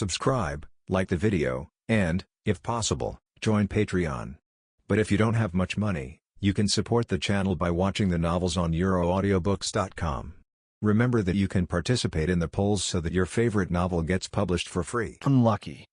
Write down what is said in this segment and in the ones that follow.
subscribe, like the video, and, if possible, join Patreon. But if you don't have much money, you can support the channel by watching the novels on euroaudiobooks.com. Remember that you can participate in the polls so that your favorite novel gets published for free. Unlucky.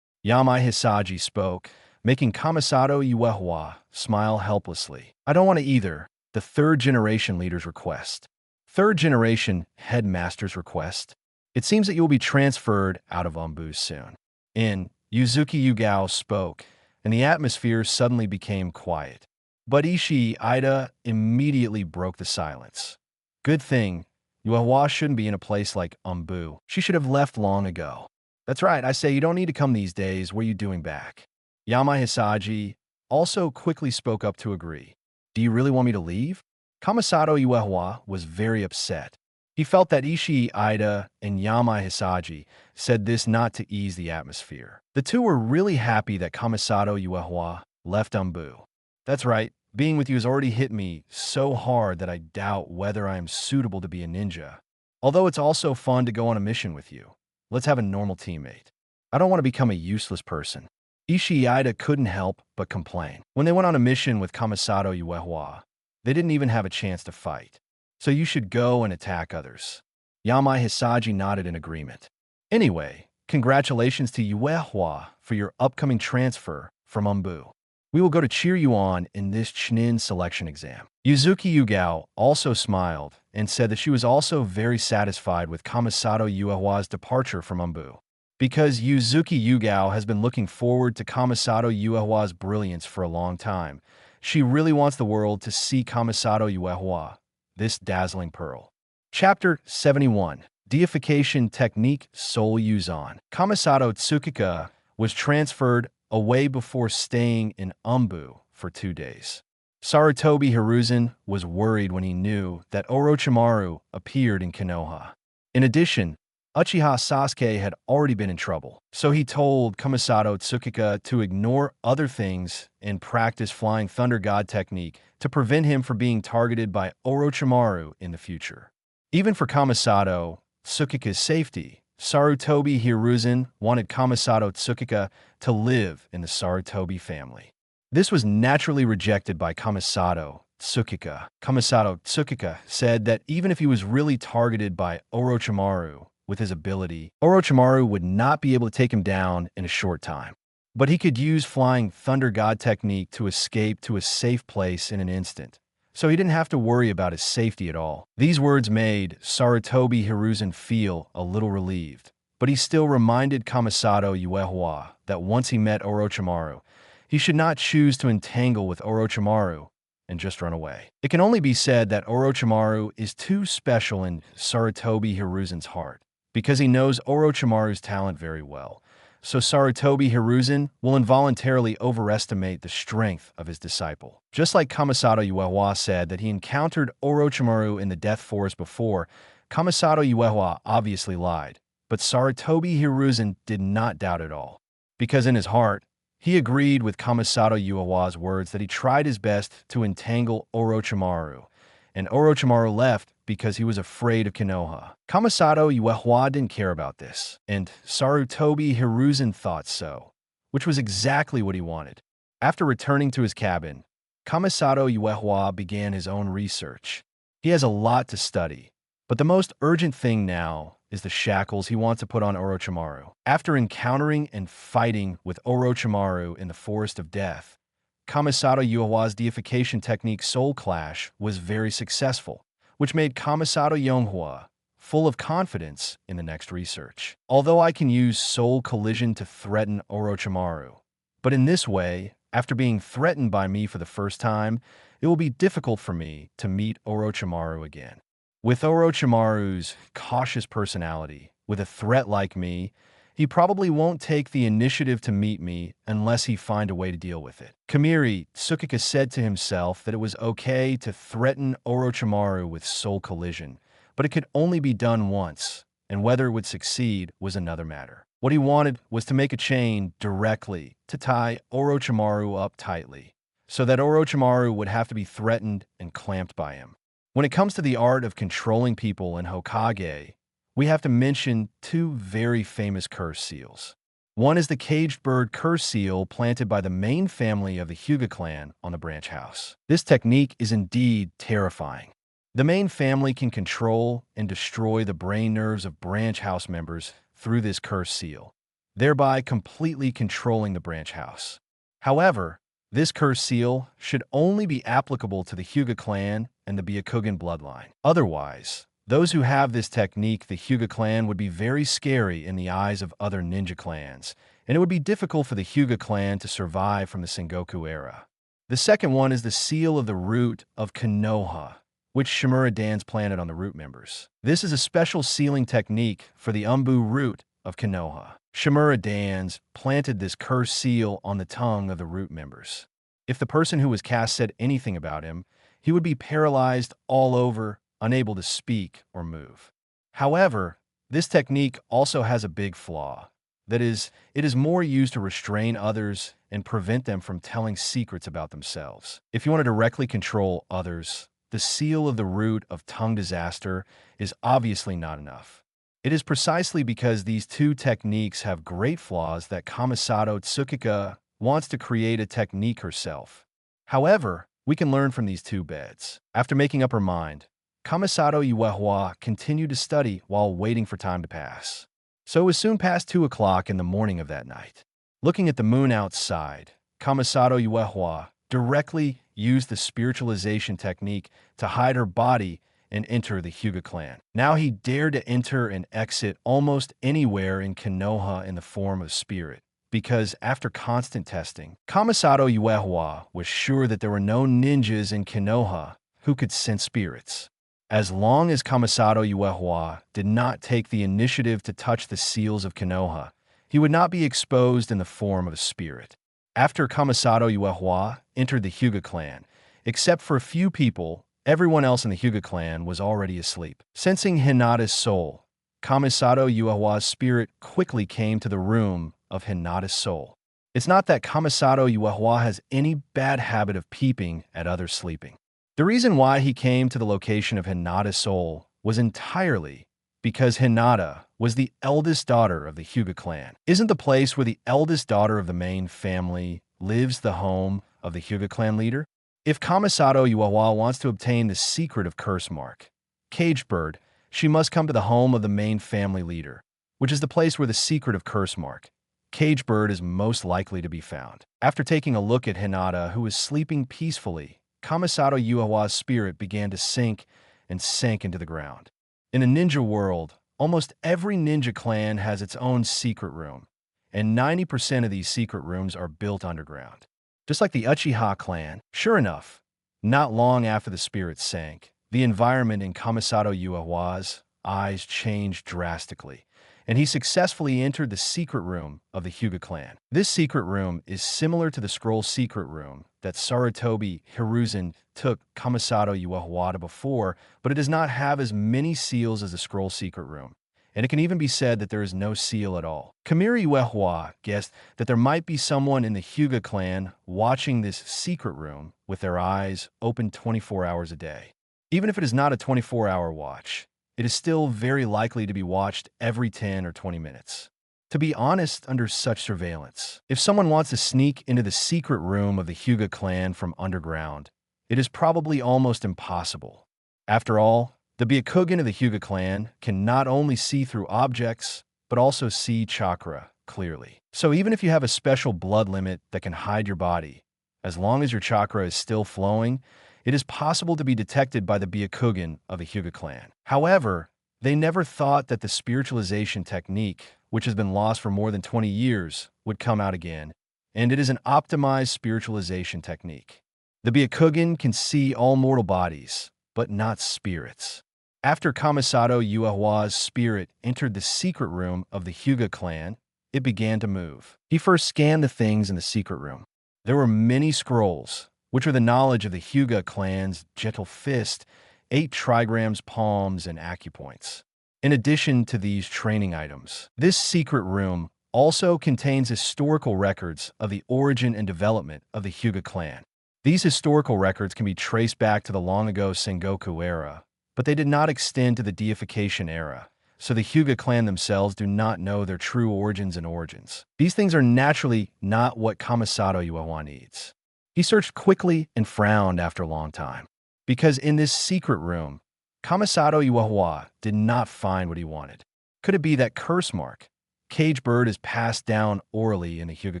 Yamai Hisagi spoke, making Kamisato Tsukika smile helplessly. I don't want to either. The third-generation leader's request. Third-generation headmaster's request. It seems that you will be transferred out of Umbu soon. Yuzuki Yugao spoke, and the atmosphere suddenly became quiet. But Ishii Ida immediately broke the silence. Good thing, Yuehua shouldn't be in a place like Umbu. She should have left long ago. That's right, I say you don't need to come these days. What are you doing back? Yamai Hisagi also quickly spoke up to agree. Do you really want me to leave? Kamisato Tsukika was very upset. He felt that Ishii Ida and Yamai Hisagi said this not to ease the atmosphere. The two were really happy that Kamisato Tsukika left Umbu. That's right, being with you has already hit me so hard that I doubt whether I am suitable to be a ninja. Although it's also fun to go on a mission with you. Let's have a normal teammate. I don't want to become a useless person. Ishii Ida couldn't help but complain. When they went on a mission with Kamisato Tsukika, they didn't even have a chance to fight. So you should go and attack others. Yamai Hisagi nodded in agreement. Anyway, congratulations to Tsukika for your upcoming transfer from Umbu. We will go to cheer you on in this Chunin selection exam. Yuzuki Yugao also smiled and said that she was also very satisfied with Kamisato Tsukika's departure from Umbu. Because Yuzuki Yugao has been looking forward to Kamisato Tsukika's brilliance for a long time, she really wants the world to see Kamisato Tsukika, this dazzling pearl. Chapter 71. Deification Technique Soul Yuzan. Kamisato Tsukika was transferred away before staying in Umbu for 2 days. Sarutobi Hiruzen was worried when he knew that Orochimaru appeared in Konoha. In addition, Uchiha Sasuke had already been in trouble, so he told Kamisato Tsukika to ignore other things and practice Flying Thunder God technique to prevent him from being targeted by Orochimaru in the future. Even for Kamisato Tsukika's safety, Sarutobi Hiruzen wanted Kamisato Tsukika to live in the Sarutobi family. This was naturally rejected by Kamisato Tsukika. Kamisato Tsukika said that even if he was really targeted by Orochimaru with his ability, Orochimaru would not be able to take him down in a short time. But he could use Flying Thunder God technique to escape to a safe place in an instant, so he didn't have to worry about his safety at all. These words made Sarutobi Hiruzen feel a little relieved, but he still reminded Kamisato Tsukika that once he met Orochimaru, he should not choose to entangle with Orochimaru and just run away. It can only be said that Orochimaru is too special in Sarutobi Hiruzen's heart, because he knows Orochimaru's talent very well. So Sarutobi Hiruzen will involuntarily overestimate the strength of his disciple. Just like Kamisato Tsukika said that he encountered Orochimaru in the Death Forest before, Kamisato Tsukika obviously lied. But Sarutobi Hiruzen did not doubt at all, because in his heart, he agreed with Kamisato Tsukika's words that he tried his best to entangle Orochimaru, and Orochimaru left because he was afraid of Konoha. Kamisato Tsukika didn't care about this, and Sarutobi Hiruzen thought so, which was exactly what he wanted. After returning to his cabin, Kamisato Tsukika began his own research. He has a lot to study, but the most urgent thing now is the shackles he wants to put on Orochimaru. After encountering and fighting with Orochimaru in the Forest of Death, Kamisato Tsukika's Deification Technique Soul Clash was very successful, which made Kamisato Tsukika full of confidence in the next research. Although I can use Soul Collision to threaten Orochimaru, but in this way, after being threatened by me for the first time, it will be difficult for me to meet Orochimaru again. With Orochimaru's cautious personality, with a threat like me, he probably won't take the initiative to meet me unless he find a way to deal with it. Kamiri Tsukika said to himself that it was okay to threaten Orochimaru with Soul Collision, but it could only be done once, and whether it would succeed was another matter. What he wanted was to make a chain directly to tie Orochimaru up tightly, so that Orochimaru would have to be threatened and clamped by him. When it comes to the art of controlling people in Hokage, we have to mention two very famous curse seals. One is the caged bird curse seal planted by the main family of the Hyuga clan on the branch house. This technique is indeed terrifying. The main family can control and destroy the brain nerves of branch house members through this curse seal, thereby completely controlling the branch house. However, this curse seal should only be applicable to the Hyuga clan and the Byakugan bloodline. Otherwise, those who have this technique, the Hyuga clan, would be very scary in the eyes of other ninja clans, and it would be difficult for the Hyuga clan to survive from the Sengoku era. The second one is the seal of the root of Konoha, which Shimura Dan's planted on the root members. This is a special sealing technique for the Umbu root of Konoha. Shimura Dan's planted this cursed seal on the tongue of the root members. If the person who was cast said anything about him, he would be paralyzed all over, unable to speak or move. However, this technique also has a big flaw. That is, it is more used to restrain others and prevent them from telling secrets about themselves. If you want to directly control others, the seal of the root of tongue disaster is obviously not enough. It is precisely because these two techniques have great flaws that Kamisato Tsukika wants to create a technique herself. However, we can learn from these two beds. After making up her mind, Kamisato Uehua continued to study while waiting for time to pass. So it was soon past 2 o'clock in the morning of that night. Looking at the moon outside, Kamisato Uehua directly used the spiritualization technique to hide her body and enter the Hyuga clan. Now he dared to enter and exit almost anywhere in Konoha in the form of spirit, because after constant testing, Kamisato Uehua was sure that there were no ninjas in Konoha who could sense spirits. As long as Kamisato Uehua did not take the initiative to touch the seals of Konoha, he would not be exposed in the form of a spirit. After Kamisato Uehua entered the Hyuga clan, except for a few people, everyone else in the Hyuga clan was already asleep. Sensing Hinata's soul, Kamisato Uehua's spirit quickly came to the room of Hinata's soul. It's not that Kamisato Uehua has any bad habit of peeping at others sleeping. The reason why he came to the location of Hinata's soul was entirely because Hinata was the eldest daughter of the Hyuga clan. Isn't the place where the eldest daughter of the main family lives the home of the Hyuga clan leader? If Kamisato Uehua wants to obtain the secret of Curse Mark, Caged Bird, she must come to the home of the main family leader, which is the place where the secret of Curse Mark, Caged Bird, is most likely to be found. After taking a look at Hinata, who was sleeping peacefully, Kamisato Uehua's spirit began to sink and sank into the ground. In a ninja world, almost every ninja clan has its own secret room, and 90% of these secret rooms are built underground. Just like the Uchiha clan, sure enough, not long after the spirit sank, the environment in Kamisato Uehua's eyes changed drastically, and he successfully entered the secret room of the Hyuga clan. This secret room is similar to the scroll secret room that Sarutobi Hiruzen took Kamisato Uehua to before, but it does not have as many seals as the scroll secret room, and it can even be said that there is no seal at all. Kamiri Uehua guessed that there might be someone in the Hyuga clan watching this secret room with their eyes open 24 hours a day. Even if it is not a 24-hour watch, it is still very likely to be watched every 10 or 20 minutes. To be honest, under such surveillance, if someone wants to sneak into the secret room of the Hyuga clan from underground, it is probably almost impossible. After all, the Byakugan of the Hyuga clan can not only see through objects, but also see chakra clearly. So even if you have a special blood limit that can hide your body, as long as your chakra is still flowing, it is possible to be detected by the Byakugan of the Hyuga clan. However, they never thought that the spiritualization technique, which has been lost for more than 20 years, would come out again, and it is an optimized spiritualization technique. The Byakugan can see all mortal bodies, but not spirits. After Kamisato Uehua's spirit entered the secret room of the Hyuga clan, it began to move. He first scanned the things in the secret room. There were many scrolls, which are the knowledge of the Hyuga clan's gentle fist, 8 trigrams, palms, and acupoints. In addition to these training items, this secret room also contains historical records of the origin and development of the Hyuga clan. These historical records can be traced back to the long-ago Sengoku era, but they did not extend to the Deification era, so the Hyuga clan themselves do not know their true origins and origins. These things are naturally not what Kamisato Yuehua needs. He searched quickly and frowned after a long time, because in this secret room, Kamisato Yuehua did not find what he wanted. Could it be that curse mark, cage bird, is passed down orally in the Hyuga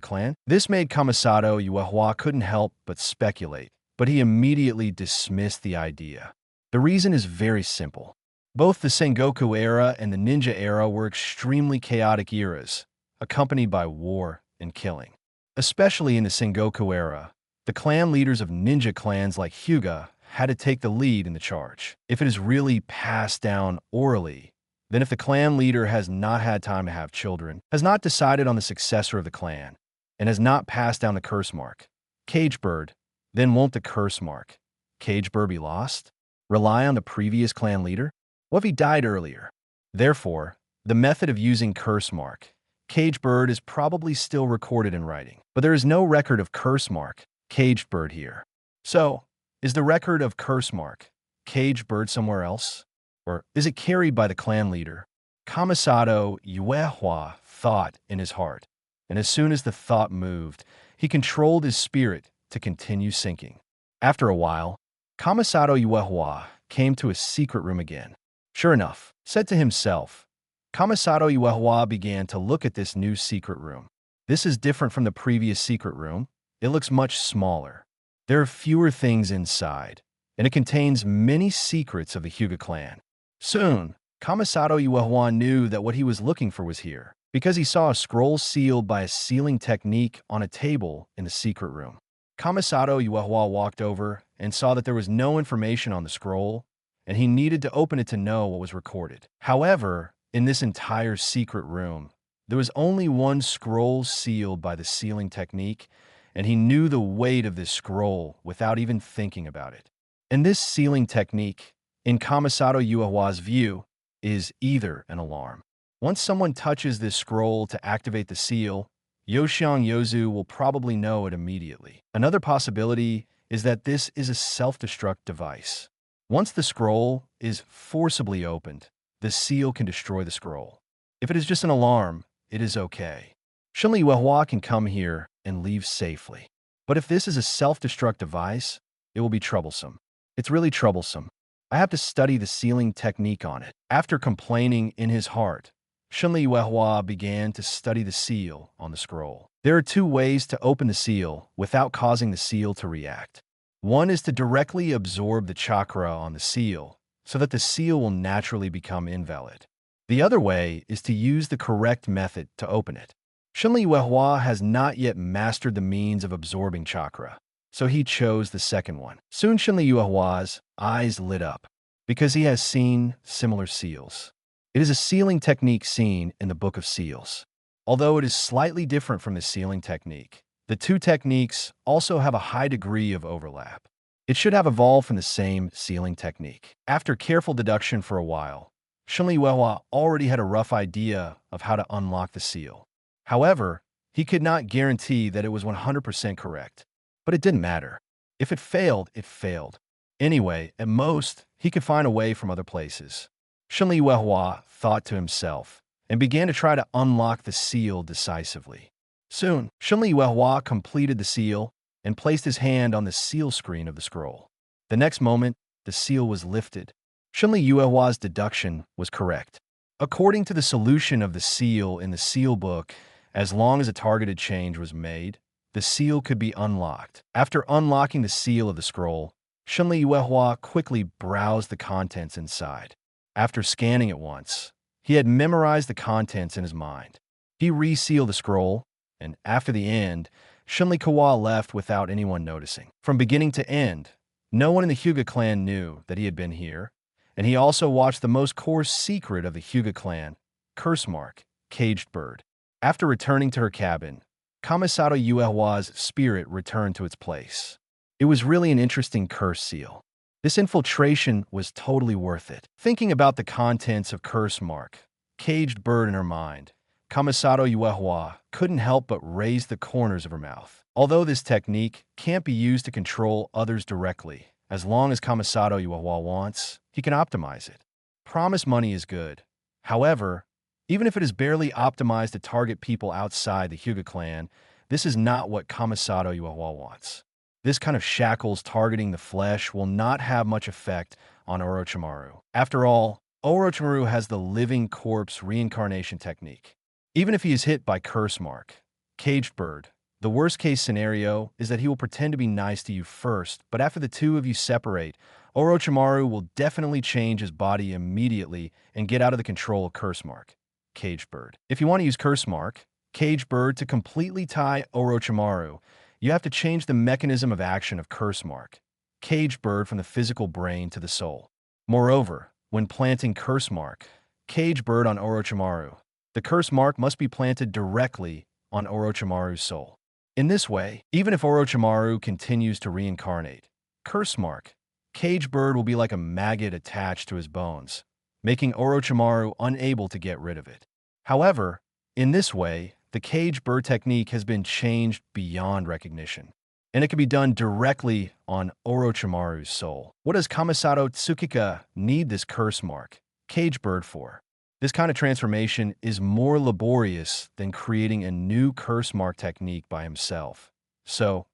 clan? This made Kamisato Yuehua couldn't help but speculate, but he immediately dismissed the idea. The reason is very simple. Both the Sengoku era and the Ninja era were extremely chaotic eras, accompanied by war and killing. Especially in the Sengoku era, the clan leaders of ninja clans like Hyuga had to take the lead in the charge. If it is really passed down orally, then if the clan leader has not had time to have children, has not decided on the successor of the clan, and has not passed down the curse mark, cage bird, then won't the curse mark, cage bird, be lost? Rely on the previous clan leader? What if he died earlier? Therefore, the method of using curse mark, cage bird, is probably still recorded in writing, but there is no record of curse mark, caged bird here. So, is the record of curse mark, caged bird, somewhere else? Or is it carried by the clan leader? Kamisato Yuehua thought in his heart, and as soon as the thought moved, he controlled his spirit to continue sinking. After a while, Kamisato Yuehua came to a secret room again. Sure enough, said to himself, Kamisato Yuehua began to look at this new secret room. This is different from the previous secret room. It looks much smaller. There are fewer things inside, and it contains many secrets of the Hyuga clan. Soon, Kamisato Yuehua knew that what he was looking for was here, because he saw a scroll sealed by a sealing technique on a table in the secret room. Kamisato Yuehua walked over and saw that there was no information on the scroll, and he needed to open it to know what was recorded. However, in this entire secret room, there was only one scroll sealed by the sealing technique, and he knew the weight of this scroll without even thinking about it. And this sealing technique, in Kamisato Yuehua's view, is either an alarm. Once someone touches this scroll to activate the seal, Yoshiang Yozu will probably know it immediately. Another possibility is that this is a self-destruct device. Once the scroll is forcibly opened, the seal can destroy the scroll. If it is just an alarm, it is okay. Shenli Yuehua can come here and leave safely. But if this is a self-destruct device, it will be troublesome. It's really troublesome. I have to study the sealing technique on it. After complaining in his heart, Shenli Yuehua began to study the seal on the scroll. There are two ways to open the seal without causing the seal to react. One is to directly absorb the chakra on the seal, so that the seal will naturally become invalid. The other way is to use the correct method to open it. Shenli Yuehua has not yet mastered the means of absorbing chakra, so he chose the second one. Soon Shenli Yuehua's eyes lit up, because he has seen similar seals. It is a sealing technique seen in the Book of Seals. Although it is slightly different from the sealing technique, the two techniques also have a high degree of overlap. It should have evolved from the same sealing technique. After careful deduction for a while, Shenli Yuehua already had a rough idea of how to unlock the seal. However, he could not guarantee that it was 100% correct. But it didn't matter. If it failed, it failed. Anyway, at most, he could find a way from other places. Shenli Yuehua thought to himself and began to try to unlock the seal decisively. Soon, Shenli Yuehua completed the seal and placed his hand on the seal screen of the scroll. The next moment, the seal was lifted. Shenli Yuehua's deduction was correct. According to the solution of the seal in the seal book, as long as a targeted change was made, the seal could be unlocked. After unlocking the seal of the scroll, Shenli Yuehua quickly browsed the contents inside. After scanning it once, he had memorized the contents in his mind. He resealed the scroll, and after the end, Shenli Yuehua left without anyone noticing. From beginning to end, no one in the Hyuga clan knew that he had been here, and he also watched the most core secret of the Hyuga clan, curse mark, caged bird. After returning to her cabin, Kamisato Yuehua's spirit returned to its place. It was really an interesting curse seal. This infiltration was totally worth it. Thinking about the contents of curse mark, caged bird in her mind, Kamisato Yuehua couldn't help but raise the corners of her mouth. Although this technique can't be used to control others directly, as long as Kamisato Yuehua wants, he can optimize it. Promise money is good. However, even if it is barely optimized to target people outside the Hyuga clan, this is not what Kamisato Yuehua wants. This kind of shackles targeting the flesh will not have much effect on Orochimaru. After all, Orochimaru has the living corpse reincarnation technique. Even if he is hit by curse mark, caged bird, the worst case scenario is that he will pretend to be nice to you first, but after the two of you separate, Orochimaru will definitely change his body immediately and get out of the control of curse mark, caged bird. If you want to use curse mark, caged bird to completely tie Orochimaru, you have to change the mechanism of action of curse mark, caged bird from the physical brain to the soul. Moreover, when planting curse mark, caged bird on Orochimaru, the curse mark must be planted directly on Orochimaru's soul. In this way, even if Orochimaru continues to reincarnate, curse mark, caged bird will be like a maggot attached to his bones, making Orochimaru unable to get rid of it. However, in this way, the caged bird technique has been changed beyond recognition, and it can be done directly on Orochimaru's soul. What does Kamisato Tsukika need this curse mark, caged bird, for? This kind of transformation is more laborious than creating a new curse mark technique by himself. So,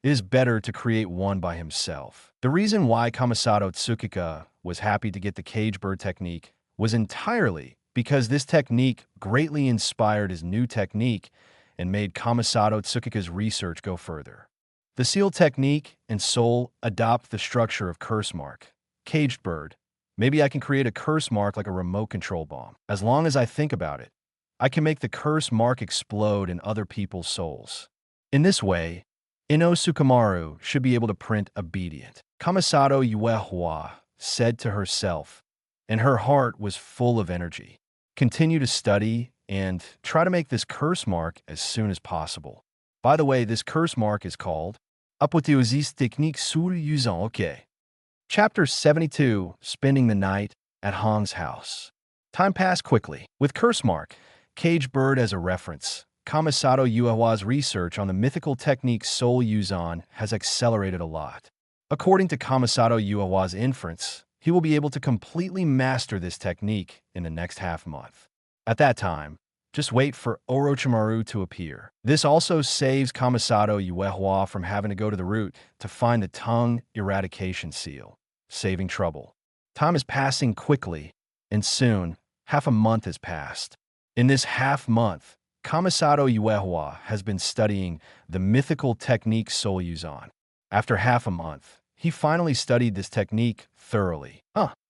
it is better to create one by himself. The reason why Kamisato Tsukika was happy to get the caged bird technique was entirely because this technique greatly inspired his new technique and made Kamisato Tsukika's research go further. The seal technique and soul adopt the structure of curse mark, caged bird. Maybe I can create a curse mark like a remote control bomb. As long as I think about it, I can make the curse mark explode in other people's souls. In this way, Ino Sukamaru should be able to print obedient. Kamisato Yuehua said to herself, and her heart was full of energy. Continue to study and try to make this curse mark as soon as possible. By the way, this curse mark is called Apothéosis Technique sur Yuzan. Okay. Chapter 72, Spending the Night at Hong's House. Time passed quickly. With curse mark, caged bird as a reference, Kamisato Yuehua's research on the mythical technique Soul Yuzan has accelerated a lot. According to Kamisato Yuehua's inference, he will be able to completely master this technique in the next half-month. At that time, just wait for Orochimaru to appear. This also saves Kamisato Yuehua from having to go to the root to find the tongue eradication seal, saving trouble. Time is passing quickly, and soon, half a month has passed. In this half-month, Kamisato Yuehua has been studying the mythical technique Soul Yuzan. After half a month, he finally studied this technique thoroughly.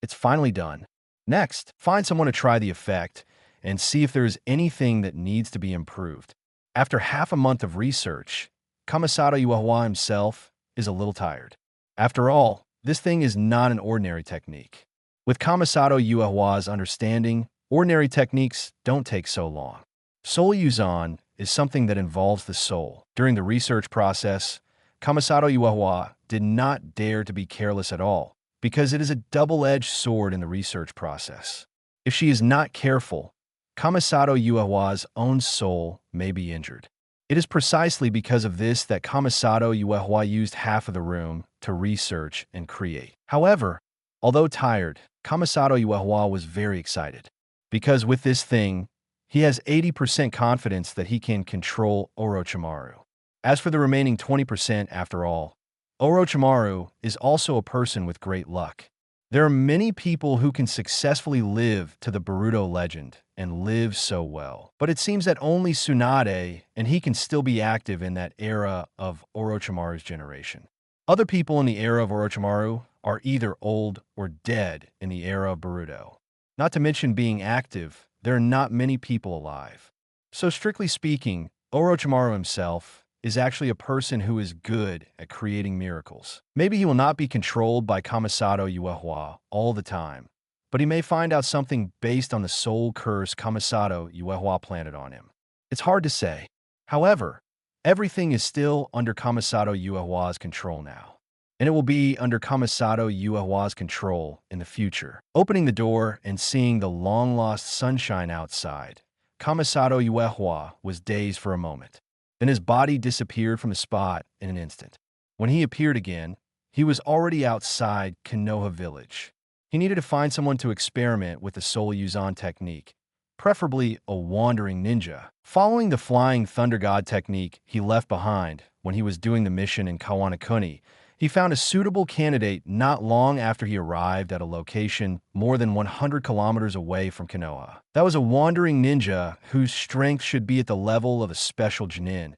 It's finally done. Next, find someone to try the effect and see if there is anything that needs to be improved. After half a month of research, Kamisato Yuehua himself is a little tired. After all, this thing is not an ordinary technique. With Kamisato Yuehua's understanding, ordinary techniques don't take so long. Soul Yuzan is something that involves the soul. During the research process, Kamisato Yuehua did not dare to be careless at all, because it is a double-edged sword in the research process. If she is not careful, Kamisato Yuehua's own soul may be injured. It is precisely because of this that Kamisato Yuehua used half of the room to research and create. However, although tired, Kamisato Yuehua was very excited, because with this thing, he has 80% confidence that he can control Orochimaru. As for the remaining 20%, after all, Orochimaru is also a person with great luck. There are many people who can successfully live to the Boruto legend and live so well. But it seems that only Tsunade and he can still be active in that era of Orochimaru's generation. Other people in the era of Orochimaru are either old or dead in the era of Boruto. Not to mention being active, there are not many people alive. So strictly speaking, Orochimaru himself is actually a person who is good at creating miracles. Maybe he will not be controlled by Kamisato Yuehua all the time, but he may find out something based on the soul curse Kamisato Yuehua planted on him. It's hard to say. However, everything is still under Kamisato Yuehua's control now, and it will be under Kamisato Yuehua's control in the future. Opening the door and seeing the long-lost sunshine outside, Kamisato Yuehua was dazed for a moment. Then his body disappeared from the spot in an instant. When he appeared again, he was already outside Konoha village. He needed to find someone to experiment with the Soul Yuzan technique, preferably a wandering ninja. Following the Flying Thunder God technique he left behind when he was doing the mission in Kawanakuni, he found a suitable candidate not long after he arrived at a location more than 100 kilometers away from Konoha. That was a wandering ninja whose strength should be at the level of a special genin,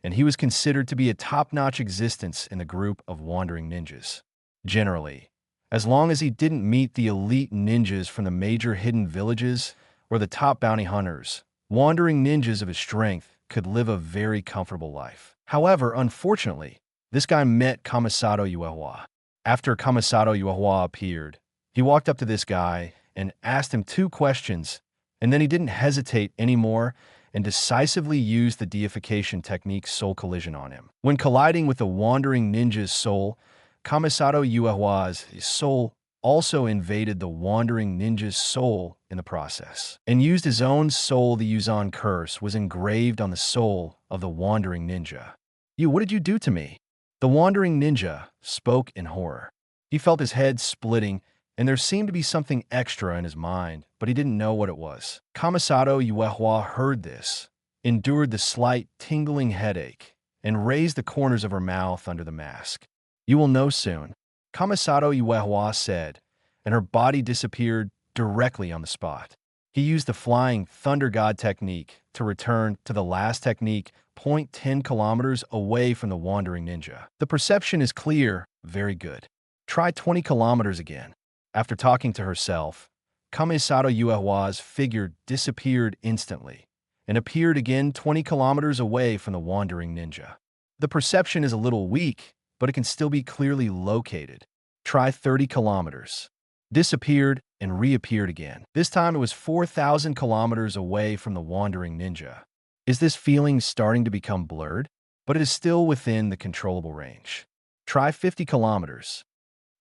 and he was considered to be a top-notch existence in the group of wandering ninjas. Generally, as long as he didn't meet the elite ninjas from the major hidden villages or the top bounty hunters, wandering ninjas of his strength could live a very comfortable life. However, unfortunately, this guy met Kamisato Tsukika. After Kamisato Tsukika appeared, he walked up to this guy and asked him 2 questions, and then he didn't hesitate anymore and decisively used the Deification Technique soul collision on him. When colliding with the wandering ninja's soul, Kamisato Tsukika's soul also invaded the wandering ninja's soul in the process, and used his own soul. The Yuzan curse was engraved on the soul of the wandering ninja. What did you do to me?" The wandering ninja spoke in horror. He felt his head splitting, and there seemed to be something extra in his mind, but he didn't know what it was. Kamisato Tsukika heard this, endured the slight tingling headache, and raised the corners of her mouth under the mask. "You will know soon," Kamisato Tsukika said, and her body disappeared directly on the spot. He used the Flying Thunder God technique to return to the last technique, 10 kilometers away from the wandering ninja. "The perception is clear. Very good. Try 20 kilometers again." After talking to herself, Kamisato Tsukika's figure disappeared instantly and appeared again 20 kilometers away from the wandering ninja. "The perception is a little weak, but it can still be clearly located. Try 30 kilometers. Disappeared and reappeared again. This time it was 4,000 kilometers away from the wandering ninja. Is this feeling starting to become blurred? But it is still within the controllable range. Try 50 kilometers.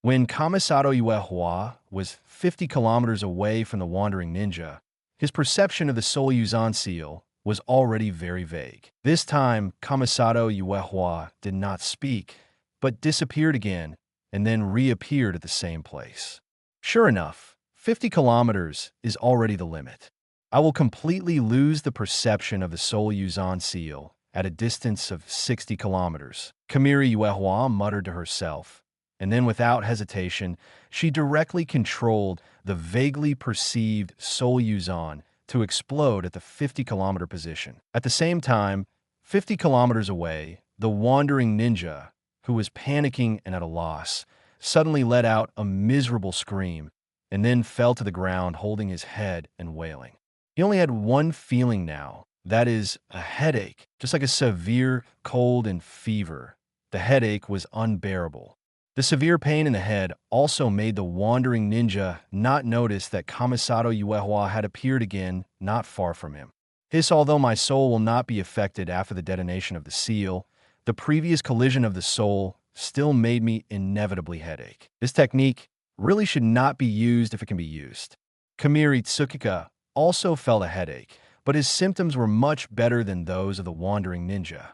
When Kamisato Tsukika was 50 kilometers away from the wandering ninja, his perception of the Soul Yuzan seal was already very vague. This time, Kamisato Tsukika did not speak, but disappeared again and then reappeared at the same place. Sure enough, 50 kilometers is already the limit. I will completely lose the perception of the Soul Yuzan seal at a distance of 60 kilometers. Kamiri Tsukika muttered to herself, and then without hesitation, she directly controlled the vaguely perceived Soul Yuzan to explode at the 50-kilometer position. At the same time, 50 kilometers away, the wandering ninja, who was panicking and at a loss, suddenly let out a miserable scream and then fell to the ground holding his head and wailing. He only had one feeling now, that is, a headache, just like a severe cold and fever. The headache was unbearable. The severe pain in the head also made the wandering ninja not notice that Kamisato Tsukika had appeared again not far from him. Although my soul will not be affected after the detonation of the seal, the previous collision of the soul still made me inevitably headache. This technique really should not be used if it can be used. Kamiri Tsukika also felt a headache, but his symptoms were much better than those of the wandering ninja.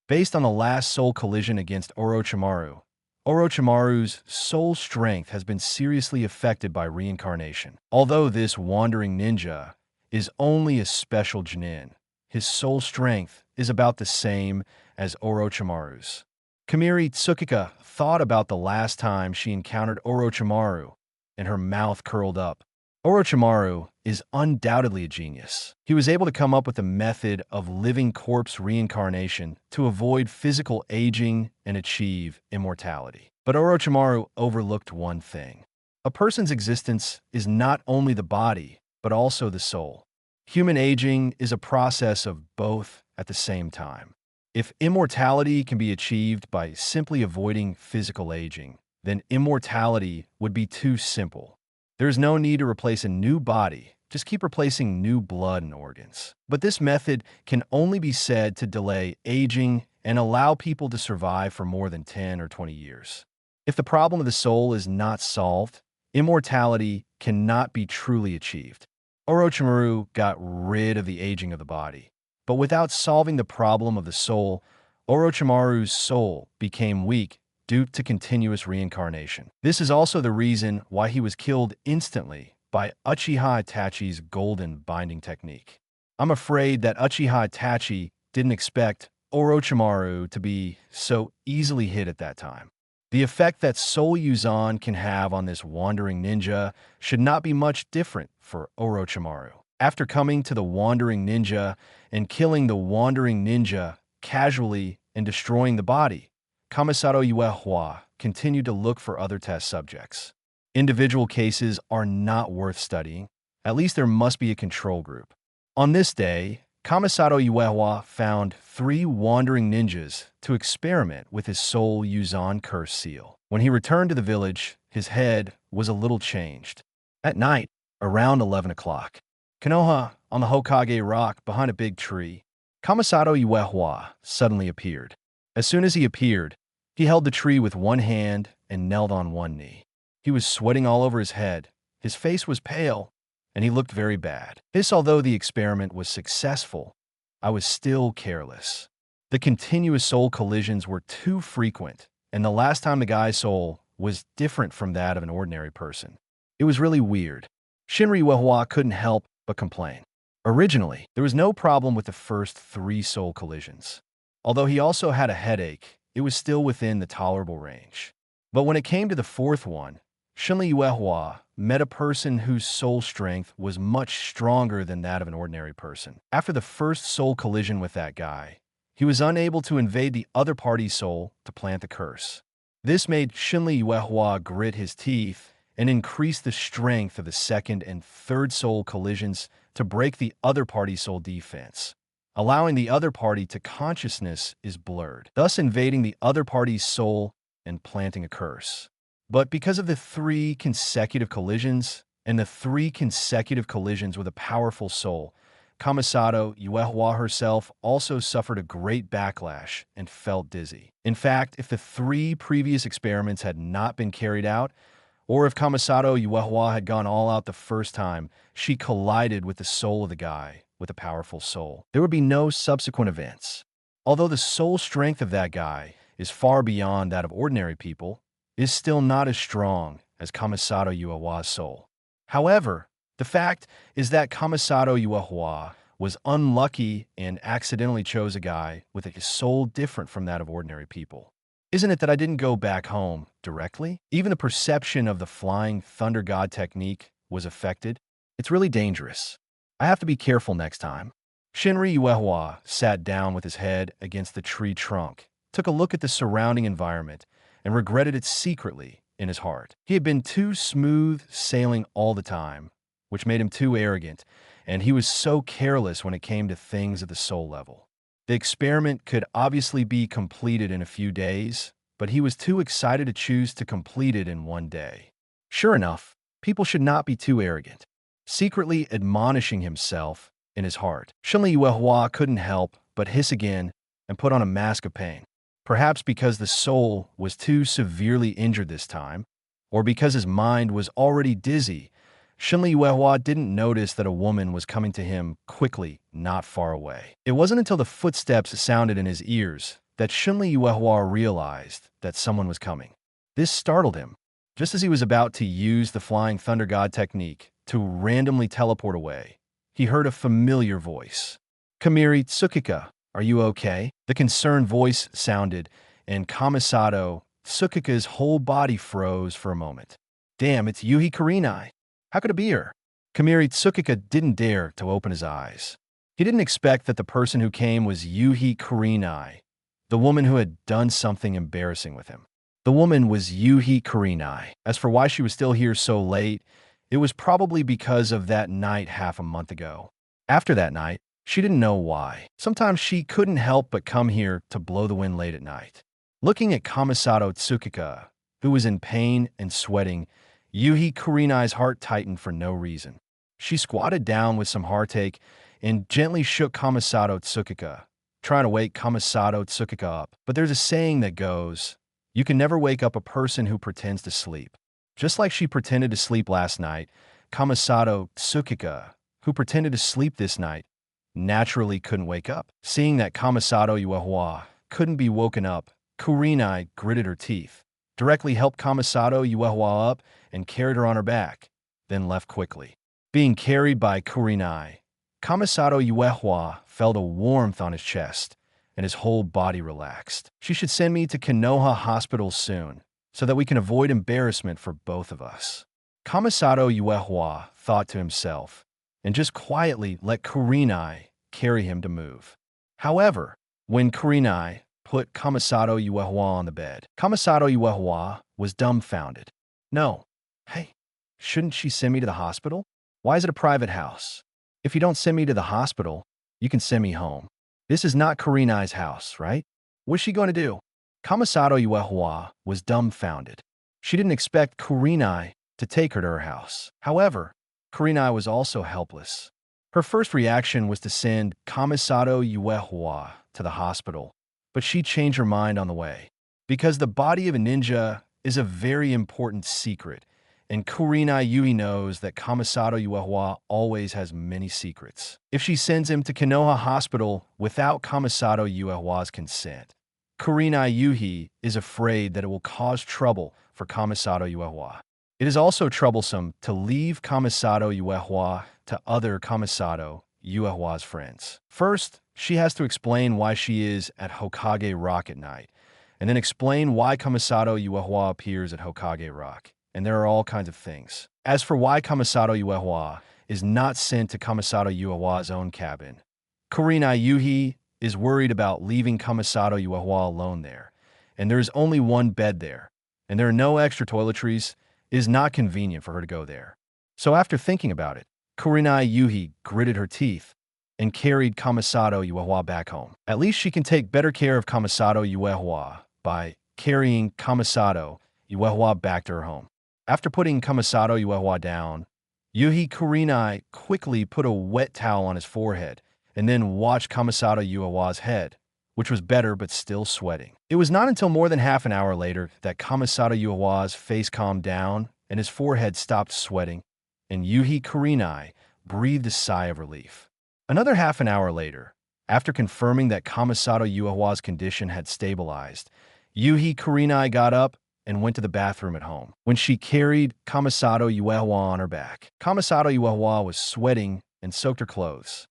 Based on the last soul collision against Orochimaru, Orochimaru's soul strength has been seriously affected by reincarnation. Although this wandering ninja is only a special genin, his soul strength is about the same as Orochimaru's. Kamiri Tsukika thought about the last time she encountered Orochimaru, and her mouth curled up. Orochimaru is undoubtedly a genius. He was able to come up with a method of living corpse reincarnation to avoid physical aging and achieve immortality. But Orochimaru overlooked one thing. A person's existence is not only the body, but also the soul. Human aging is a process of both at the same time. If immortality can be achieved by simply avoiding physical aging, then immortality would be too simple. There is no need to replace a new body, just keep replacing new blood and organs. But this method can only be said to delay aging and allow people to survive for more than 10 or 20 years. If the problem of the soul is not solved, immortality cannot be truly achieved. Orochimaru got rid of the aging of the body, but without solving the problem of the soul, Orochimaru's soul became weak due to continuous reincarnation. This is also the reason why he was killed instantly by Uchiha Itachi's golden binding technique. I'm afraid that Uchiha Itachi didn't expect Orochimaru to be so easily hit at that time. The effect that Soul Yuzan can have on this wandering ninja should not be much different for Orochimaru. After coming to the wandering ninja and killing the wandering ninja casually and destroying the body, Kamisato Tsukika continued to look for other test subjects. Individual cases are not worth studying. At least there must be a control group. On this day, Kamisato Tsukika found 3 wandering ninjas to experiment with his Soul Yuzan curse seal. When he returned to the village, his head was a little changed. At night, around 11 o'clock, Konoha, on the Hokage rock behind a big tree, Kamisato Tsukika suddenly appeared. As soon as he appeared, he held the tree with one hand and knelt on one knee. He was sweating all over his head, his face was pale, and he looked very bad. Although the experiment was successful, I was still careless. The continuous soul collisions were too frequent, and the last time the guy's soul was different from that of an ordinary person. It was really weird. Shinryu Tsukika couldn't help but complain. Originally, there was no problem with the first 3 soul collisions. Although he also had a headache, it was still within the tolerable range. But when it came to the 4th one, Shinryu Tsukika met a person whose soul strength was much stronger than that of an ordinary person. After the first soul collision with that guy, he was unable to invade the other party's soul to plant the curse. This made Shinryu Tsukika grit his teeth and increase the strength of the 2nd and 3rd soul collisions to break the other party's soul defense, allowing the other party to consciousness is blurred, thus invading the other party's soul and planting a curse. But because of the 3 consecutive collisions and the 3 consecutive collisions with a powerful soul, Kamisato Tsukika herself also suffered a great backlash and felt dizzy. In fact, if the 3 previous experiments had not been carried out, or if Kamisato Tsukika had gone all out the first time, she collided with the soul of the guy with a powerful soul, there would be no subsequent events. Although the soul strength of that guy is far beyond that of ordinary people, is still not as strong as Kamisato Tsukika's soul. However, the fact is that Kamisato Tsukika was unlucky and accidentally chose a guy with a soul different from that of ordinary people. Isn't it that I didn't go back home directly? Even the perception of the flying thunder god technique was affected. It's really dangerous. I have to be careful next time. Shinryu Tsukika sat down with his head against the tree trunk, took a look at the surrounding environment, and regretted it secretly in his heart. He had been too smooth sailing all the time, which made him too arrogant, and he was so careless when it came to things at the soul level. The experiment could obviously be completed in a few days, but he was too excited to choose to complete it in one day. Sure enough, people should not be too arrogant. Secretly admonishing himself in his heart, Shinryu Tsukika couldn't help but hiss again and put on a mask of pain. Perhaps because the soul was too severely injured this time, or because his mind was already dizzy, Shinryu Tsukika didn't notice that a woman was coming to him quickly, not far away. It wasn't until the footsteps sounded in his ears that Shinryu Tsukika realized that someone was coming. This startled him. Just as he was about to use the Flying Thunder God technique to randomly teleport away, he heard a familiar voice. "Kamiri Tsukika, are you okay?" The concerned voice sounded, and Kamisato Tsukika's whole body froze for a moment. Damn, it's Yuhi Kurenai. How could it be her? Kamiri Tsukika didn't dare to open his eyes. He didn't expect that the person who came was Yuhi Kurenai, the woman who had done something embarrassing with him. The woman was Yuhi Kurenai. As for why she was still here so late, it was probably because of that night half a month ago. After that night, she didn't know why. Sometimes she couldn't help but come here to blow the wind late at night. Looking at Kamisato Tsukika, who was in pain and sweating, Yuhi Kurenai's heart tightened for no reason. She squatted down with some heartache and gently shook Kamisato Tsukika, trying to wake Kamisato Tsukika up. But there's a saying that goes, you can never wake up a person who pretends to sleep. Just like she pretended to sleep last night, Kamisato Tsukika, who pretended to sleep this night, naturally couldn't wake up. Seeing that Kamisato Tsukika couldn't be woken up, Kurenai gritted her teeth, directly helped Kamisato Uehua up and carried her on her back, then left quickly. Being carried by Kurenai, Kamisato Uehua felt a warmth on his chest, and his whole body relaxed. She should send me to Konoha Hospital soon, so that we can avoid embarrassment for both of us. Kamisato Uehua thought to himself, and just quietly let Kurenai carry him to move. However, when Kurenai put Kamisato Uehua on the bed, Kamisato Uehua was dumbfounded. No. Hey, shouldn't she send me to the hospital? Why is it a private house? If you don't send me to the hospital, you can send me home. This is not Kurenai's house, right? What's she going to do? Kamisato Uehua was dumbfounded. She didn't expect Kurenai to take her to her house. However, Kurenai was also helpless. Her first reaction was to send Kamisato Uehua to the hospital, but she changed her mind on the way. Because the body of a ninja is a very important secret, and Kurenai Yui knows that Kamisato Uehua always has many secrets. If she sends him to Konoha Hospital without Kamisato Uehua's consent, Kurenai Yui is afraid that it will cause trouble for Kamisato Uehua. It is also troublesome to leave Kamisato Uehua to other Kamisato Uehua's friends. First, she has to explain why she is at Hokage Rock at night, and then explain why Kamisato Uehua appears at Hokage Rock. And there are all kinds of things. As for why Kamisato Uehua is not sent to Kamisato Uehua's own cabin, Kurenai Yui is worried about leaving Kamisato Uehua alone there, and there is only one bed there, and there are no extra toiletries. It is not convenient for her to go there. So after thinking about it, Kurenai Yui gritted her teeth and carried Kamisato Uehua back home. At least she can take better care of Kamisato Uehua by carrying Kamisato Uehua back to her home. After putting Kamisato Uehua down, Yui Kurenai quickly put a wet towel on his forehead and then watched Kamisato Uehua's head, which was better but still sweating. It was not until more than half an hour later that Kamisato Uehua's face calmed down and his forehead stopped sweating, and Yui Kurenai breathed a sigh of relief. Another half an hour later, after confirming that Kamisato Uehua's condition had stabilized, Yui Kurenai got up and went to the bathroom at home. When she carried Kamisato Uehua on her back, Kamisato Uehua was sweating and soaked her clothes.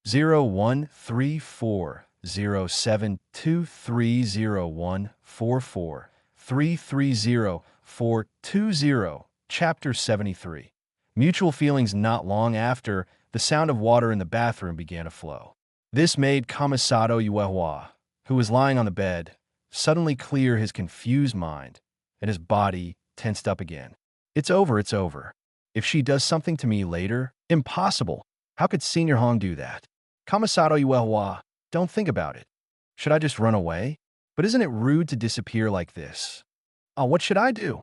013407230144330420 Chapter 73. Mutual feelings. Not long after, the sound of water in the bathroom began to flow. This made Kamisato Uehua, who was lying on the bed, suddenly clear his confused mind, and his body tensed up again. It's over, it's over. If she does something to me later, impossible. How could Senior Hong do that? Kamisato Uehua, don't think about it. Should I just run away? But isn't it rude to disappear like this? Oh, what should I do?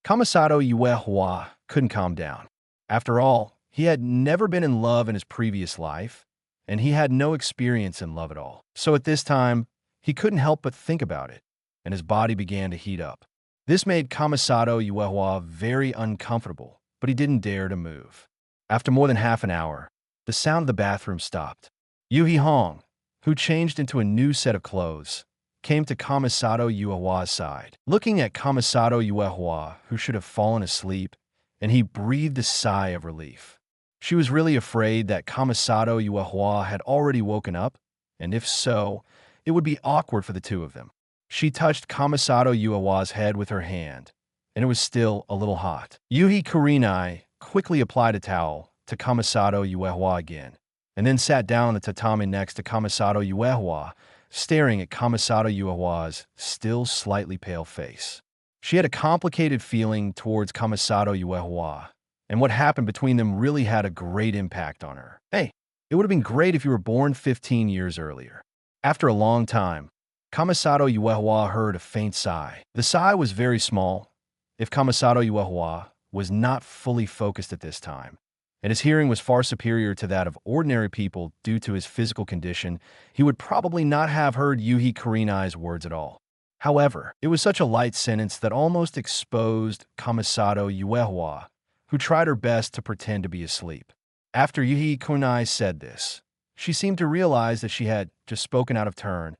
Kamisato Uehua couldn't calm down. After all, he had never been in love in his previous life, and he had no experience in love at all. So at this time, he couldn't help but think about it, and his body began to heat up. This made Kamisato Uehua very uncomfortable, but he didn't dare to move. After more than half an hour, the sound of the bathroom stopped. Yui Hong, who changed into a new set of clothes, came to Kamisato Uehua's side. Looking at Kamisato Uehua, who should have fallen asleep, and he breathed a sigh of relief. She was really afraid that Kamisato Uehua had already woken up, and if so, it would be awkward for the two of them. She touched Kamisato Uehua's head with her hand, and it was still a little hot. Yui Kurenai quickly applied a towel to Kamisato Uehua again, and then sat down on the tatami next to Kamisato Uehua, staring at Kamisato Uehua's still slightly pale face. She had a complicated feeling towards Kamisato Uehua, and what happened between them really had a great impact on her. Hey, it would have been great if you were born 15 years earlier. After a long time, Kamisato Uehua heard a faint sigh. The sigh was very small, if Kamisato Uehua was not fully focused at this time, and his hearing was far superior to that of ordinary people due to his physical condition. He would probably not have heard Yui Kurenai's words at all. However, it was such a light sentence that almost exposed Kamisato Uehua, who tried her best to pretend to be asleep. After Yui Kurenai said this, she seemed to realize that she had just spoken out of turn,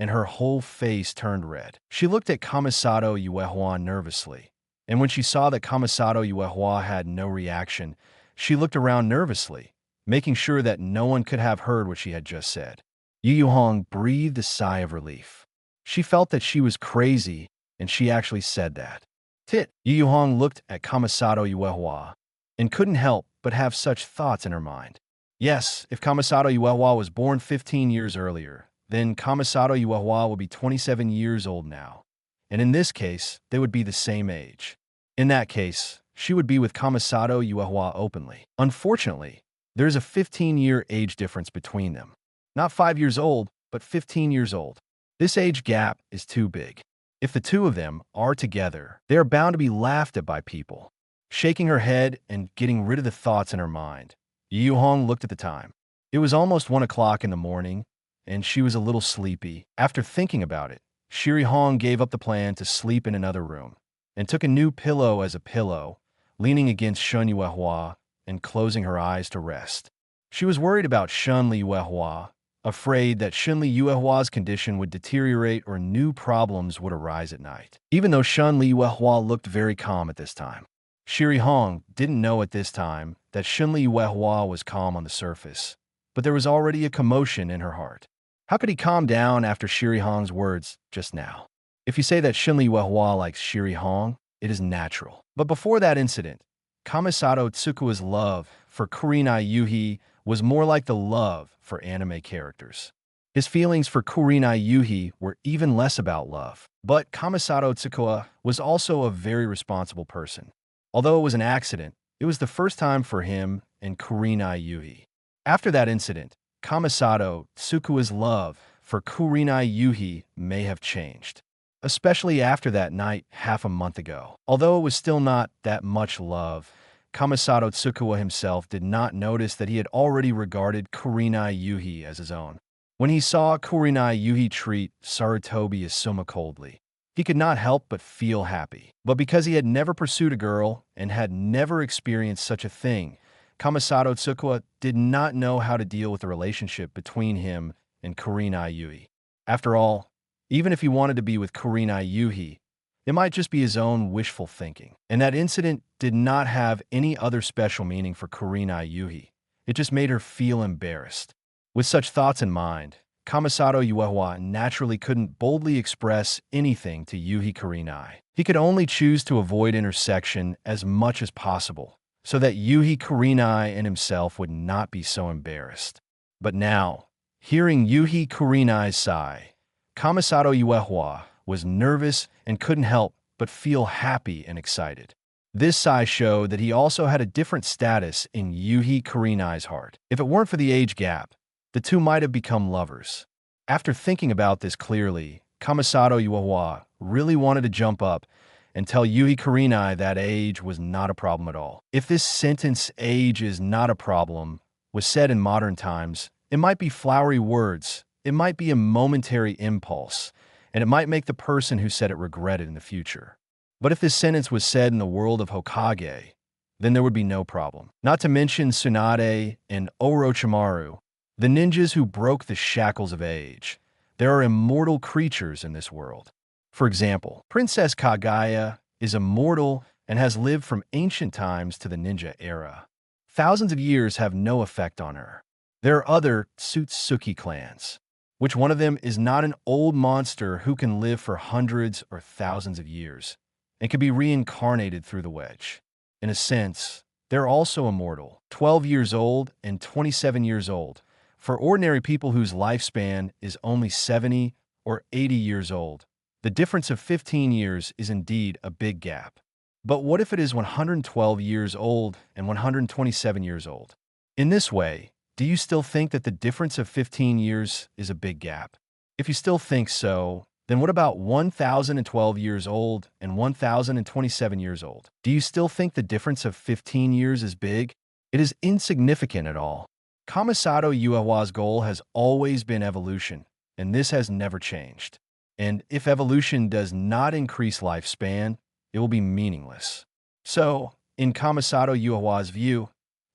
and her whole face turned red. She looked at Kamisato Tsukika nervously, and when she saw that Kamisato Tsukika had no reaction, she looked around nervously, making sure that no one could have heard what she had just said. Yu Hong breathed a sigh of relief. She felt that she was crazy, and she actually said that. Yu Hong looked at Kamisato Tsukika and couldn't help but have such thoughts in her mind. Yes, if Kamisato Tsukika was born 15 years earlier, then Kamisato Tsukika would be 27 years old now. And in this case, they would be the same age. In that case, she would be with Kamisato Tsukika openly. Unfortunately, there is a 15-year age difference between them. Not 5 years old, but 15 years old. This age gap is too big. If the two of them are together, they are bound to be laughed at by people. Shaking her head and getting rid of the thoughts in her mind, Yu Hong looked at the time. It was almost 1 o'clock in the morning, and she was a little sleepy. After thinking about it, Shiri Hong gave up the plan to sleep in another room and took a new pillow as a pillow, leaning against Shun Yuehua and closing her eyes to rest. She was worried about Shun Yuehua, afraid that Shun Yuehua's condition would deteriorate or new problems would arise at night. Even though Shun Yuehua looked very calm at this time, Shiri Hong didn't know at this time that Shun Yuehua was calm on the surface, but there was already a commotion in her heart. How could he calm down after Shiri Hong's words just now? If you say that Shun Yuehua likes Shiri Hong, it is natural. But before that incident, Kamisato Tsukika's love for Kurenai Yuhi was more like the love for anime characters. His feelings for Kurenai Yuhi were even less about love. But Kamisato Tsukika was also a very responsible person. Although it was an accident, it was the first time for him and Kurenai Yuhi. After that incident, Kamisato Tsukika's love for Kurenai Yuhi may have changed, especially after that night half a month ago. Although it was still not that much love, Kamisato Tsukika himself did not notice that he had already regarded Kurenai Yuhi as his own. When he saw Kurenai Yuhi treat Sarutobi Asuma coldly, he could not help but feel happy. But because he had never pursued a girl and had never experienced such a thing, Kamisato Tsukika did not know how to deal with the relationship between him and Kurenai Yuhi. After all, even if he wanted to be with Kurenai Yuhi, it might just be his own wishful thinking. And that incident did not have any other special meaning for Kurenai Yuhi. It just made her feel embarrassed. With such thoughts in mind, Kamisato Tsukika naturally couldn't boldly express anything to Yuhi Kurenai. He could only choose to avoid intersection as much as possible, so that Yuhi Kurenai and himself would not be so embarrassed. But now, hearing Yuhi Kurenai's sigh, Kamisato Tsukika was nervous and couldn't help but feel happy and excited. This sigh showed that he also had a different status in Yuhi Kurenai's heart. If it weren't for the age gap, the two might have become lovers. After thinking about this clearly, Kamisato Tsukika really wanted to jump up and tell Yuhi Kurenai that age was not a problem at all. If this sentence, "age is not a problem," was said in modern times, it might be flowery words, it might be a momentary impulse, and it might make the person who said it regret it in the future. But if this sentence was said in the world of Hokage, then there would be no problem. Not to mention Tsunade and Orochimaru, the ninjas who broke the shackles of age. There are immortal creatures in this world. For example, Princess Kaguya is immortal and has lived from ancient times to the ninja era. Thousands of years have no effect on her. There are other Tsutsuki clans. Which one of them is not an old monster who can live for hundreds or thousands of years and can be reincarnated through the wedge? In a sense, they're also immortal, 12 years old and 27 years old, for ordinary people whose lifespan is only 70 or 80 years old. The difference of 15 years is indeed a big gap. But what if it is 112 years old and 127 years old? In this way, do you still think that the difference of 15 years is a big gap? If you still think so, then what about 1,012 years old and 1,027 years old? Do you still think the difference of 15 years is big? It is insignificant at all. Kamisato Tsukika's goal has always been evolution, and this has never changed. And if evolution does not increase lifespan, it will be meaningless. So, in Kamisato Tsukika's view,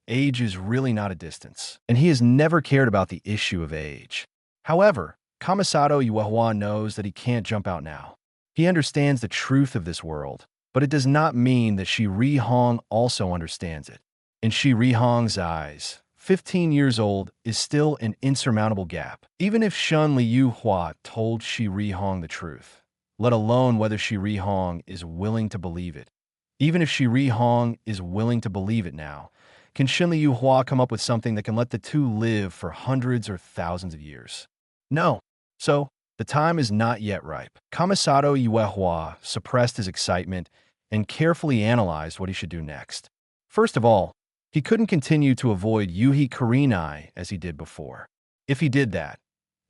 age is really not a distance, and he has never cared about the issue of age. However, Kamisato Tsukika knows that he can't jump out now. He understands the truth of this world, but it does not mean that Shi Rihong also understands it. In Shi Rihong's eyes, 15 years old is still an insurmountable gap. Even if Shun Liuhua told Shi Rihong the truth, let alone whether Shi Rihong is willing to believe it. Even if Shi Rihong is willing to believe it now, can Shun Liuhua come up with something that can let the two live for hundreds or thousands of years? No. So, the time is not yet ripe. Kamisato Tsukika suppressed his excitement and carefully analyzed what he should do next. First of all, he couldn't continue to avoid Yuhi Kurenai as he did before. If he did that,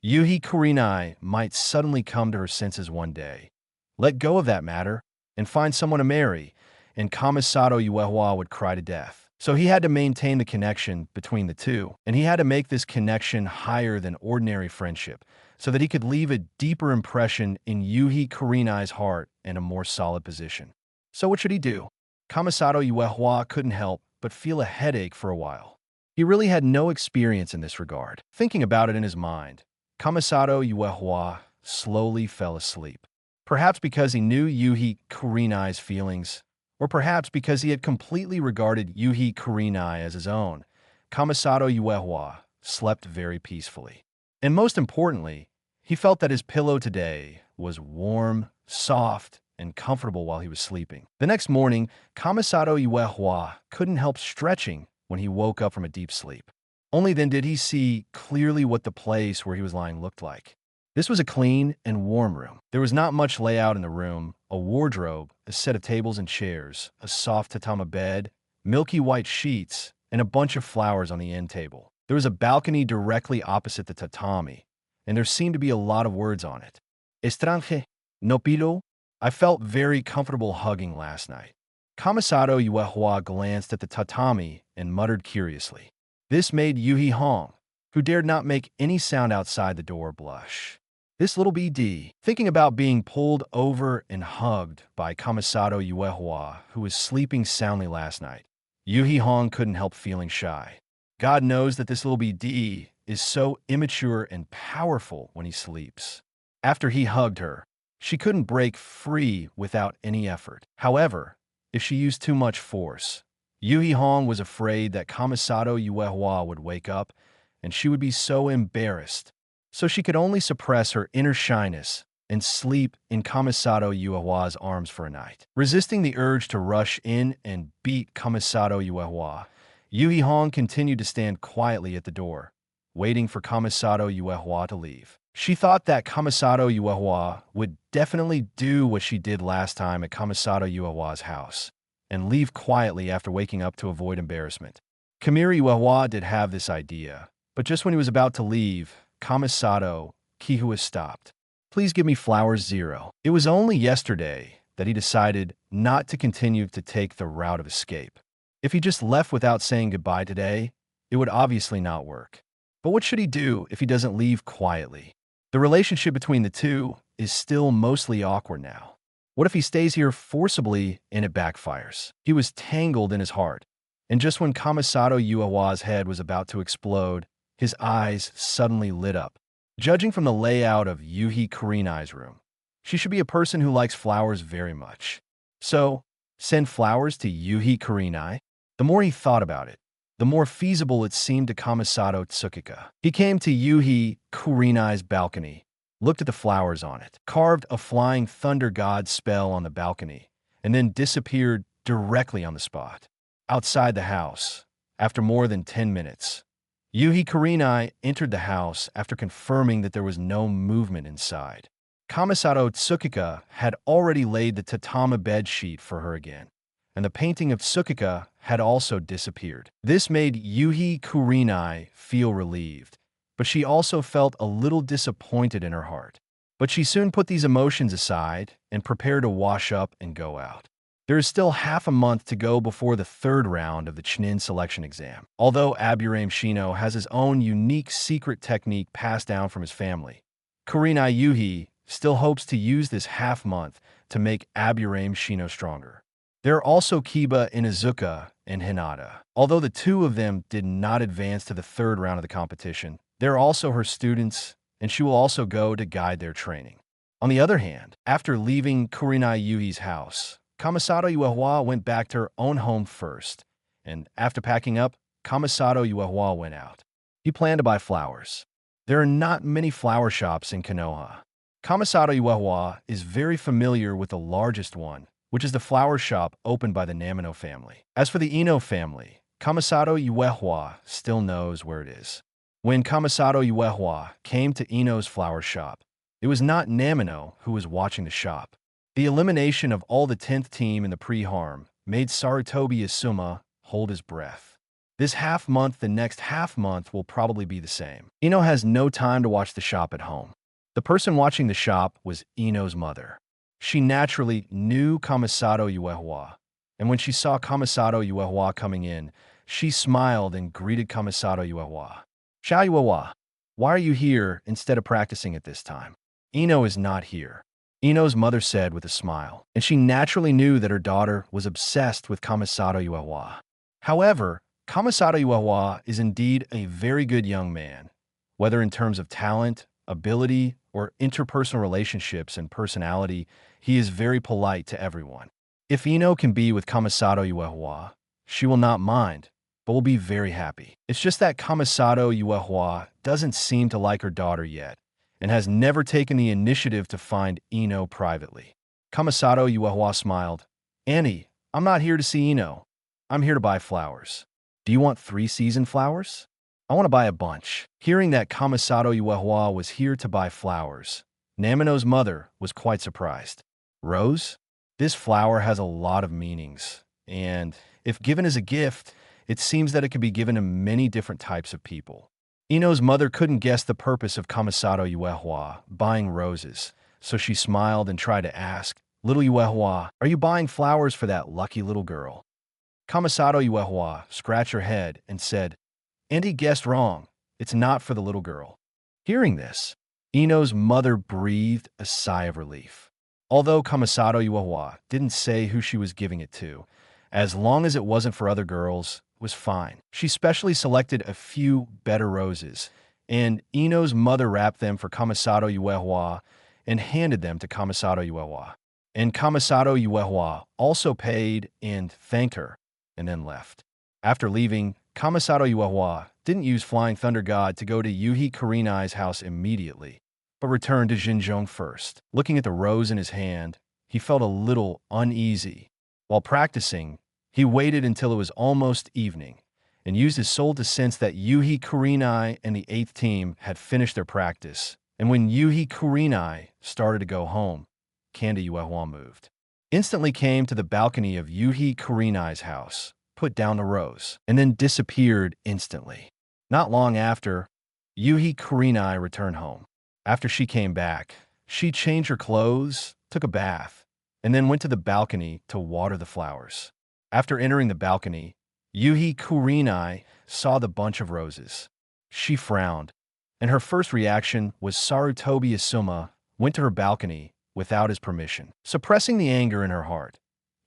Yuhi Kurenai might suddenly come to her senses one day, let go of that matter, and find someone to marry, and Kamisato Tsukika would cry to death. So he had to maintain the connection between the two, and he had to make this connection higher than ordinary friendship, so that he could leave a deeper impression in Yuhi Kurenai's heart and a more solid position. So what should he do? Kamisato Tsukika couldn't help but feel a headache for a while. He really had no experience in this regard. Thinking about it in his mind, Kamisato Tsukika slowly fell asleep. Perhaps because he knew Yuhi Kurenai's feelings, or perhaps because he had completely regarded Yuhi Kurenai as his own, Kamisato Tsukika slept very peacefully. And most importantly, he felt that his pillow today was warm, soft, and comfortable while he was sleeping. The next morning, Kamisato Tsukika couldn't help stretching when he woke up from a deep sleep. Only then did he see clearly what the place where he was lying looked like. This was a clean and warm room. There was not much layout in the room: a wardrobe, a set of tables and chairs, a soft tatami bed, milky white sheets, and a bunch of flowers on the end table. There was a balcony directly opposite the tatami, and there seemed to be a lot of words on it. Estrange, no pido. I felt very comfortable hugging last night. Kamisato Tsukika glanced at the tatami and muttered curiously. This made Yuhi Hong, who dared not make any sound outside the door, blush. This little BD, thinking about being pulled over and hugged by Kamisato Tsukika, who was sleeping soundly last night, Yuhi Hong couldn't help feeling shy. God knows that this little BD is so immature and powerful when he sleeps. After he hugged her, she couldn't break free without any effort. However, if she used too much force, Yuhi Hong was afraid that Kamisato Tsukika would wake up and she would be so embarrassed. So she could only suppress her inner shyness and sleep in Kamisato Tsukika's arms for a night. Resisting the urge to rush in and beat Kamisato Tsukika, Yuhi Hong continued to stand quietly at the door, waiting for Kamisato Tsukika to leave. She thought that Kamisato Tsukika would definitely do what she did last time at Kamisato Tsukika's house, and leave quietly after waking up to avoid embarrassment. Kamiri Tsukika did have this idea, but just when he was about to leave, Kamisato Tsukika stopped. Please give me flowers 0. It was only yesterday that he decided not to continue to take the route of escape. If he just left without saying goodbye today, it would obviously not work. But what should he do if he doesn't leave quietly? The relationship between the two is still mostly awkward now. What if he stays here forcibly and it backfires? He was tangled in his heart, and just when Kamisato Tsukika's head was about to explode, his eyes suddenly lit up. Judging from the layout of Yuhi Kurenai's room, she should be a person who likes flowers very much. So, send flowers to Yuhi Kurenai? The more he thought about it, the more feasible it seemed to Kamisato Tsukika. He came to Yuhi Kurenai's balcony, looked at the flowers on it, carved a flying thunder god spell on the balcony, and then disappeared directly on the spot. Outside the house, after more than 10 minutes, Yuhi Kurenai entered the house after confirming that there was no movement inside. Kamisato Tsukika had already laid the tatami bed sheet for her again, and the painting of Tsukika had also disappeared. This made Yuhi Kurenai feel relieved, but she also felt a little disappointed in her heart. But she soon put these emotions aside and prepared to wash up and go out. There is still half a month to go before the third round of the Chunin selection exam. Although Aburame Shino has his own unique secret technique passed down from his family, Kurenai Yuhi still hopes to use this half month to make Aburame Shino stronger. There are also Kiba Inuzuka and Hinata. Although the two of them did not advance to the third round of the competition, there are also her students and she will also go to guide their training. On the other hand, after leaving Kurenai Yuhi's house, Kamisato Yuehua went back to her own home first, and after packing up, Kamisato Yuehua went out. He planned to buy flowers. There are not many flower shops in Konoha. Kamisato Yuehua is very familiar with the largest one, which is the flower shop opened by the Namino family. As for the Ino family, Kamisato Yuehua still knows where it is. When Kamisato Yuehua came to Ino's flower shop, it was not Namino who was watching the shop. The elimination of all the 10th team in the pre-harm made Sarutobi Asuma hold his breath. This half-month, the next half-month will probably be the same. Ino has no time to watch the shop at home. The person watching the shop was Ino's mother. She naturally knew Kamisato Yuehua, and when she saw Kamisato Yuehua coming in, she smiled and greeted Kamisato Yuehua. "Xiao Yuehua, why are you here instead of practicing at this time?" "Ino is not here," Ino's mother said with a smile, and she naturally knew that her daughter was obsessed with Kamisato Yuehua. However, Kamisato Yuehua is indeed a very good young man, whether in terms of talent, ability, or interpersonal relationships and personality. He is very polite to everyone. If Ino can be with Kamisato Yuehua, she will not mind, but will be very happy. It's just that Kamisato Yuehua doesn't seem to like her daughter yet, and has never taken the initiative to find Ino privately. Kamisato Yuehua smiled. "Annie, I'm not here to see Ino. I'm here to buy flowers. Do you want 3-season flowers? I want to buy a bunch." Hearing that Kamisato Yuehua was here to buy flowers, Namino's mother was quite surprised. "Rose? This flower has a lot of meanings, and if given as a gift, it seems that it could be given to many different types of people." Ino's mother couldn't guess the purpose of Kamisato Yuehua buying roses, so she smiled and tried to ask, "Little Yuehua, are you buying flowers for that lucky little girl?" Kamisato Yuehua scratched her head and said, "Auntie guessed wrong. It's not for the little girl." Hearing this, Ino's mother breathed a sigh of relief. Although Kamisato Yuehua didn't say who she was giving it to, as long as it wasn't for other girls, it was fine. She specially selected a few better roses, and Ino's mother wrapped them for Kamisato Yuehua and handed them to Kamisato Yuehua. And Kamisato Yuehua also paid and thanked her, and then left. After leaving, Kamisato Yuehua didn't use Flying Thunder God to go to Yuhi Kurenai's house immediately, but returned to Jinzhong first. Looking at the rose in his hand, he felt a little uneasy. While practicing, he waited until it was almost evening, and used his soul to sense that Yuhi Kurenai and the 8th team had finished their practice. And when Yuhi Kurenai started to go home, Kanda Yuehua moved. Instantly came to the balcony of Yuhi Kurenai's house, put down the rose, and then disappeared instantly. Not long after, Yuhi Kurenai returned home. After she came back, she changed her clothes, took a bath, and then went to the balcony to water the flowers. After entering the balcony, Yuhi Kurenai saw the bunch of roses. She frowned, and her first reaction was Sarutobi Asuma went to her balcony without his permission. Suppressing the anger in her heart,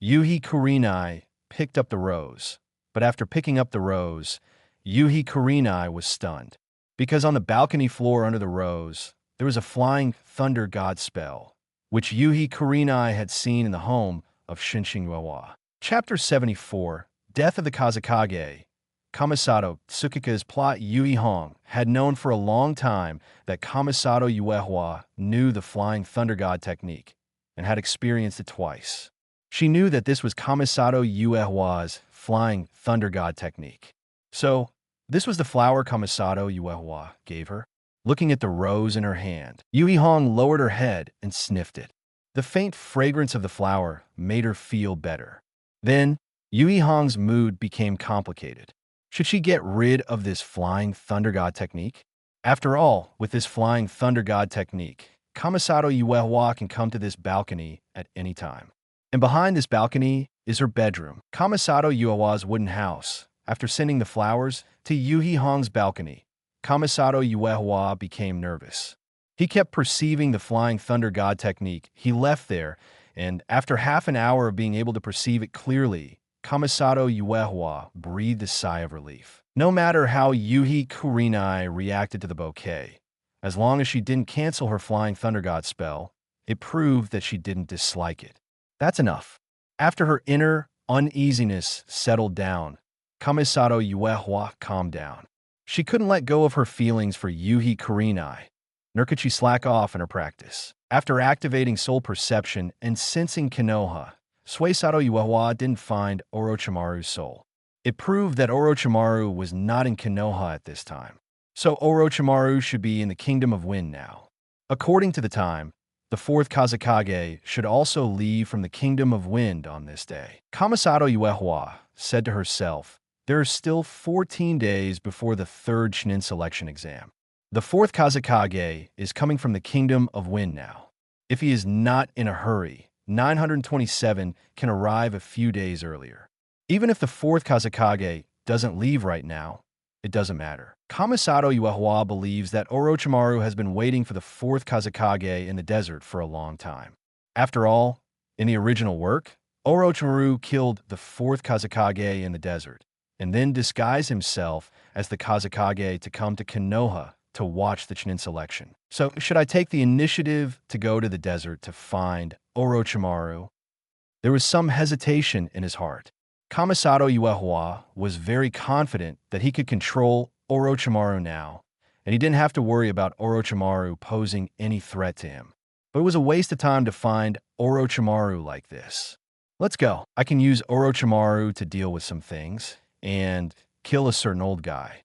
Yuhi Kurenai picked up the rose, but after picking up the rose, Yuhi Kurenai was stunned, because on the balcony floor under the rose, there was a Flying Thunder God spell, which Yuhi Kurenai had seen in the home of Shinshin Yuehua. Chapter 74, Death of the Kazekage. Kamisato Tsukika's plot. Yui Hong had known for a long time that Kamisato Yuehua knew the Flying Thunder God technique and had experienced it twice. She knew that this was Kamisato Yuehua's Flying Thunder God technique. So, this was the flower Kamisato Yuehua gave her. Looking at the rose in her hand, Yui Hong lowered her head and sniffed it. The faint fragrance of the flower made her feel better. Then, Yui Hong's mood became complicated. Should she get rid of this Flying Thunder God technique? After all, with this Flying Thunder God technique, Kamisato Yuehua can come to this balcony at any time. And behind this balcony is her bedroom. Kamisato Yuehua's wooden house. After sending the flowers to Yui Hong's balcony, Kamisato Yuehua became nervous. He kept perceiving the Flying Thunder God technique. He left there, and after half an hour of being able to perceive it clearly, Kamisato Yuehua breathed a sigh of relief. No matter how Yuhi Kurenai reacted to the bouquet, As long as she didn't cancel her Flying Thunder God spell, it proved that she didn't dislike it. That's enough. After her inner uneasiness settled down, Kamisato Tsukika calmed down. She couldn't let go of her feelings for Yuhi Kurenai, nor could she slack off in her practice. After activating soul perception and sensing Konoha, Suisato Tsukika didn't find Orochimaru's soul. It proved that Orochimaru was not in Konoha at this time. So Orochimaru should be in the Kingdom of Wind now. According to the time, the fourth Kazekage should also leave from the Kingdom of Wind on this day. Kamisato Tsukika said to herself, there are still 14 days before the third Chunin selection exam. The fourth Kazekage is coming from the Kingdom of Wind now. If he is not in a hurry, 927 can arrive a few days earlier. Even if the fourth Kazekage doesn't leave right now, it doesn't matter. Kamisato Tsukika believes that Orochimaru has been waiting for the fourth Kazekage in the desert for a long time. After all, in the original work, Orochimaru killed the fourth Kazekage in the desert, and then disguised himself as the Kazekage to come to Konoha to watch the Chunin selection. So, should I take the initiative to go to the desert to find Orochimaru? There was some hesitation in his heart. Kamisato Tsukika was very confident that he could control Orochimaru now, and he didn't have to worry about Orochimaru posing any threat to him. But it was a waste of time to find Orochimaru like this. Let's go. I can use Orochimaru to deal with some things and kill a certain old guy.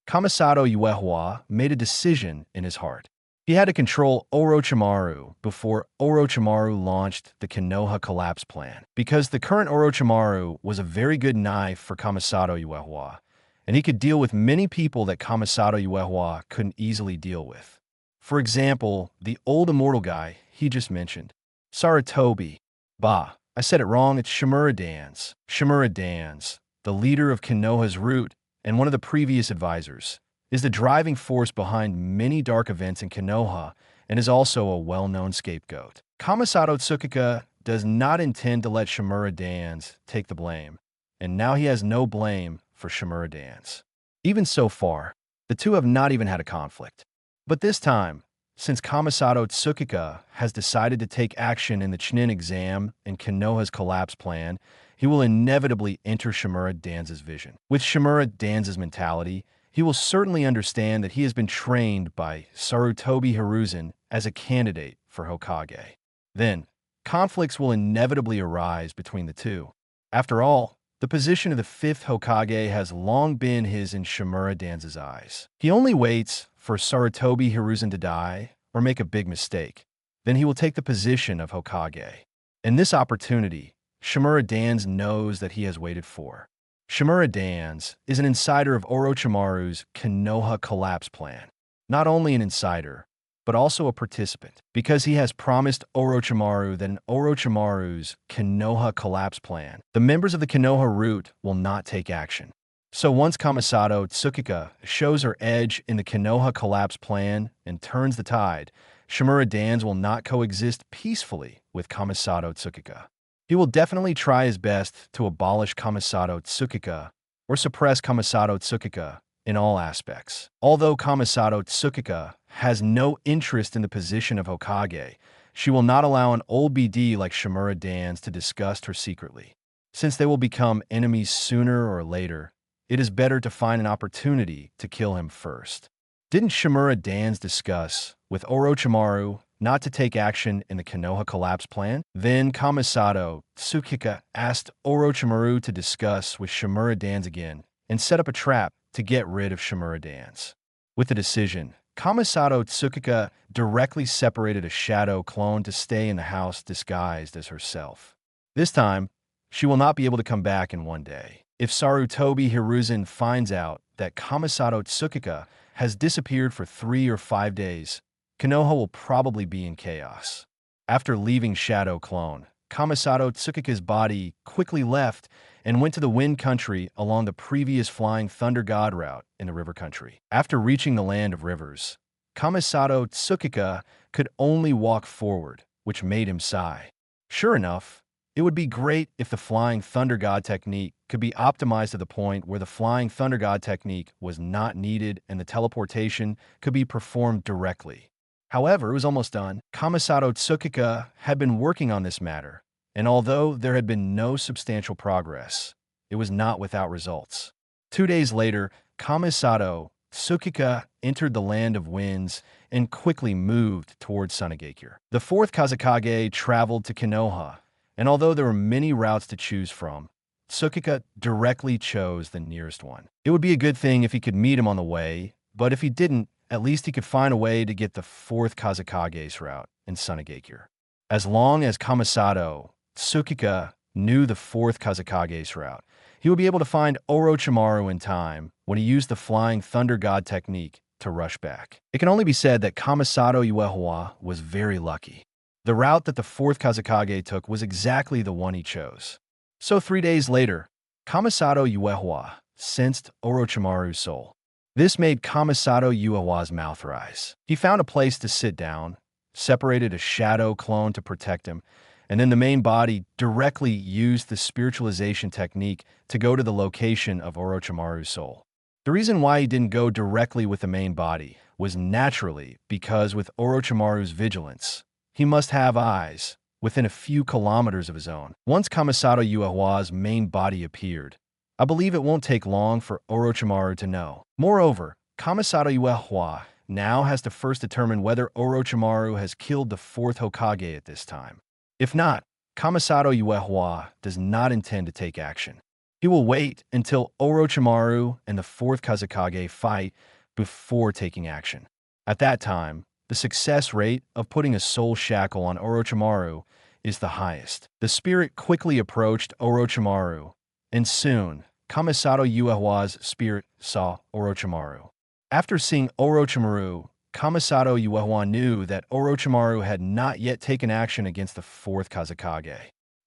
Kamisato Tsukika made a decision in his heart. He had to control Orochimaru before Orochimaru launched the Konoha collapse plan, because the current Orochimaru was a very good knife for Kamisato Tsukika, and he could deal with many people that Kamisato Tsukika couldn't easily deal with. For example, the old immortal guy he just mentioned, Sarutobi. I said it wrong, it's Shimura Dans. Shimura Dans, the leader of Konoha's route and one of the previous advisors, is the driving force behind many dark events in Konoha and is also a well-known scapegoat. Kamisato Tsukika does not intend to let Shimura Dans take the blame, and now he has no blame for Shimura Dans. Even so far, the two have not even had a conflict. But this time, since Kamisato Tsukika has decided to take action in the Chunin exam and Konoha's collapse plan, he will inevitably enter Shimura Dan's vision. With Shimura Dan's mentality, he will certainly understand that he has been trained by Sarutobi Hiruzen as a candidate for Hokage. Then, conflicts will inevitably arise between the two. After all, the position of the fifth Hokage has long been his in Shimura Dan's eyes. He only waits for Sarutobi Hiruzen to die or make a big mistake. Then he will take the position of Hokage. In this opportunity, Shimura Dans knows that he has waited for. Shimura Dans is an insider of Orochimaru's Konoha collapse plan. Not only an insider, but also a participant, because he has promised Orochimaru that in Orochimaru's Konoha collapse plan, the members of the Konoha route will not take action. So once Kamisato Tsukika shows her edge in the Konoha collapse plan and turns the tide, Shimura Dans will not coexist peacefully with Kamisato Tsukika. He will definitely try his best to abolish Kamisato Tsukika or suppress Kamisato Tsukika in all aspects. Although Kamisato Tsukika has no interest in the position of Hokage, she will not allow an old BD like Shimura Dans to disgust her secretly. Since they will become enemies sooner or later, it is better to find an opportunity to kill him first. Didn't Shimura Dans discuss with Orochimaru not to take action in the Konoha collapse plan? Then Kamisato Tsukika asked Orochimaru to discuss with Shimura Dans again and set up a trap to get rid of Shimura Dans. With the decision, Kamisato Tsukika directly separated a shadow clone to stay in the house disguised as herself. This time, she will not be able to come back in one day. If Sarutobi Hiruzen finds out that Kamisato Tsukika has disappeared for 3 or 5 days, Konoha will probably be in chaos. After leaving Shadow Clone, Kamisato Tsukika's body quickly left and went to the Wind Country along the previous Flying Thunder God route in the River Country. After reaching the Land of Rivers, Kamisato Tsukika could only walk forward, which made him sigh. Sure enough, It would be great if the Flying Thunder God technique could be optimized to the point where the Flying Thunder God technique was not needed and the teleportation could be performed directly. However, it was almost done. Kamisato Tsukika had been working on this matter, and although there had been no substantial progress, it was not without results. 2 days later, Kamisato Tsukika entered the Land of Winds and quickly moved towards Sunagakure. The fourth Kazekage traveled to Konoha, and although there were many routes to choose from, Tsukika directly chose the nearest one. It would be a good thing if he could meet him on the way, but if he didn't, at least he could find a way to get the fourth Kazekage's route in Sunagakure. As long as Kamisato Tsukika knew the fourth Kazekage's route, he would be able to find Orochimaru in time when he used the Flying Thunder God technique to rush back. It can only be said that Kamisato Uehua was very lucky. The route that the fourth Kazekage took was exactly the one he chose. So 3 days later, Kamisato Uehua sensed Orochimaru's soul. This made Kamisato Uehua's mouth rise. He found a place to sit down, separated a shadow clone to protect him, and then the main body directly used the Spiritualization Technique to go to the location of Orochimaru's soul. The reason why he didn't go directly with the main body was naturally because with Orochimaru's vigilance, he must have eyes within a few kilometers of his own. Once Kamisato Uehua's main body appeared, I believe it won't take long for Orochimaru to know. Moreover, Kamisato Uehua now has to first determine whether Orochimaru has killed the fourth Hokage at this time. If not, Kamisato Uehua does not intend to take action. He will wait until Orochimaru and the fourth Kazekage fight before taking action. At that time, the success rate of putting a soul shackle on Orochimaru is the highest. The spirit quickly approached Orochimaru, and soon, Kamisato Uehua's spirit saw Orochimaru. After seeing Orochimaru, Kamisato Uehua knew that Orochimaru had not yet taken action against the fourth Kazekage.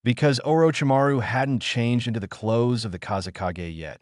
Because Orochimaru hadn't changed into the clothes of the Kazekage yet,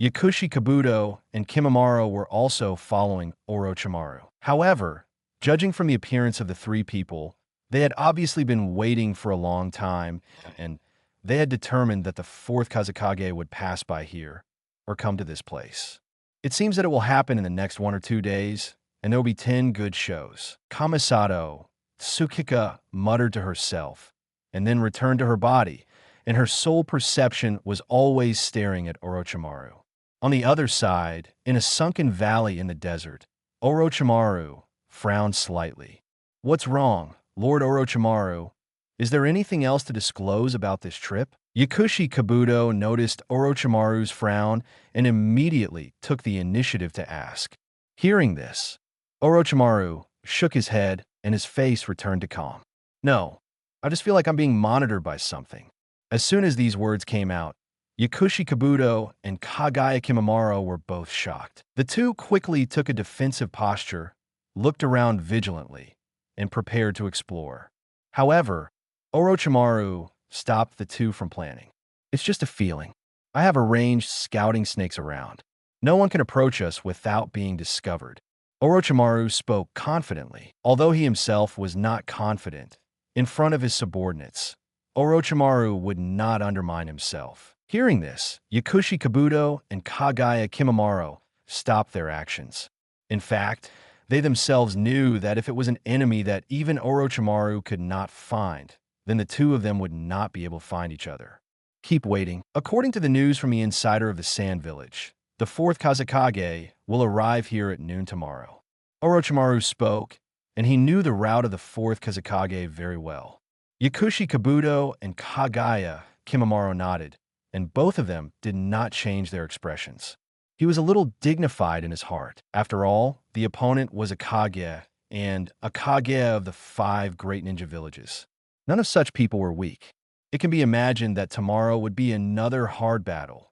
Yakushi Kabuto and Kimimaro were also following Orochimaru. However, judging from the appearance of the three people, they had obviously been waiting for a long time, and they had determined that the fourth Kazekage would pass by here, or come to this place. It seems that it will happen in the next 1 or 2 days, and there will be 10 good shows. Kamisato Tsukika muttered to herself, and then returned to her body, and her sole perception was always staring at Orochimaru. On the other side, in a sunken valley in the desert, Orochimaru frowned slightly. "What's wrong, Lord Orochimaru? Is there anything else to disclose about this trip?" Yakushi Kabuto noticed Orochimaru's frown and immediately took the initiative to ask. Hearing this, Orochimaru shook his head and his face returned to calm. "No, I just feel like I'm being monitored by something." As soon as these words came out, Yakushi Kabuto and Kagaya Kimimaro were both shocked. The two quickly took a defensive posture, looked around vigilantly, and prepared to explore. However, Orochimaru stopped the two from planning. "It's just a feeling. I have arranged scouting snakes around. No one can approach us without being discovered." Orochimaru spoke confidently, although he himself was not confident. In front of his subordinates, Orochimaru would not undermine himself. Hearing this, Yakushi Kabuto and Kagaya Kimimaro stopped their actions. In fact, they themselves knew that if it was an enemy that even Orochimaru could not find, then the two of them would not be able to find each other. Keep waiting. According to the news from the insider of the Sand Village, the fourth Kazekage will arrive here at noon tomorrow. Orochimaru spoke, and he knew the route of the fourth Kazekage very well. Yakushi Kabuto and Kagaya Kimimaro nodded, and both of them did not change their expressions. He was a little dignified in his heart. After all, the opponent was a Kage, and a Kage of the 5 great ninja villages. None of such people were weak. It can be imagined that tomorrow would be another hard battle.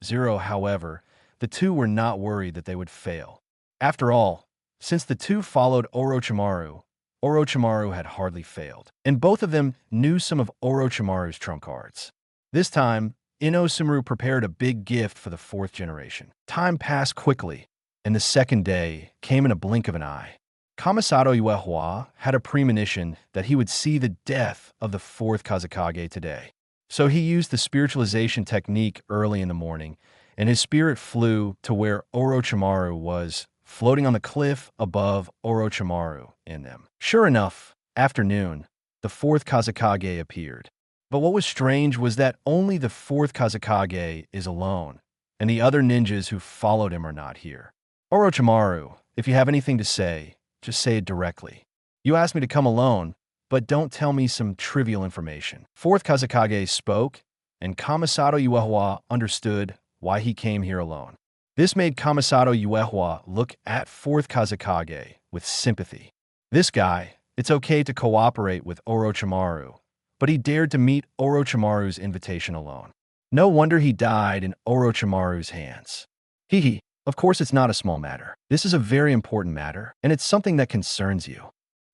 Zero, however, the two were not worried that they would fail. After all, since the two followed Orochimaru, Orochimaru had hardly failed, and both of them knew some of Orochimaru's trump cards. This time, Inosumaru prepared a big gift for the fourth generation. Time passed quickly, and the second day came in a blink of an eye. Kamisato Uehua had a premonition that he would see the death of the fourth Kazekage today. So he used the spiritualization technique early in the morning, and his spirit flew to where Orochimaru was, floating on the cliff above Orochimaru in them. Sure enough, afternoon, the fourth Kazekage appeared. But what was strange was that only the fourth Kazekage is alone, and the other ninjas who followed him are not here. Orochimaru, if you have anything to say, just say it directly. You asked me to come alone, but don't tell me some trivial information. Fourth Kazekage spoke, and Kamisato Uehua understood why he came here alone. This made Kamisato Uehua look at fourth Kazekage with sympathy. This guy, it's okay to cooperate with Orochimaru, but he dared to meet Orochimaru's invitation alone. No wonder he died in Orochimaru's hands. Hee, of course it's not a small matter. This is a very important matter, and it's something that concerns you.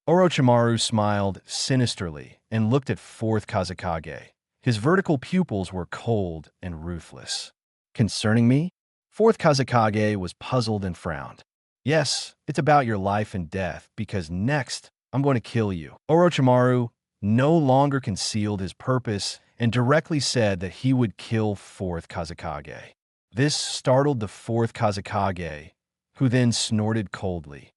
Orochimaru smiled sinisterly and looked at fourth Kazekage. His vertical pupils were cold and ruthless. Concerning me? Fourth Kazekage was puzzled and frowned. Yes, it's about your life and death, because next, I'm going to kill you. Orochimaru no longer concealed his purpose and directly said that he would kill fourth Kazekage. This startled the fourth Kazekage, who then snorted coldly.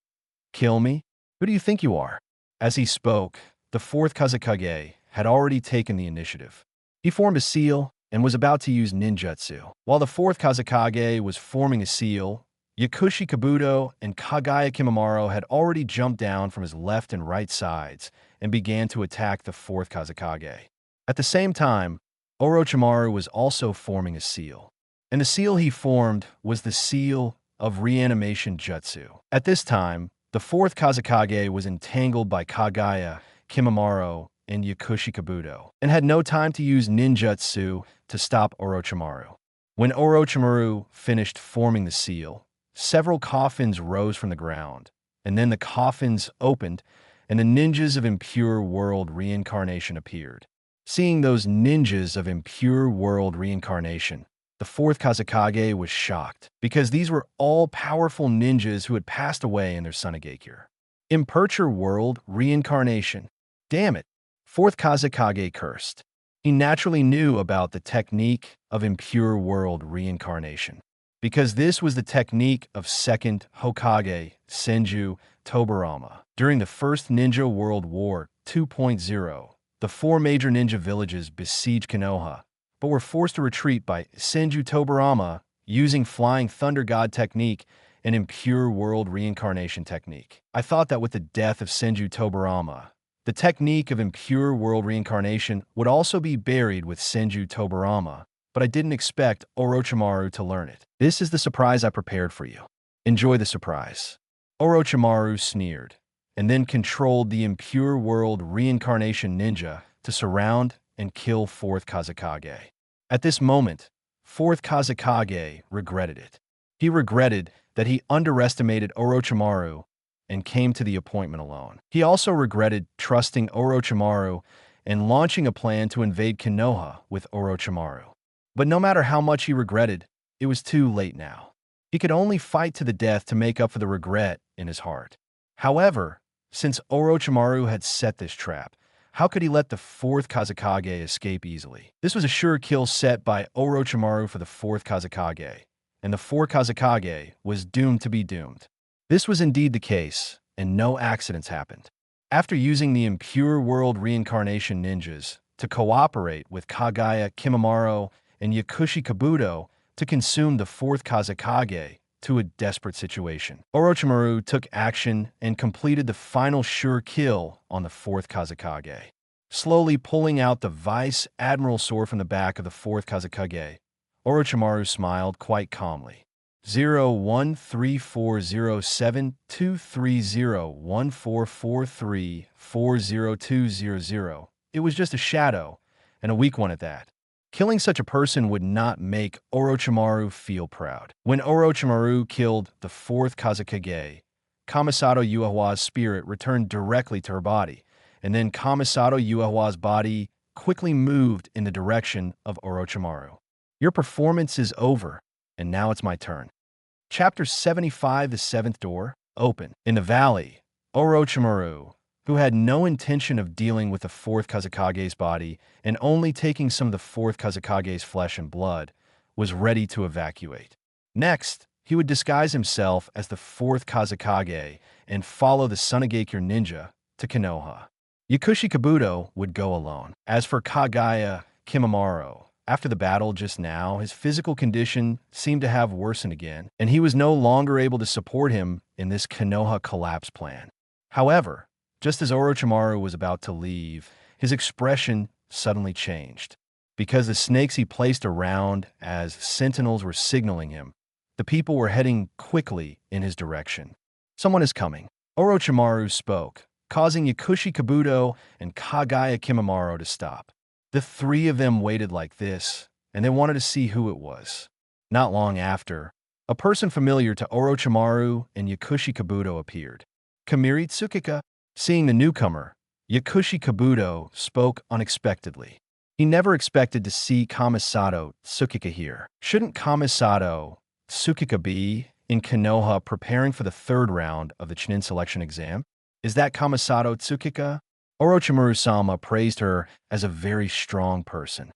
Kill me? Who do you think you are? As he spoke, the fourth Kazekage had already taken the initiative. He formed a seal and was about to use ninjutsu. While the fourth Kazekage was forming a seal, Yakushi Kabuto and Kagaya Kimimaro had already jumped down from his left and right sides and began to attack the fourth Kazekage. At the same time, Orochimaru was also forming a seal. And the seal he formed was the seal of reanimation jutsu. At this time, the fourth Kazekage was entangled by Kagaya, Kimimaro, and Yakushi Kabuto, and had no time to use ninjutsu to stop Orochimaru. When Orochimaru finished forming the seal, several coffins rose from the ground, and then the coffins opened, and the ninjas of Impure World Reincarnation appeared. Seeing those ninjas of Impure World Reincarnation, the fourth Kazekage was shocked, because these were all powerful ninjas who had passed away in their Sunagakure. Impure World Reincarnation. Damn it! Fourth Kazekage cursed. He naturally knew about the technique of Impure World Reincarnation, because this was the technique of second Hokage Senju Tobirama. During the First Ninja World War 2.0, the four major ninja villages besieged Konoha, but were forced to retreat by Senju Tobirama using Flying Thunder God Technique and Impure World Reincarnation Technique. I thought that with the death of Senju Tobirama, the technique of Impure World Reincarnation would also be buried with Senju Tobirama, but I didn't expect Orochimaru to learn it. This is the surprise I prepared for you. Enjoy the surprise. Orochimaru sneered, and then controlled the Impure World Reincarnation Ninja to surround and kill fourth Kazekage. At this moment, fourth Kazekage regretted it. He regretted that he underestimated Orochimaru and came to the appointment alone. He also regretted trusting Orochimaru and launching a plan to invade Konoha with Orochimaru. But no matter how much he regretted, it was too late now. He could only fight to the death to make up for the regret in his heart. However, since Orochimaru had set this trap, how could he let the fourth Kazekage escape easily? This was a sure kill set by Orochimaru for the fourth Kazekage, and the fourth Kazekage was doomed to be doomed. This was indeed the case, and no accidents happened. After using the Impure World Reincarnation ninjas to cooperate with Kagaya Kimimaro and Yakushi Kabuto to consume the fourth Kazekage to a desperate situation, Orochimaru took action and completed the final sure kill on the fourth Kazekage. Slowly pulling out the Vice Admiral sword from the back of the fourth Kazekage, Orochimaru smiled quite calmly. 013407230144340200. It was just a shadow, and a weak one at that. Killing such a person would not make Orochimaru feel proud. When Orochimaru killed the fourth Kazekage, Kamisato Uehua's spirit returned directly to her body, and then Kamisato Uehua's body quickly moved in the direction of Orochimaru. Your performance is over, and now it's my turn. Chapter 75, The Seventh Door, Open. In the valley, Orochimaru, who had no intention of dealing with the fourth Kazakage's body and only taking some of the fourth Kazakage's flesh and blood, was ready to evacuate. Next, he would disguise himself as the fourth Kazakage and follow the Sunagakure ninja to Konoha. Yakushi Kabuto would go alone. As for Kagaya Kimimaro, after the battle just now, his physical condition seemed to have worsened again, and he was no longer able to support him in this Konoha collapse plan. However, just as Orochimaru was about to leave, his expression suddenly changed. Because the snakes he placed around as sentinels were signaling him, the people were heading quickly in his direction. Someone is coming. Orochimaru spoke, causing Yakushi Kabuto and Kagaya Kimimaro to stop. The three of them waited like this, and they wanted to see who it was. Not long after, a person familiar to Orochimaru and Yakushi Kabuto appeared. Kamiri Tsukika. Seeing the newcomer, Yakushi Kabuto spoke unexpectedly. He never expected to see Kamisato Tsukika here. Shouldn't Kamisato Tsukika be in Konoha preparing for the third round of the Chunin selection exam? Is that Kamisato Tsukika? Orochimaru-sama praised her as a very strong person.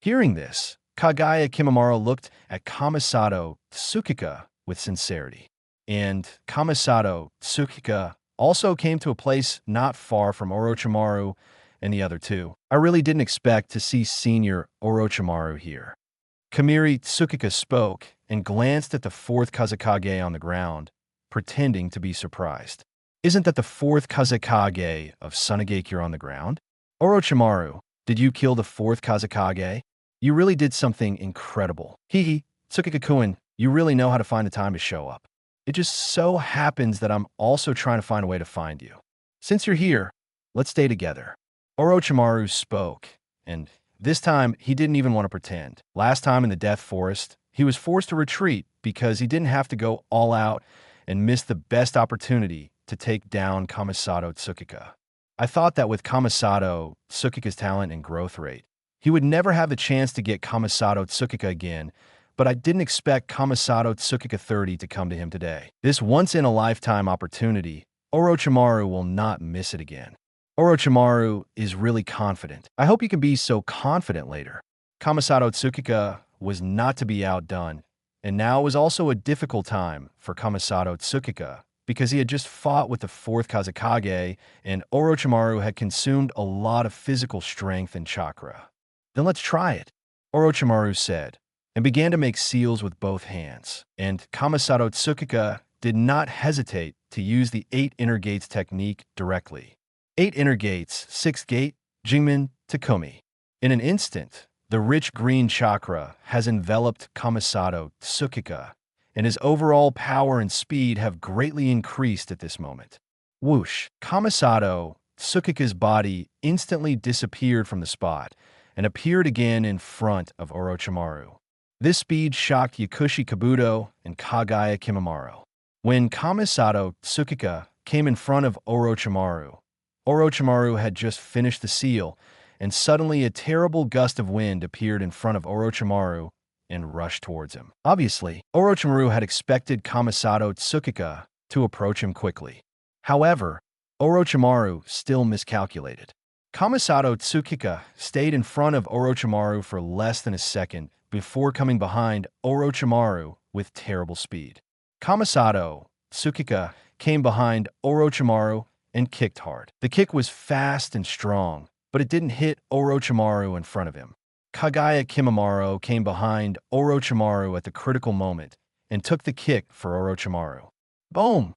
Hearing this, Kagaya Kimimaro looked at Kamisato Tsukika with sincerity. And Kamisato Tsukika also came to a place not far from Orochimaru and the other two. I really didn't expect to see senior Orochimaru here. Kamiri Tsukika spoke and glanced at the fourth Kazakage on the ground, pretending to be surprised. Isn't that the fourth Kazakage of Sunagakure on the ground? Orochimaru, did you kill the fourth Kazakage? You really did something incredible. Tsukika-kun, you really know how to find the time to show up. It just so happens that I'm also trying to find a way to find you. Since you're here, let's stay together. Orochimaru spoke, and this time he didn't even want to pretend. Last time in the Death Forest, he was forced to retreat because he didn't have to go all out and miss the best opportunity to take down Kamisato Tsukika. I thought that with Kamisato Tsukika's talent and growth rate, he would never have the chance to get Kamisato Tsukika again, but I didn't expect Kamisato Tsukika 30 to come to him today. This once-in-a-lifetime opportunity, Orochimaru will not miss it again. Orochimaru is really confident. I hope you can be so confident later. Kamisato Tsukika was not to be outdone, and now was also a difficult time for Kamisato Tsukika because he had just fought with the fourth Kazakage, and Orochimaru had consumed a lot of physical strength and chakra. Then let's try it, Orochimaru said, and began to make seals with both hands. And Kamisato Tsukika did not hesitate to use the 8 inner gates technique directly. 8 inner gates, 6th gate, Jingmen, Takumi. In an instant, the rich green chakra has enveloped Kamisato Tsukika, and his overall power and speed have greatly increased at this moment. Whoosh! Kamisato Tsukika's body instantly disappeared from the spot and appeared again in front of Orochimaru. This speed shocked Yakushi Kabuto and Kagaya Kimimaro. When Kamisato Tsukika came in front of Orochimaru, Orochimaru had just finished the seal, and suddenly a terrible gust of wind appeared in front of Orochimaru and rushed towards him. Obviously, Orochimaru had expected Kamisato Tsukika to approach him quickly. However, Orochimaru still miscalculated. Kamisato Tsukika stayed in front of Orochimaru for less than a second before coming behind Orochimaru with terrible speed. Kamisato Tsukika came behind Orochimaru and kicked hard. The kick was fast and strong, but it didn't hit Orochimaru in front of him. Kagaya Kimimaro came behind Orochimaru at the critical moment and took the kick for Orochimaru. Boom!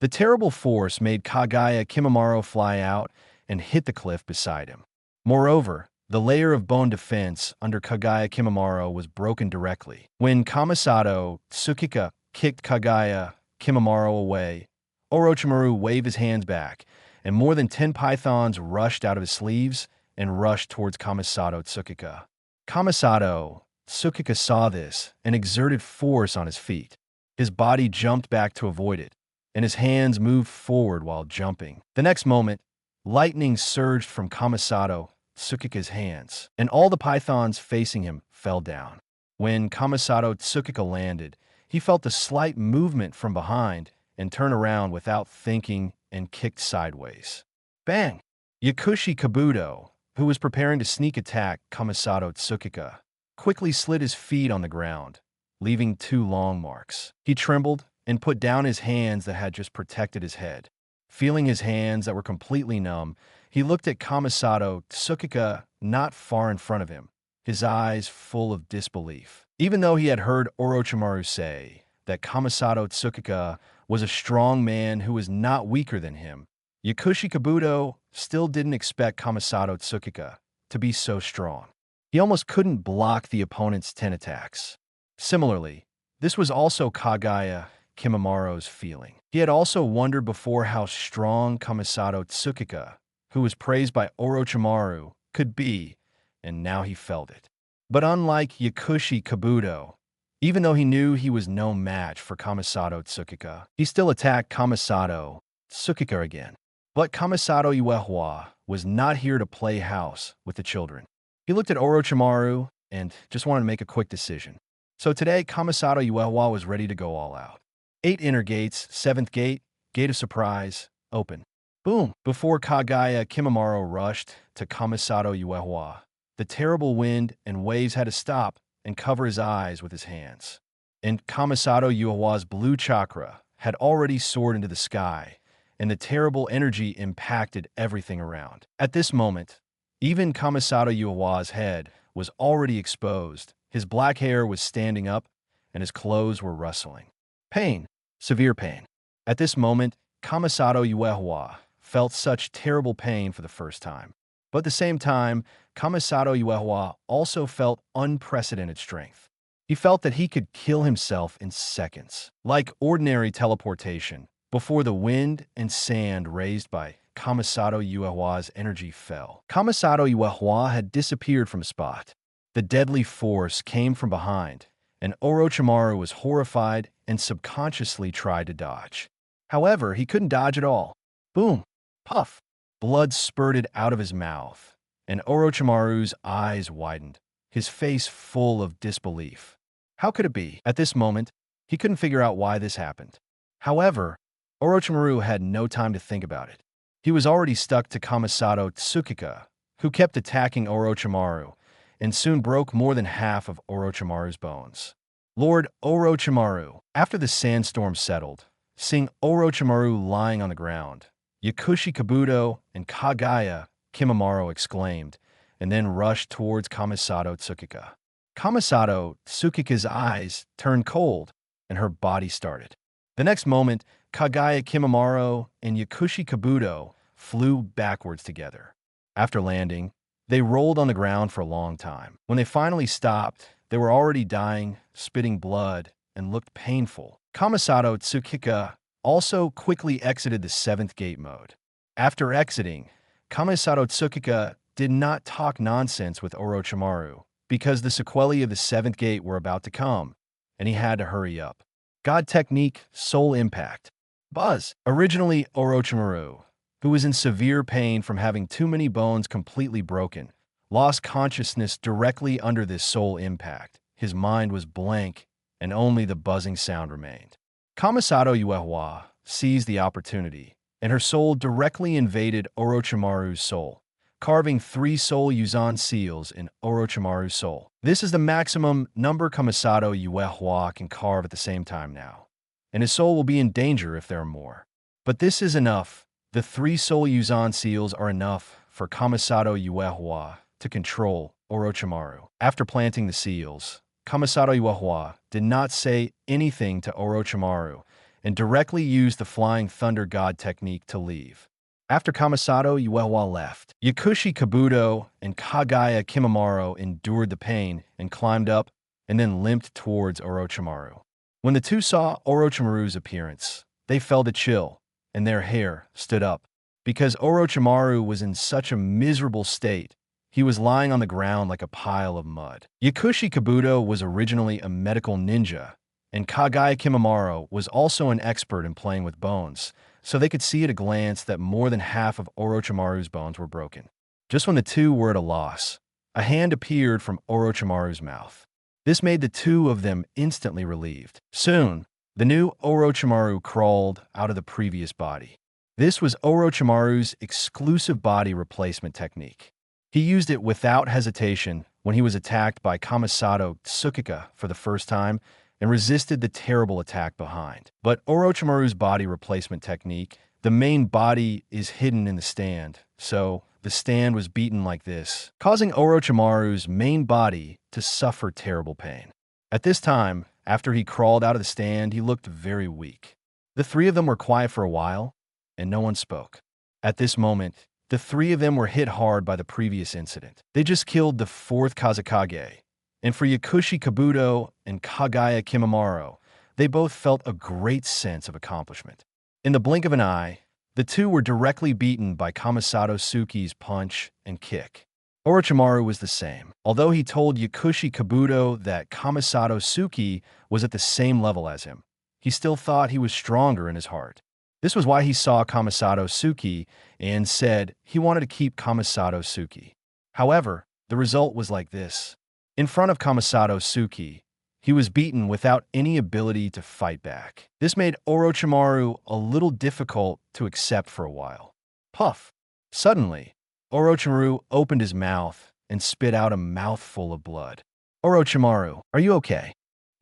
The terrible force made Kagaya Kimimaro fly out and hit the cliff beside him. Moreover, the layer of bone defense under Kagaya Kimimaro was broken directly. When Kamisato Tsukika kicked Kagaya Kimimaro away, Orochimaru waved his hands back, and more than 10 pythons rushed out of his sleeves and rushed towards Kamisato Tsukika. Kamisato Tsukika saw this and exerted force on his feet. His body jumped back to avoid it, and his hands moved forward while jumping. The next moment, lightning surged from Kamisato Tsukika's hands, and all the pythons facing him fell down. When Kamisato Tsukika landed, he felt a slight movement from behind and turned around without thinking and kicked sideways. Bang! Yakushi Kabuto, who was preparing to sneak attack Kamisato Tsukika, quickly slid his feet on the ground, leaving 2 long marks. He trembled and put down his hands that had just protected his head. Feeling his hands that were completely numb, he looked at Kamisato Tsukika not far in front of him, his eyes full of disbelief. Even though he had heard Orochimaru say that Kamisato Tsukika was a strong man who was not weaker than him, Yakushi Kabuto still didn't expect Kamisato Tsukika to be so strong. He almost couldn't block the opponent's 10 attacks. Similarly, this was also Kagaya Kimamaro's feeling. He had also wondered before how strong Kamisato Tsukika, who was praised by Orochimaru, could be, and now he felt it. But unlike Yakushi Kabuto, even though he knew he was no match for Kamisato Tsukika, he still attacked Kamisato Tsukika again. But Kamisato Uehua was not here to play house with the children. He looked at Orochimaru and just wanted to make a quick decision. So today, Kamisato Uehua was ready to go all out. 8 inner gates, 7th gate, gate of surprise, open. Boom! Before Kagaya Kimamaru rushed to Kamisato Uehua, the terrible wind and waves had to stop and cover his eyes with his hands. And Kamisato Uehua's blue chakra had already soared into the sky, and the terrible energy impacted everything around. At this moment, even Kamisato Uehua's head was already exposed, his black hair was standing up, and his clothes were rustling. Pain, severe pain. At this moment, Kamisato Uehua felt such terrible pain for the first time. But at the same time, Kamisato Uehua also felt unprecedented strength. He felt that he could kill himself in seconds, like ordinary teleportation, before the wind and sand raised by Kamisato Uehua's energy fell. Kamisato Uehua had disappeared from a spot. The deadly force came from behind, and Orochimaru was horrified and subconsciously tried to dodge. However, he couldn't dodge at all. Boom! Puff! Blood spurted out of his mouth, and Orochimaru's eyes widened, his face full of disbelief. How could it be? At this moment, he couldn't figure out why this happened. However, Orochimaru had no time to think about it. He was already stuck to Kamisato Tsukika, who kept attacking Orochimaru, and soon broke more than half of Orochimaru's bones. Lord Orochimaru, after the sandstorm settled, seeing Orochimaru lying on the ground, Yakushi Kabuto and Kagaya Kimamaru exclaimed, and then rushed towards Kamisato Tsukika. Kamisato Tsukika's eyes turned cold, and her body started. The next moment, Kagaya Kimamaru and Yakushi Kabuto flew backwards together. After landing, they rolled on the ground for a long time. When they finally stopped, they were already dying, spitting blood, and looked painful. Kamisato Tsukika also quickly exited the 7th gate mode. After exiting, Kamisato Tsukika did not talk nonsense with Orochimaru because the sequelae of the 7th gate were about to come, and he had to hurry up. God Technique, Soul Impact. Buzz. Originally Orochimaru, who was in severe pain from having too many bones completely broken, lost consciousness directly under this soul impact. His mind was blank, and only the buzzing sound remained. Kamisato Uehua seized the opportunity, and her soul directly invaded Orochimaru's soul, carving 3 soul Yuzan seals in Orochimaru's soul. This is the maximum number Kamisato Uehua can carve at the same time now, and his soul will be in danger if there are more. But this is enough. The 3 soul Yuzan seals are enough for Kamisato Uehua to control Orochimaru. After planting the seals, Kamisato Uehua did not say anything to Orochimaru and directly used the Flying Thunder God technique to leave. After Kamisato Uehua left, Yakushi Kabuto and Kagaya Kimamaru endured the pain and climbed up and then limped towards Orochimaru. When the two saw Orochimaru's appearance, they felt a chill, and their hair stood up. Because Orochimaru was in such a miserable state, he was lying on the ground like a pile of mud. Yakushi Kabuto was originally a medical ninja, and Kagaya Kimamaru was also an expert in playing with bones, so they could see at a glance that more than half of Orochimaru's bones were broken. Just when the two were at a loss, a hand appeared from Orochimaru's mouth. This made the two of them instantly relieved. Soon, the new Orochimaru crawled out of the previous body. This was Orochimaru's exclusive body replacement technique. He used it without hesitation when he was attacked by Kamisato Tsukika for the first time and resisted the terrible attack behind. But Orochimaru's body replacement technique, the main body is hidden in the stand, so the stand was beaten like this, causing Orochimaru's main body to suffer terrible pain. At this time, after he crawled out of the stand, he looked very weak. The three of them were quiet for a while, and no one spoke. At this moment, the three of them were hit hard by the previous incident. They just killed the fourth Kazekage, and for Yakushi Kabuto and Kagaya Kimimaro, they both felt a great sense of accomplishment. In the blink of an eye, the two were directly beaten by Kamisato Tsuki's punch and kick. Orochimaru was the same. Although he told Yakushi Kabuto that Kamisato Tsuki was at the same level as him, he still thought he was stronger in his heart. This was why he saw Kamisato Tsuki and said he wanted to keep Kamisato Tsuki. However, the result was like this. In front of Kamisato Tsuki, he was beaten without any ability to fight back. This made Orochimaru a little difficult to accept for a while. Puff! Suddenly, Orochimaru opened his mouth and spit out a mouthful of blood. Orochimaru, are you okay?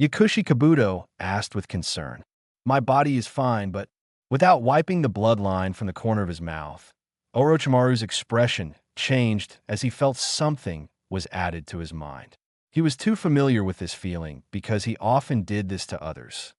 Yakushi Kabuto asked with concern. My body is fine, but without wiping the bloodline from the corner of his mouth, Orochimaru's expression changed as he felt something was added to his mind. He was too familiar with this feeling because he often did this to others.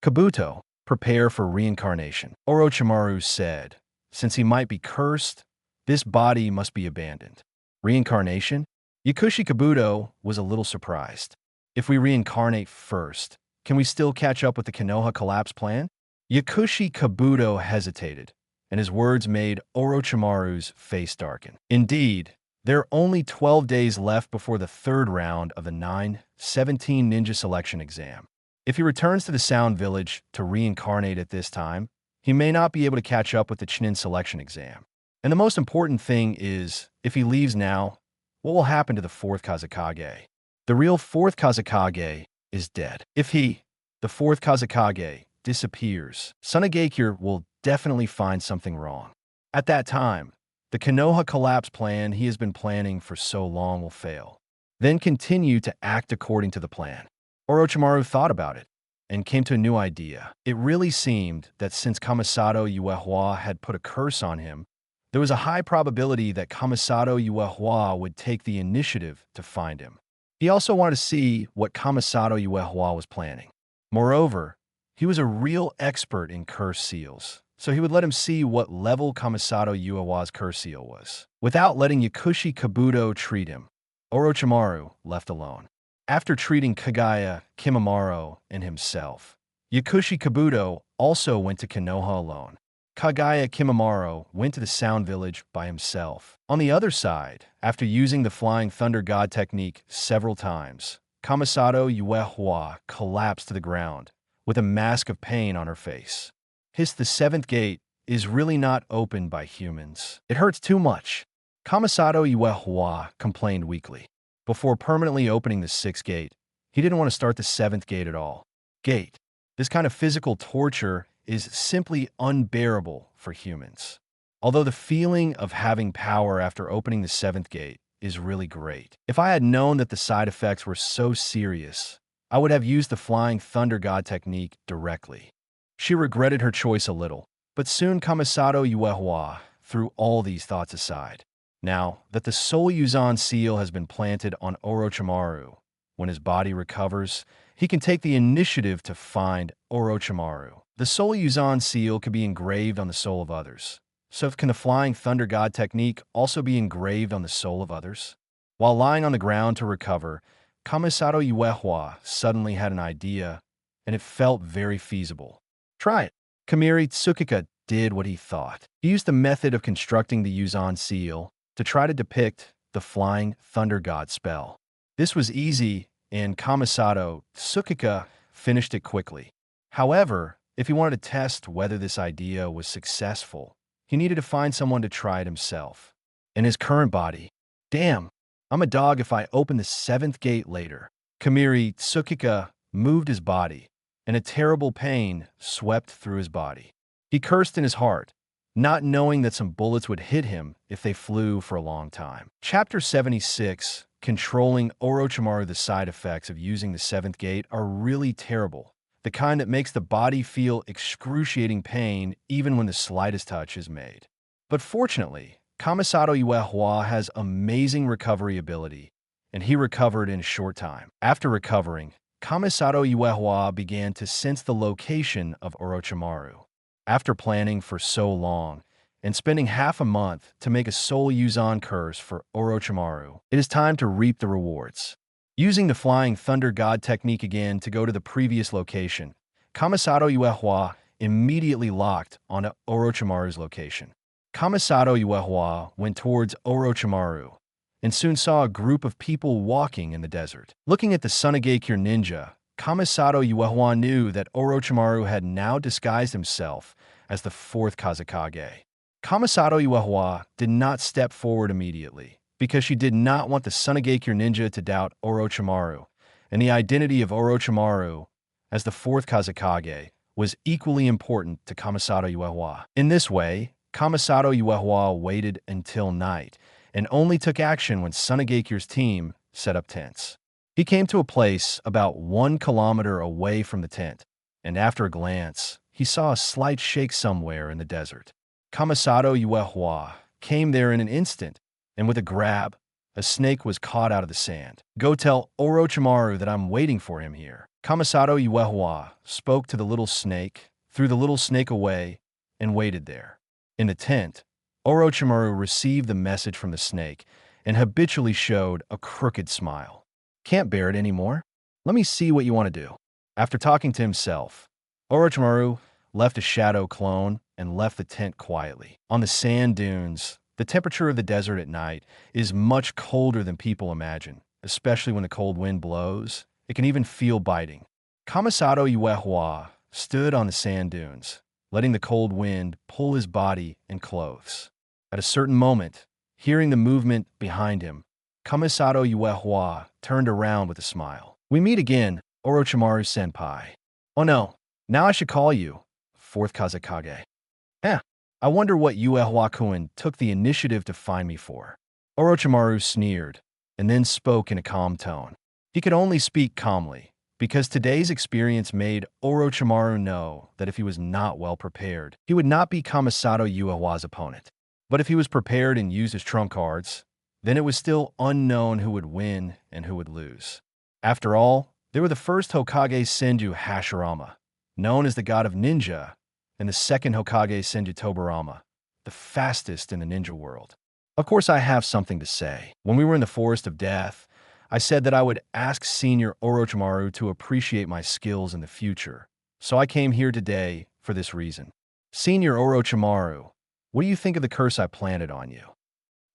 Kabuto, prepare for reincarnation, Orochimaru said. Since he might be cursed, this body must be abandoned. Reincarnation? Yakushi Kabuto was a little surprised. If we reincarnate first, can we still catch up with the Konoha collapse plan? Yakushi Kabuto hesitated, and his words made Orochimaru's face darken. Indeed, there are only 12 days left before the third round of the 9/17 ninja selection exam. If he returns to the Sound Village to reincarnate at this time, he may not be able to catch up with the Chunin selection exam. And the most important thing is, if he leaves now, what will happen to the fourth Kazekage? The real fourth Kazekage is dead. If he, the fourth Kazekage, disappears, Sunagakure will definitely find something wrong. At that time, the Konoha collapse plan he has been planning for so long will fail. Then continue to act according to the plan. Orochimaru thought about it and came to a new idea. It really seemed that since Kamisato Yuehua had put a curse on him, there was a high probability that Kamisato Yuehua would take the initiative to find him. He also wanted to see what Kamisato Yuehua was planning. Moreover, he was a real expert in curse seals, so he would let him see what level Kamisato Yuehua's curse seal was. Without letting Yakushi Kabuto treat him, Orochimaru left alone. After treating Kagaya, Kimimaro, and himself, Yakushi Kabuto also went to Konoha alone. Kagaya Kimimaro went to the Sound Village by himself. On the other side, after using the Flying Thunder God technique several times, Kamisato Yuehua collapsed to the ground with a mask of pain on her face. The seventh gate is really not opened by humans. It hurts too much. Kamisato Yuehua complained weakly. Before permanently opening the sixth gate, he didn't want to start the seventh gate at all. Gate. This kind of physical torture is simply unbearable for humans. Although the feeling of having power after opening the seventh gate is really great. If I had known that the side effects were so serious, I would have used the Flying Thunder God technique directly. She regretted her choice a little, but soon Kamisato Yuehua threw all these thoughts aside. Now that the Soul Yuzan seal has been planted on Orochimaru, when his body recovers, he can take the initiative to find Orochimaru. The Soul Yuzan seal could be engraved on the soul of others. So can the Flying Thunder God technique also be engraved on the soul of others? While lying on the ground to recover, Kamisato Yuehua suddenly had an idea, and it felt very feasible. Try it. Kamiri Tsukika did what he thought. He used the method of constructing the Yuzan seal to try to depict the Flying Thunder God spell. This was easy, and Kamisato Tsukika finished it quickly. However, if he wanted to test whether this idea was successful, he needed to find someone to try it himself. In his current body, damn, I'm a dog if I open the seventh gate later. Kamiri Tsukika moved his body, and a terrible pain swept through his body. He cursed in his heart, not knowing that some bullets would hit him if they flew for a long time. Chapter 76, Controlling Orochimaru. The side effects of using the seventh gate are really terrible. The kind that makes the body feel excruciating pain even when the slightest touch is made. But fortunately, Kamisato Tsukika has amazing recovery ability, and he recovered in a short time. After recovering, Kamisato Tsukika began to sense the location of Orochimaru. After planning for so long, and spending half a month to make a Soul Yuzan curse for Orochimaru, it is time to reap the rewards. Using the Flying Thunder God technique again to go to the previous location, Kamisato Tsukika immediately locked onto Orochimaru's location. Kamisato Tsukika went towards Orochimaru and soon saw a group of people walking in the desert. Looking at the Sunagakure ninja, Kamisato Tsukika knew that Orochimaru had now disguised himself as the fourth Kazekage. Kamisato Tsukika did not step forward immediately because she did not want the Sunagakure ninja to doubt Orochimaru, and the identity of Orochimaru as the fourth Kazekage was equally important to Kamisato Tsukika. In this way, Kamisato Tsukika waited until night and only took action when Sunagakure's team set up tents. He came to a place about 1 kilometer away from the tent, and after a glance, he saw a slight shake somewhere in the desert. Kamisato Tsukika came there in an instant, and with a grab, a snake was caught out of the sand. "Go tell Orochimaru that I'm waiting for him here." Kamisato Tsukika spoke to the little snake, threw the little snake away, and waited there. In the tent, Orochimaru received the message from the snake and habitually showed a crooked smile. "Can't bear it anymore? Let me see what you want to do." After talking to himself, Orochimaru left a shadow clone and left the tent quietly. On the sand dunes, the temperature of the desert at night is much colder than people imagine, especially when the cold wind blows. It can even feel biting. Kamisato Tsukika stood on the sand dunes, letting the cold wind pull his body and clothes. At a certain moment, hearing the movement behind him, Kamisato Tsukika turned around with a smile. "We meet again, Orochimaru-senpai." "Oh no, now I should call you fourth Kazekage." I wonder what Tsukika-kun took the initiative to find me for." Orochimaru sneered, and then spoke in a calm tone. He could only speak calmly, because today's experience made Orochimaru know that if he was not well prepared, he would not be Kamisato Tsukika's opponent. But if he was prepared and used his trump cards, then it was still unknown who would win and who would lose. After all, they were the first Hokage Senju Hashirama, known as the god of ninja, and the second Hokage Senju Tobirama, the fastest in the ninja world. Of course, I have something to say. When we were in the Forest of Death, I said that I would ask Senior Orochimaru to appreciate my skills in the future, so I came here today for this reason. Senior Orochimaru, what do you think of the curse I planted on you?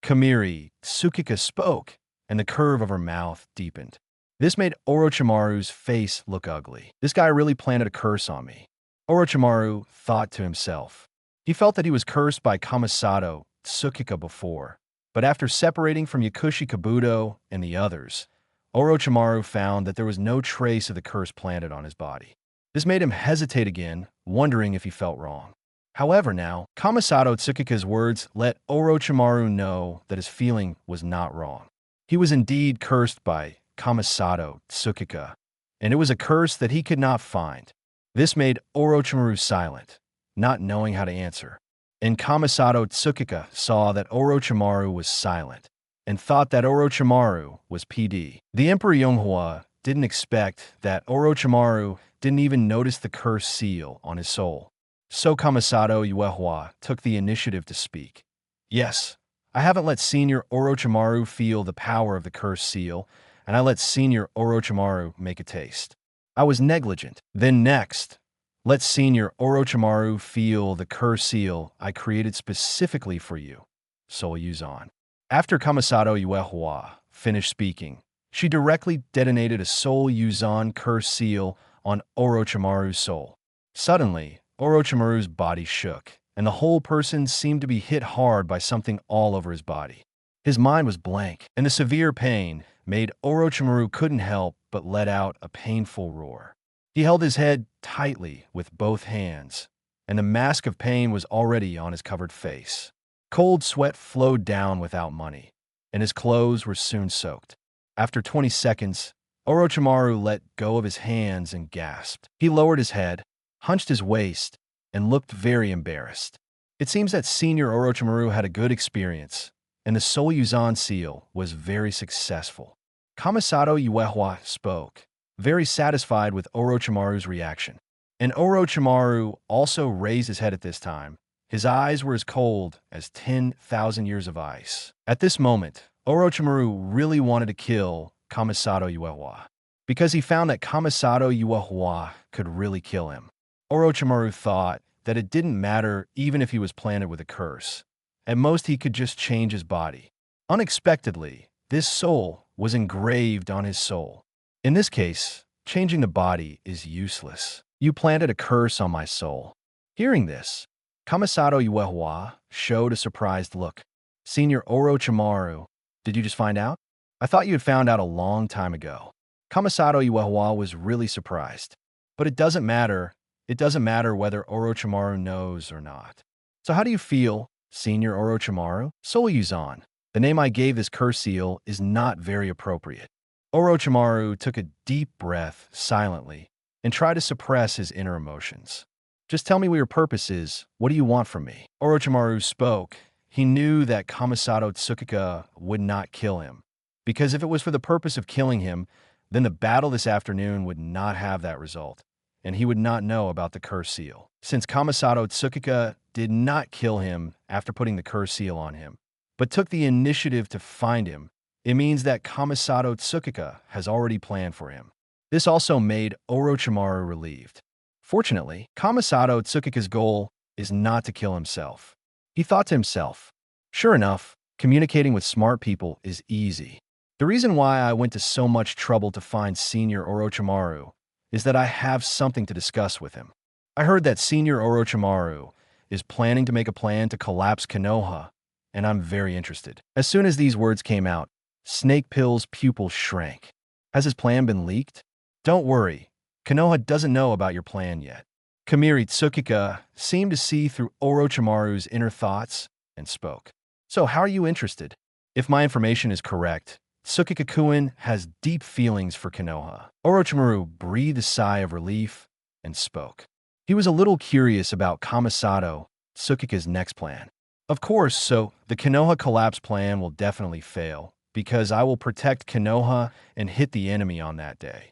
Kamiri Tsukika spoke, and the curve of her mouth deepened. This made Orochimaru's face look ugly. This guy really planted a curse on me. Orochimaru thought to himself. He felt that he was cursed by Kamisato Tsukika before, but after separating from Yakushi Kabuto and the others, Orochimaru found that there was no trace of the curse planted on his body. This made him hesitate again, wondering if he felt wrong. However, now, Kamisato Tsukika's words let Orochimaru know that his feeling was not wrong. He was indeed cursed by Kamisato Tsukika, and it was a curse that he could not find. This made Orochimaru silent, not knowing how to answer. And Kamisato Tsukika saw that Orochimaru was silent, and thought that Orochimaru was PD. The Emperor Yonghua didn't expect that Orochimaru didn't even notice the curse seal on his soul. So Kamisato Tsukika took the initiative to speak. "Yes, I haven't let Senior Orochimaru feel the power of the curse seal, and I let Senior Orochimaru make a taste. I was negligent. Then next, let Senior Orochimaru feel the curse seal I created specifically for you, Soul Yuzan." After Kamisato Tsukika finished speaking, she directly detonated a Soul Yuzan curse seal on Orochimaru's soul. Suddenly, Orochimaru's body shook, and the whole person seemed to be hit hard by something all over his body. His mind was blank, and the severe pain made Orochimaru couldn't help but let out a painful roar. He held his head tightly with both hands, and the mask of pain was already on his covered face. Cold sweat flowed down without money, and his clothes were soon soaked. After 20 seconds, Orochimaru let go of his hands and gasped. He lowered his head, hunched his waist, and looked very embarrassed. It seems that Senior Orochimaru had a good experience, and the Soul Yuzan seal was very successful. Kamisato Tsukika spoke, very satisfied with Orochimaru's reaction. And Orochimaru also raised his head at this time. His eyes were as cold as 10,000 years of ice. At this moment, Orochimaru really wanted to kill Kamisato Tsukika, because he found that Kamisato Tsukika could really kill him. Orochimaru thought that it didn't matter even if he was planted with a curse. At most, he could just change his body. Unexpectedly, this soul was engraved on his soul. In this case, changing the body is useless. You planted a curse on my soul. Hearing this, Kamisato Tsukika showed a surprised look. Senior Orochimaru, did you just find out? I thought you had found out a long time ago. Kamisato Tsukika was really surprised. But it doesn't matter. It doesn't matter whether Orochimaru knows or not. So how do you feel, Senior Orochimaru? Soul Yuzan. The name I gave this curse seal is not very appropriate. Orochimaru took a deep breath silently and tried to suppress his inner emotions. Just tell me what your purpose is. What do you want from me? Orochimaru spoke. He knew that Kamisato Tsukika would not kill him, because if it was for the purpose of killing him, then the battle this afternoon would not have that result, and he would not know about the curse seal. Since Kamisato Tsukika did not kill him after putting the curse seal on him, but took the initiative to find him, it means that Kamisato Tsukika has already planned for him. This also made Orochimaru relieved. Fortunately, Kamisato Tsukika's goal is not to kill himself. He thought to himself, sure enough, communicating with smart people is easy. The reason why I went to so much trouble to find Senior Orochimaru is that I have something to discuss with him. I heard that Senior Orochimaru is planning to make a plan to collapse Konoha, and I'm very interested. As soon as these words came out, Snake Pill's pupil shrank. Has his plan been leaked? Don't worry, Konoha doesn't know about your plan yet. Kamiri Tsukika seemed to see through Orochimaru's inner thoughts and spoke. So how are you interested? If my information is correct, Tsukika-kun has deep feelings for Konoha. Orochimaru breathed a sigh of relief and spoke. He was a little curious about Kamisato Tsukika's next plan. Of course, so the Konoha collapse plan will definitely fail, because I will protect Konoha and hit the enemy on that day.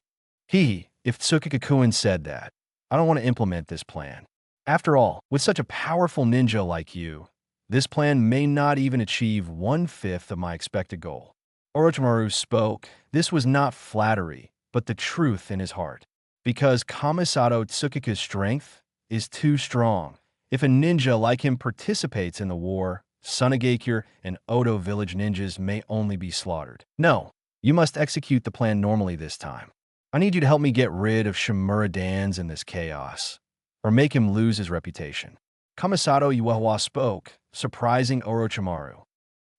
If Tsukika-kun said that, I don't want to implement this plan. After all, with such a powerful ninja like you, this plan may not even achieve 1/5 of my expected goal. Orochimaru spoke. This was not flattery, but the truth in his heart. Because Kamisato Tsukika's strength is too strong. If a ninja like him participates in the war, Sunagakure and Odo village ninjas may only be slaughtered. No, you must execute the plan normally this time. I need you to help me get rid of Shimura Dans in this chaos, or make him lose his reputation. Kamisato Tsukika spoke, surprising Orochimaru.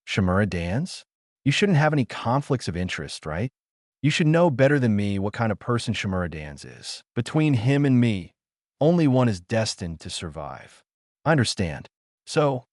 Shimura Dans? You shouldn't have any conflicts of interest, right? You should know better than me what kind of person Shimura Dans is. Between him and me, only one is destined to survive. I understand. So,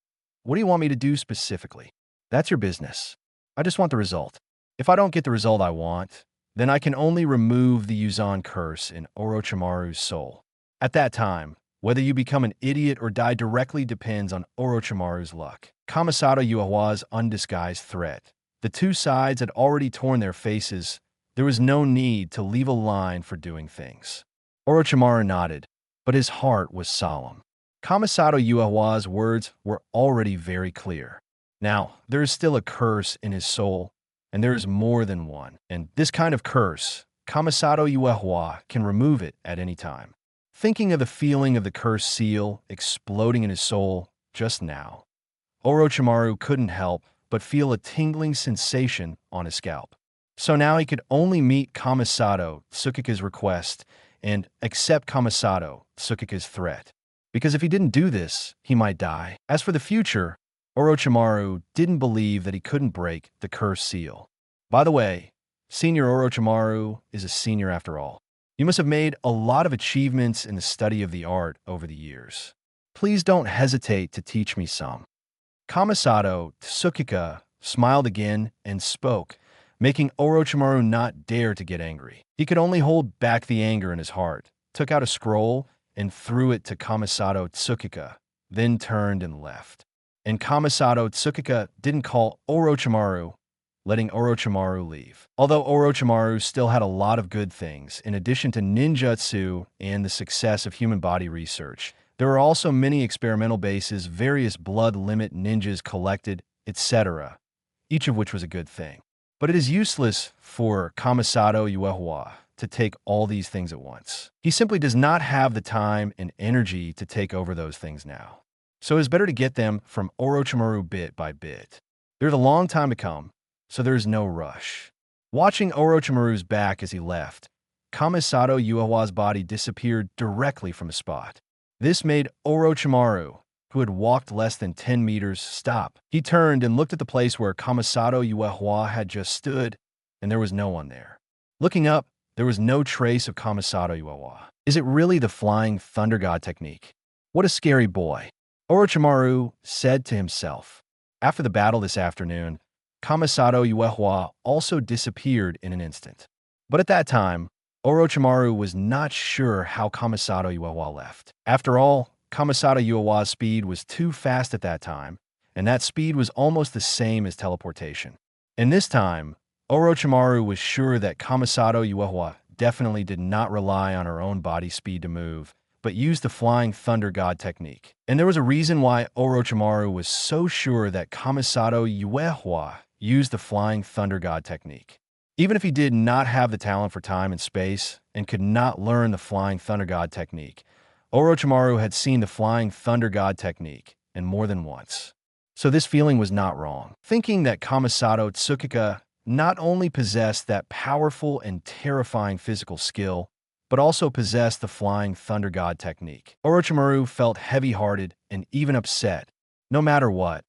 what do you want me to do specifically? That's your business. I just want the result. If I don't get the result I want, then I can only remove the Yuzan curse in Orochimaru's soul. At that time, whether you become an idiot or die directly depends on Orochimaru's luck. Kamisato Tsukika's undisguised threat. The two sides had already torn their faces. There was no need to leave a line for doing things. Orochimaru nodded, but his heart was solemn. Kamisato Tsukika's words were already very clear. Now, there is still a curse in his soul, and there is more than one. And this kind of curse, Kamisato Tsukika can remove it at any time. Thinking of the feeling of the cursed seal exploding in his soul just now, Orochimaru couldn't help but feel a tingling sensation on his scalp. So now he could only meet Kamisato Tsukika's request and accept Kamisato Tsukika's threat. Because if he didn't do this, he might die. As for the future, Orochimaru didn't believe that he couldn't break the cursed seal. By the way, Senior Orochimaru is a senior after all. You must have made a lot of achievements in the study of the art over the years. Please don't hesitate to teach me some." Kamisato Tsukika smiled again and spoke, making Orochimaru not dare to get angry. He could only hold back the anger in his heart, took out a scroll, and threw it to Kamisato Tsukika, then turned and left. And Kamisato Tsukika didn't call Orochimaru, letting Orochimaru leave. Although Orochimaru still had a lot of good things, in addition to ninjutsu and the success of human body research, there were also many experimental bases, various blood limit ninjas collected, etc., each of which was a good thing. But it is useless for Kamisato Uehua to take all these things at once. He simply does not have the time and energy to take over those things now. So it is better to get them from Orochimaru bit by bit. There's a long time to come, so there is no rush. Watching Orochimaru's back as he left, Kamisato Uehua's body disappeared directly from his spot. This made Orochimaru, who had walked less than 10 meters, stop. He turned and looked at the place where Kamisato Uehua had just stood, and there was no one there. Looking up, there was no trace of Kamisato Uehua. Is it really the Flying Thunder God technique? What a scary boy, Orochimaru said to himself. After the battle this afternoon, Kamisato Uehua also disappeared in an instant. But at that time, Orochimaru was not sure how Kamisato Uehua left. After all, Kamisato Uehua's speed was too fast at that time, and that speed was almost the same as teleportation. And this time, Orochimaru was sure that Kamisato Uehua definitely did not rely on her own body speed to move, but used the Flying Thunder God technique. And there was a reason why Orochimaru was so sure that Kamisato Uehua used the Flying Thunder God technique. Even if he did not have the talent for time and space and could not learn the Flying Thunder God technique, Orochimaru had seen the Flying Thunder God technique, and more than once. So this feeling was not wrong. Thinking that Kamisato Tsukika not only possessed that powerful and terrifying physical skill, but also possessed the Flying Thunder God technique, Orochimaru felt heavy-hearted and even upset. No matter what,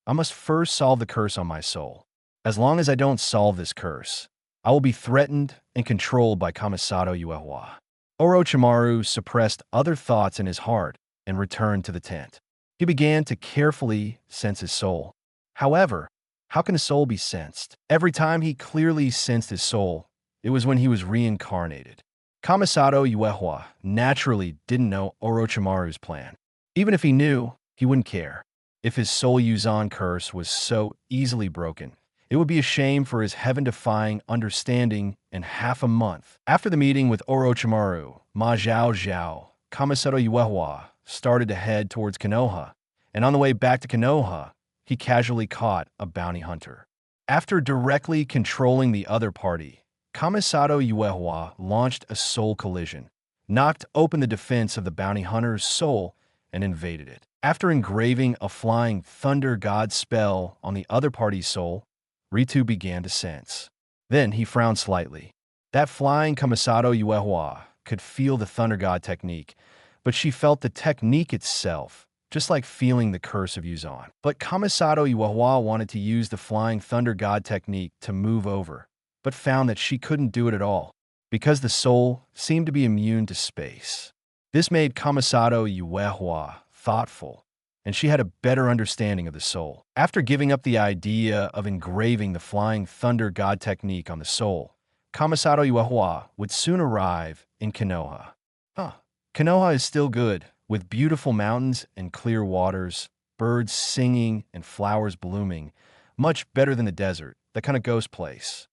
I must first solve the curse on my soul. As long as I don't solve this curse, I will be threatened and controlled by Kamisato Uehua. Orochimaru suppressed other thoughts in his heart and returned to the tent. He began to carefully sense his soul. However, how can a soul be sensed? Every time he clearly sensed his soul, it was when he was reincarnated. Kamisato Uehua naturally didn't know Orochimaru's plan. Even if he knew, he wouldn't care. If his Soul Yuzan curse was so easily broken, it would be a shame for his heaven-defying understanding in half a month. After the meeting with Orochimaru, Ma Zhao Zhao, Kamisato Uehua started to head towards Konoha, and on the way back to Konoha, he casually caught a bounty hunter. After directly controlling the other party, Kamisato Uehua launched a soul collision, knocked open the defense of the bounty hunter's soul, and invaded it. After engraving a Flying Thunder God spell on the other party's soul, Ritu began to sense. Then he frowned slightly. That flying Kamisato Uehua could feel the Thunder God technique, but she felt the technique itself, just like feeling the curse of Yuzan. But Kamisato Uehua wanted to use the Flying Thunder God technique to move over, but found that she couldn't do it at all, because the soul seemed to be immune to space. This made Kamisato Uehua thoughtful, and she had a better understanding of the soul. After giving up the idea of engraving the Flying Thunder God technique on the soul, Kamisato Uehua would soon arrive in Konoha. Konoha is still good, with beautiful mountains and clear waters, birds singing and flowers blooming, much better than the desert, that kind of ghost place.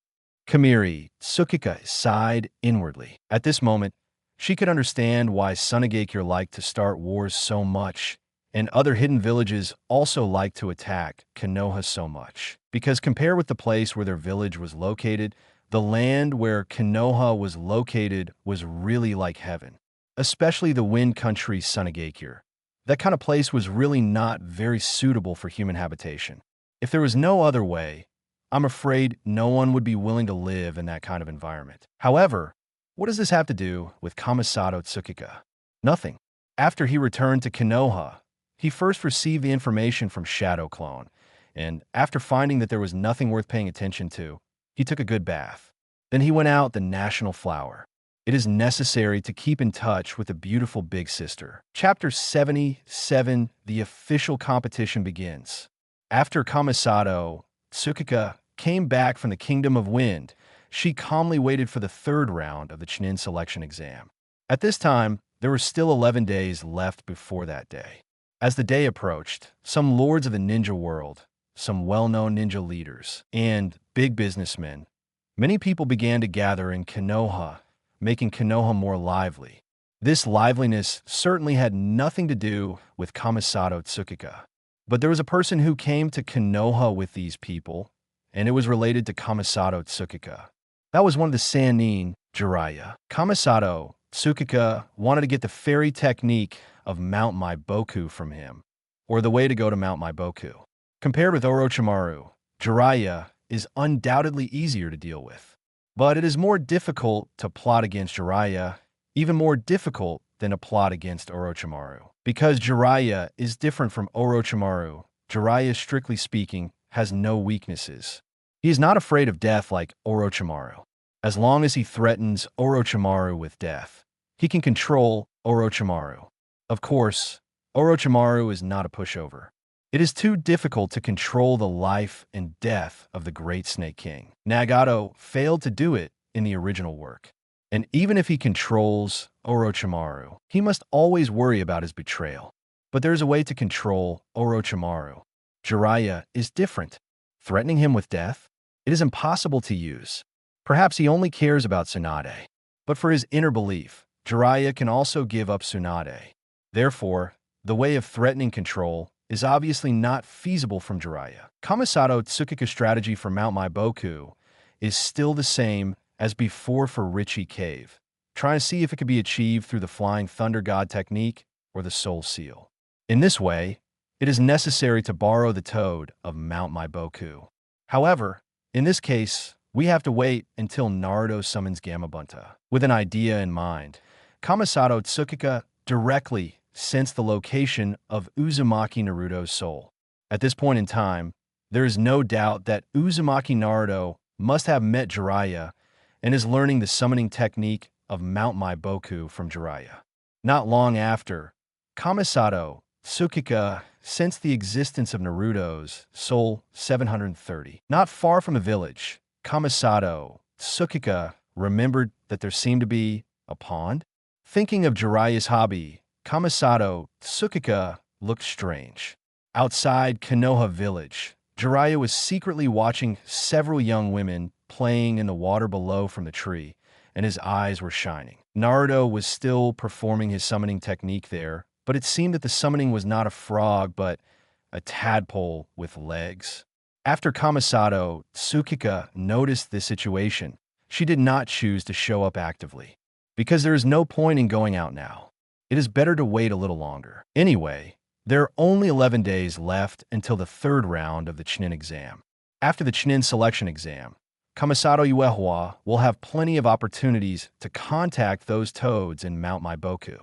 Kamiri Tsukika sighed inwardly. At this moment, she could understand why Sunagakure liked to start wars so much, and other hidden villages also liked to attack Konoha so much. Because compared with the place where their village was located, the land where Konoha was located was really like heaven. Especially the wind country Sunagakure. That kind of place was really not very suitable for human habitation. If there was no other way, I'm afraid no one would be willing to live in that kind of environment. However, what does this have to do with Kamisato Tsukika? Nothing. After he returned to Konoha, he first received the information from Shadow Clone, and after finding that there was nothing worth paying attention to, he took a good bath. Then he went out the national flower. it is necessary to keep in touch with the beautiful big sister. Chapter 77, the official competition begins. After Kamisato Tsukika came back from the Kingdom of Wind, she calmly waited for the third round of the Chunin selection exam. At this time, there were still 11 days left before that day. As the day approached, some lords of the ninja world, some well-known ninja leaders, and big businessmen, many people began to gather in Konoha, making Konoha more lively. This liveliness certainly had nothing to do with Kamisato Tsukika. But there was a person who came to Konoha with these people, and it was related to Kamisato Tsukika. That was one of the Sannin, Jiraiya. Kamisato Tsukika wanted to get the fairy technique of Mount Maiboku from him, or the way to go to Mount Maiboku. Compared with Orochimaru, Jiraiya is undoubtedly easier to deal with. But it is more difficult to plot against Jiraiya, even more difficult than a plot against Orochimaru. Because Jiraiya is different from Orochimaru, Jiraiya, strictly speaking, has no weaknesses. He is not afraid of death like Orochimaru. As long as he threatens Orochimaru with death, he can control Orochimaru. Of course, Orochimaru is not a pushover. It is too difficult to control the life and death of the great Snake King. Nagato failed to do it in the original work. And even if he controls Orochimaru, he must always worry about his betrayal. But there's a way to control Orochimaru. Jiraiya is different. Threatening him with death? It is impossible to use. Perhaps he only cares about Tsunade. But for his inner belief, Jiraiya can also give up Tsunade. Therefore, the way of threatening control is obviously not feasible from Jiraiya. Kamisato Tsukika's strategy for Mount Maiboku is still the same as before for Richie Cave, trying to see if it could be achieved through the Flying Thunder God technique or the Soul Seal. In this way, it is necessary to borrow the toad of Mount Maiboku. However, in this case, we have to wait until Naruto summons Gamabunta. With an idea in mind, Kamisato Tsukika directly sensed the location of Uzumaki Naruto's soul. At this point in time, there is no doubt that Uzumaki Naruto must have met Jiraiya and is learning the summoning technique of Mount Maiboku from Jiraiya. Not long after, Kamisato Tsukika sensed the existence of Naruto's soul 730. Not far from the village, Kamisato Tsukika remembered that there seemed to be a pond. Thinking of Jiraiya's hobby, Kamisato Tsukika looked strange. Outside Konoha village, Jiraiya was secretly watching several young women playing in the water below from the tree, and his eyes were shining. Naruto was still performing his summoning technique there, but it seemed that the summoning was not a frog, but a tadpole with legs. After Kamisato Tsukika noticed this situation, she did not choose to show up actively. Because there is no point in going out now. It is better to wait a little longer. Anyway, there are only 11 days left until the third round of the Chunin exam. After the Chunin selection exam, Kamisato Uehua will have plenty of opportunities to contact those toads in Mount Maiboku.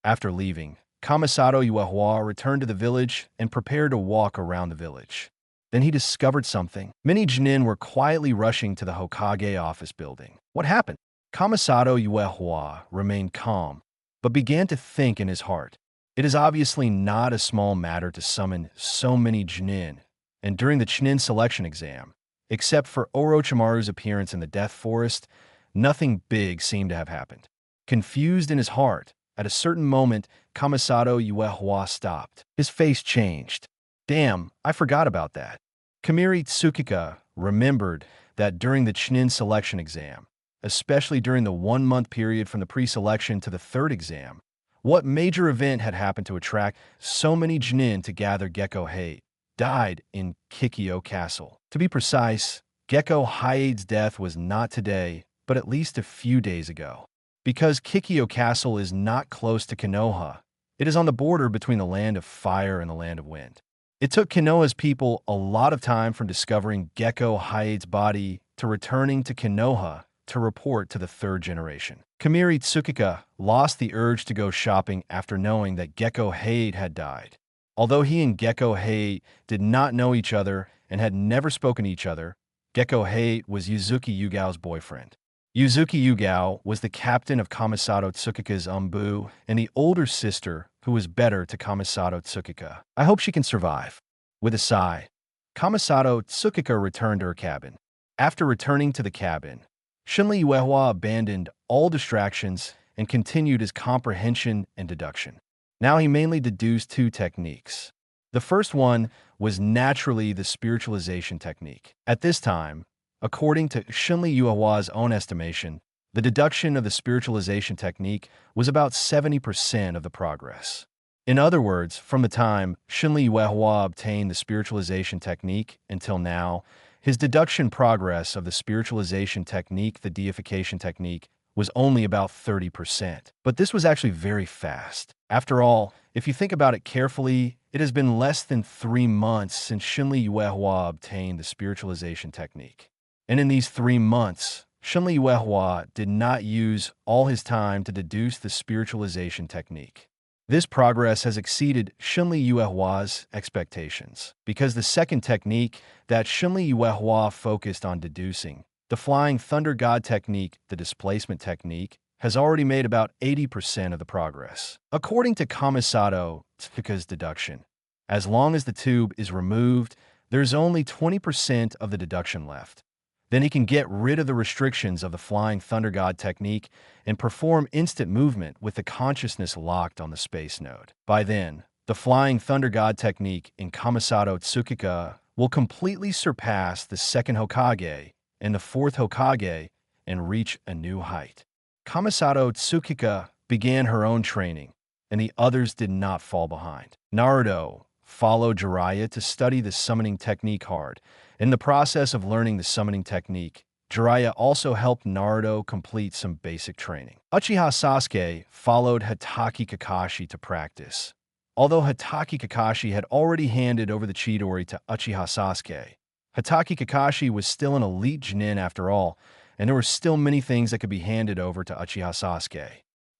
After leaving, Kamisato Uehua returned to the village and prepared to walk around the village. Then he discovered something. Many Jonin were quietly rushing to the Hokage office building. What happened? Kamisato Uehua remained calm, but began to think in his heart. It is obviously not a small matter to summon so many Jonin, and during the Chunin selection exam, except for Orochimaru's appearance in the Death Forest, nothing big seemed to have happened. Confused in his heart, at a certain moment, Kamisato Uehua stopped. His face changed. Damn, I forgot about that. Kamiri Tsukika remembered that during the Chunin selection exam, especially during the 1-month period from the pre-selection to the third exam, what major event had happened to attract so many Jonin to gather Gekko Hate died in Kikyo Castle. To be precise, Gekko Hate's death was not today, but at least a few days ago. Because Kikyo Castle is not close to Konoha, it is on the border between the land of fire and the land of wind. It took Konoha's people a lot of time from discovering Gekko Hate's body to returning to Konoha to report to the third generation. Kamiri Tsukika lost the urge to go shopping after knowing that Gekko Hate had died. Although he and Gekko Hate did not know each other and had never spoken to each other, Gekko Hate was Yuzuki Yugao's boyfriend. Yuzuki Yugao was the captain of Kamisato Tsukika's Umbu and the older sister who was better to Kamisato Tsukika. I hope she can survive. With a sigh, Kamisato Tsukika returned to her cabin. After returning to the cabin, Shinli Uehua abandoned all distractions and continued his comprehension and deduction. Now he mainly deduced two techniques. The first one was naturally the spiritualization technique. At this time, according to Shinli Uehua's own estimation, the deduction of the spiritualization technique was about 70% of the progress. In other words, from the time Shinli Uehua obtained the spiritualization technique until now, his deduction progress of the spiritualization technique, the deification technique, was only about 30%. But this was actually very fast. After all, if you think about it carefully, it has been less than 3 months since Shinli Uehua obtained the spiritualization technique. And in these 3 months, Shinli Uehua did not use all his time to deduce the spiritualization technique. This progress has exceeded Shinli Uehua's expectations, because the second technique that Shinli Uehua focused on deducing, the Flying Thunder God technique, the displacement technique, has already made about 80% of the progress. According to Kamisato Tsukika's deduction, as long as the tube is removed, there's only 20% of the deduction left. Then he can get rid of the restrictions of the Flying Thunder God technique and perform instant movement with the consciousness locked on the space node. By then, the Flying Thunder God technique in Kamisato Tsukika will completely surpass the second Hokage and the fourth Hokage and reach a new height. Kamisato Tsukika began her own training, and the others did not fall behind. Naruto followed Jiraiya to study the summoning technique hard. In the process of learning the summoning technique, Jiraiya also helped Naruto complete some basic training. Uchiha Sasuke followed Hatake Kakashi to practice. Although Hatake Kakashi had already handed over the Chidori to Uchiha Sasuke, Hatake Kakashi was still an elite Chunin after all, and there were still many things that could be handed over to Uchiha Sasuke.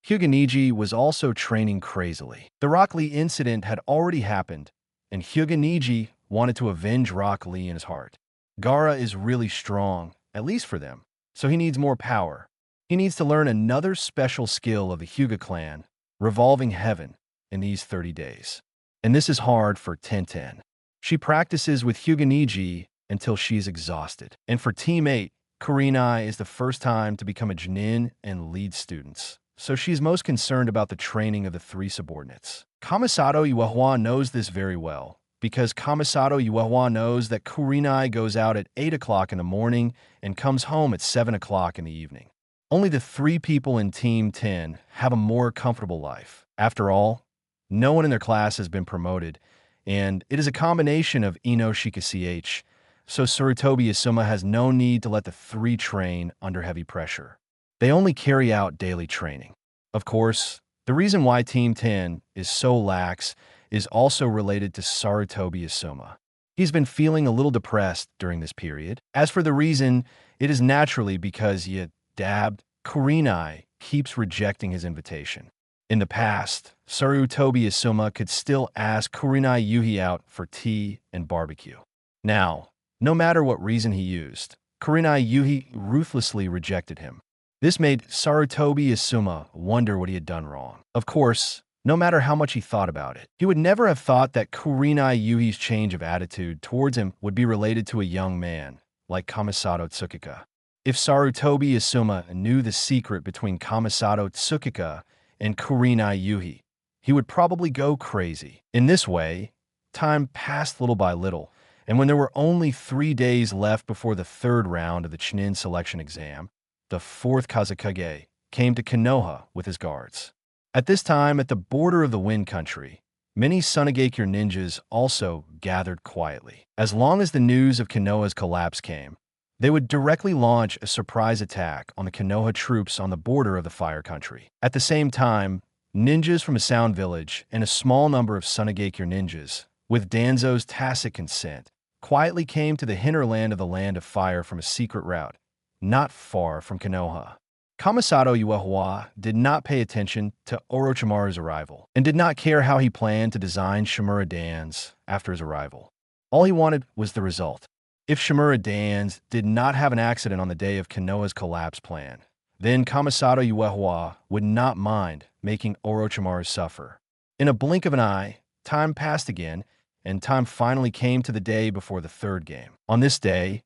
Hyuga Neji was also training crazily. The Rock Lee incident had already happened, and Hyuga Neji wanted to avenge Rock Lee in his heart. Gaara is really strong, at least for them, so he needs more power. He needs to learn another special skill of the Hyuga clan, Revolving Heaven, in these 30 days. And this is hard for Tenten. She practices with Hyuga Neji until she's exhausted. And for Team 8, Kurenai is the first time to become a Chunin and lead students, so she's most concerned about the training of the 3 subordinates. Kamisato Uehua knows this very well, because Kamisato Uehua knows that Kurenai goes out at 8 o'clock in the morning and comes home at 7 o'clock in the evening. Only the 3 people in Team 10 have a more comfortable life. After all, no one in their class has been promoted, and it is a combination of Ino Shika-CH, so Sarutobi Asuma has no need to let the 3 train under heavy pressure. They only carry out daily training. Of course, the reason why Team 10 is so lax is also related to Sarutobi Asuma. He's been feeling a little depressed during this period. As for the reason, it is naturally because Kurenai keeps rejecting his invitation. In the past, Sarutobi Asuma could still ask Kurenai Yuhi out for tea and barbecue. Now, no matter what reason he used, Kurenai Yuhi ruthlessly rejected him. This made Sarutobi Asuma wonder what he had done wrong. Of course, no matter how much he thought about it, he would never have thought that Kurenai Yuhi's change of attitude towards him would be related to a young man like Kamisato Tsukika. If Sarutobi Asuma knew the secret between Kamisato Tsukika and Kurenai Yuhi, he would probably go crazy. In this way, time passed little by little, and when there were only 3 days left before the 3rd round of the Chunin selection exam, the 4th Kazekage came to Konoha with his guards. At this time, at the border of the Wind Country, many Sunagakure ninjas also gathered quietly. As long as the news of Konoha's collapse came, they would directly launch a surprise attack on the Konoha troops on the border of the Fire Country. At the same time, ninjas from a Sound Village and a small number of Sunagakure ninjas, with Danzo's tacit consent, quietly came to the hinterland of the Land of Fire from a secret route, not far from Konoha. Kamisato Uehua did not pay attention to Orochimaru's arrival, and did not care how he planned to design Shimura Dance after his arrival. All he wanted was the result. If Shimura Dance did not have an accident on the day of Konoha's collapse plan, then Kamisato Uehua would not mind making Orochimaru suffer. In a blink of an eye, time passed again, and time finally came to the day before the third game. On this day,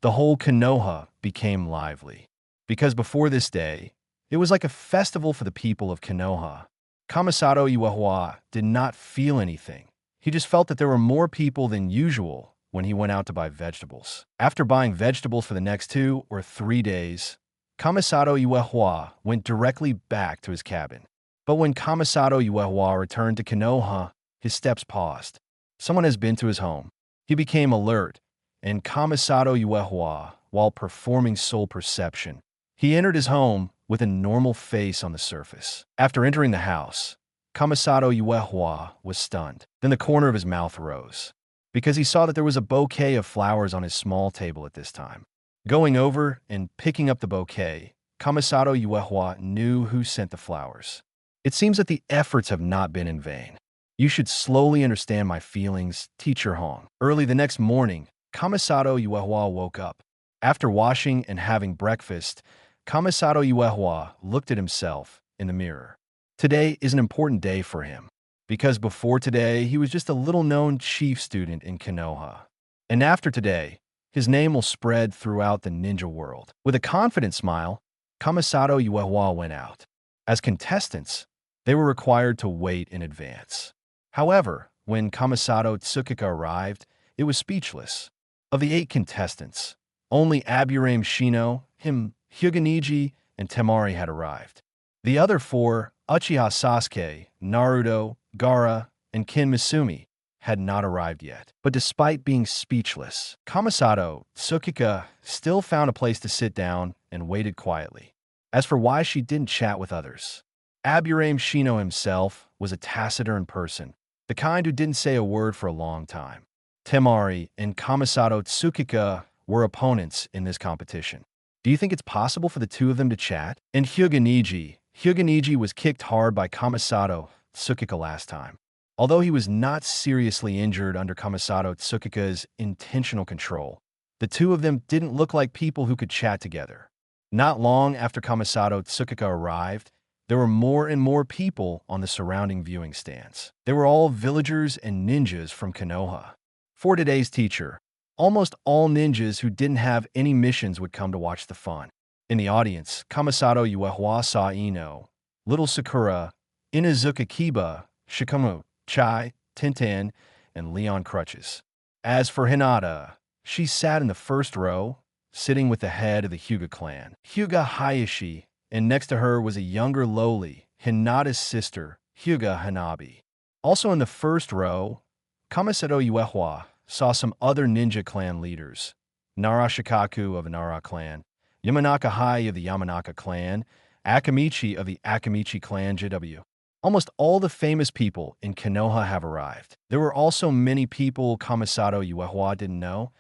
the whole Konoha became lively. Because before this day, it was like a festival for the people of Konoha. Kamisato Uehua did not feel anything. He just felt that there were more people than usual when he went out to buy vegetables. After buying vegetables for the next 2 or 3 days, Kamisato Uehua went directly back to his cabin. But when Kamisato Uehua returned to Konoha, his steps paused. Someone has been to his home. He became alert, and Kamisato Uehua, while performing soul perception, he entered his home with a normal face on the surface. After entering the house, Kamisato Uehua was stunned. Then the corner of his mouth rose, because he saw that there was a bouquet of flowers on his small table at this time. Going over and picking up the bouquet, Kamisato Uehua knew who sent the flowers. It seems that the efforts have not been in vain. You should slowly understand my feelings, Teacher Hong. Early the next morning, Kamisato Uehua woke up. After washing and having breakfast, Kamisato Uehua looked at himself in the mirror. Today is an important day for him, because before today, he was just a little-known chief student in Konoha. And after today, his name will spread throughout the ninja world. With a confident smile, Kamisato Uehua went out. As contestants, they were required to wait in advance. However, when Kamisato Tsukika arrived, it was speechless. Of the 8 contestants, only Aburame Shino, Hyuganiji, and Temari had arrived. The other 4, Uchiha Sasuke, Naruto, Gaara, and Kin Misumi, had not arrived yet. But despite being speechless, Kamisato Tsukika still found a place to sit down and waited quietly. As for why she didn't chat with others, Aburame Shino himself was a taciturn person, the kind who didn't say a word for a long time. Temari and Kamisato Tsukika were opponents in this competition. Do you think it's possible for the 2 of them to chat? And Hyuganiji was kicked hard by Kamisato Tsukika last time. Although he was not seriously injured under Kamisato Tsukika's intentional control, the 2 of them didn't look like people who could chat together. Not long after Kamisato Tsukika arrived, there were more and more people on the surrounding viewing stands. They were all villagers and ninjas from Konoha. For today's teacher, almost all ninjas who didn't have any missions would come to watch the fun. In the audience, Kamisato Uehua saw Ino, Little Sakura, Inazuka Kiba, Shikamo, Chai, Tintin, and Leon Crutches. As for Hinata, she sat in the first row, sitting with the head of the Hyuga clan, Hyuga Hayashi, and next to her was a younger lowly, Hinata's sister, Hyuga Hanabi. Also in the first row, Kamisato Uehua saw some other ninja clan leaders, Nara Shikaku of the Nara clan, Yamanaka Hai of the Yamanaka clan, Akamichi of the Akamichi clan JW. Almost all the famous people in Konoha have arrived. There were also many people Kamisato Uehua didn't know,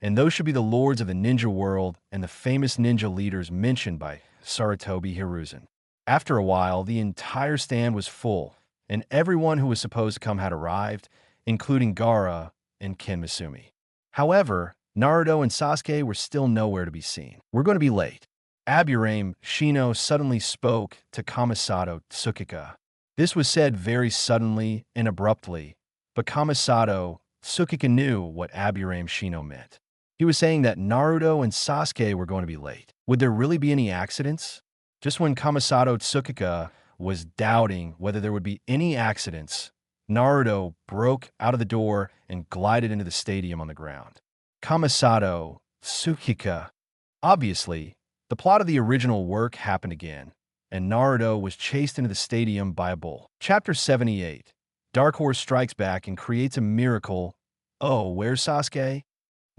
and those should be the lords of the ninja world and the famous ninja leaders mentioned by Sarutobi Hiruzen. After a while, the entire stand was full, and everyone who was supposed to come had arrived, including Gaara and Kin Misumi. However, Naruto and Sasuke were still nowhere to be seen. We're going to be late. Aburame Shino suddenly spoke to Kamisato Tsukika. This was said very suddenly and abruptly, but Kamisato Tsukika knew what Aburame Shino meant. He was saying that Naruto and Sasuke were going to be late. Would there really be any accidents? Just when Kamisato Tsukika was doubting whether there would be any accidents, Naruto broke out of the door and glided into the stadium on the ground. Kamisato Tsukika. Obviously, the plot of the original work happened again, and Naruto was chased into the stadium by a bull. Chapter 78. Dark Horse strikes back and creates a miracle. Oh, where's Sasuke?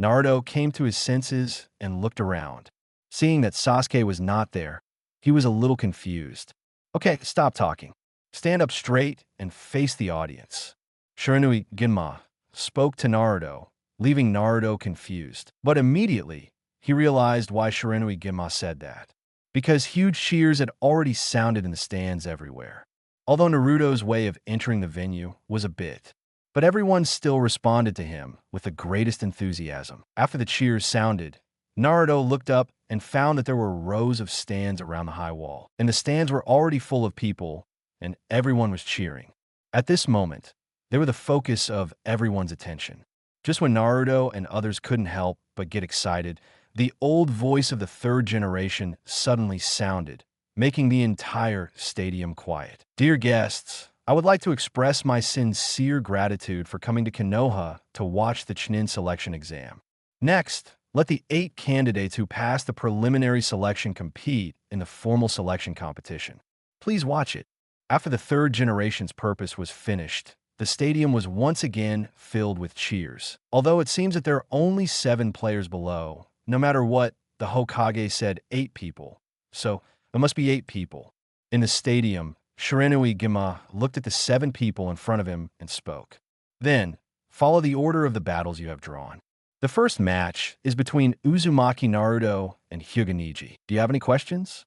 Naruto came to his senses and looked around. Seeing that Sasuke was not there, he was a little confused. Okay, stop talking. Stand up straight and face the audience. Shiranui Ginma spoke to Naruto, leaving Naruto confused. But immediately, he realized why Shiranui Ginma said that. Because huge cheers had already sounded in the stands everywhere. Although Naruto's way of entering the venue was a bit, but everyone still responded to him with the greatest enthusiasm. After the cheers sounded, Naruto looked up and found that there were rows of stands around the high wall, and the stands were already full of people, and everyone was cheering. At this moment, they were the focus of everyone's attention. Just when Naruto and others couldn't help but get excited, the old voice of the third generation suddenly sounded, making the entire stadium quiet. Dear guests, I would like to express my sincere gratitude for coming to Konoha to watch the Chunin selection exam. Next, let the 8 candidates who passed the preliminary selection compete in the formal selection competition. Please watch it. After the third generation's purpose was finished, the stadium was once again filled with cheers. Although it seems that there are only 7 players below, no matter what, the Hokage said 8 people. So, there must be 8 people. In the stadium, Shiranui Gima looked at the 7 people in front of him and spoke. Then, follow the order of the battles you have drawn. The first match is between Uzumaki Naruto and Hyuga Neji. Do you have any questions?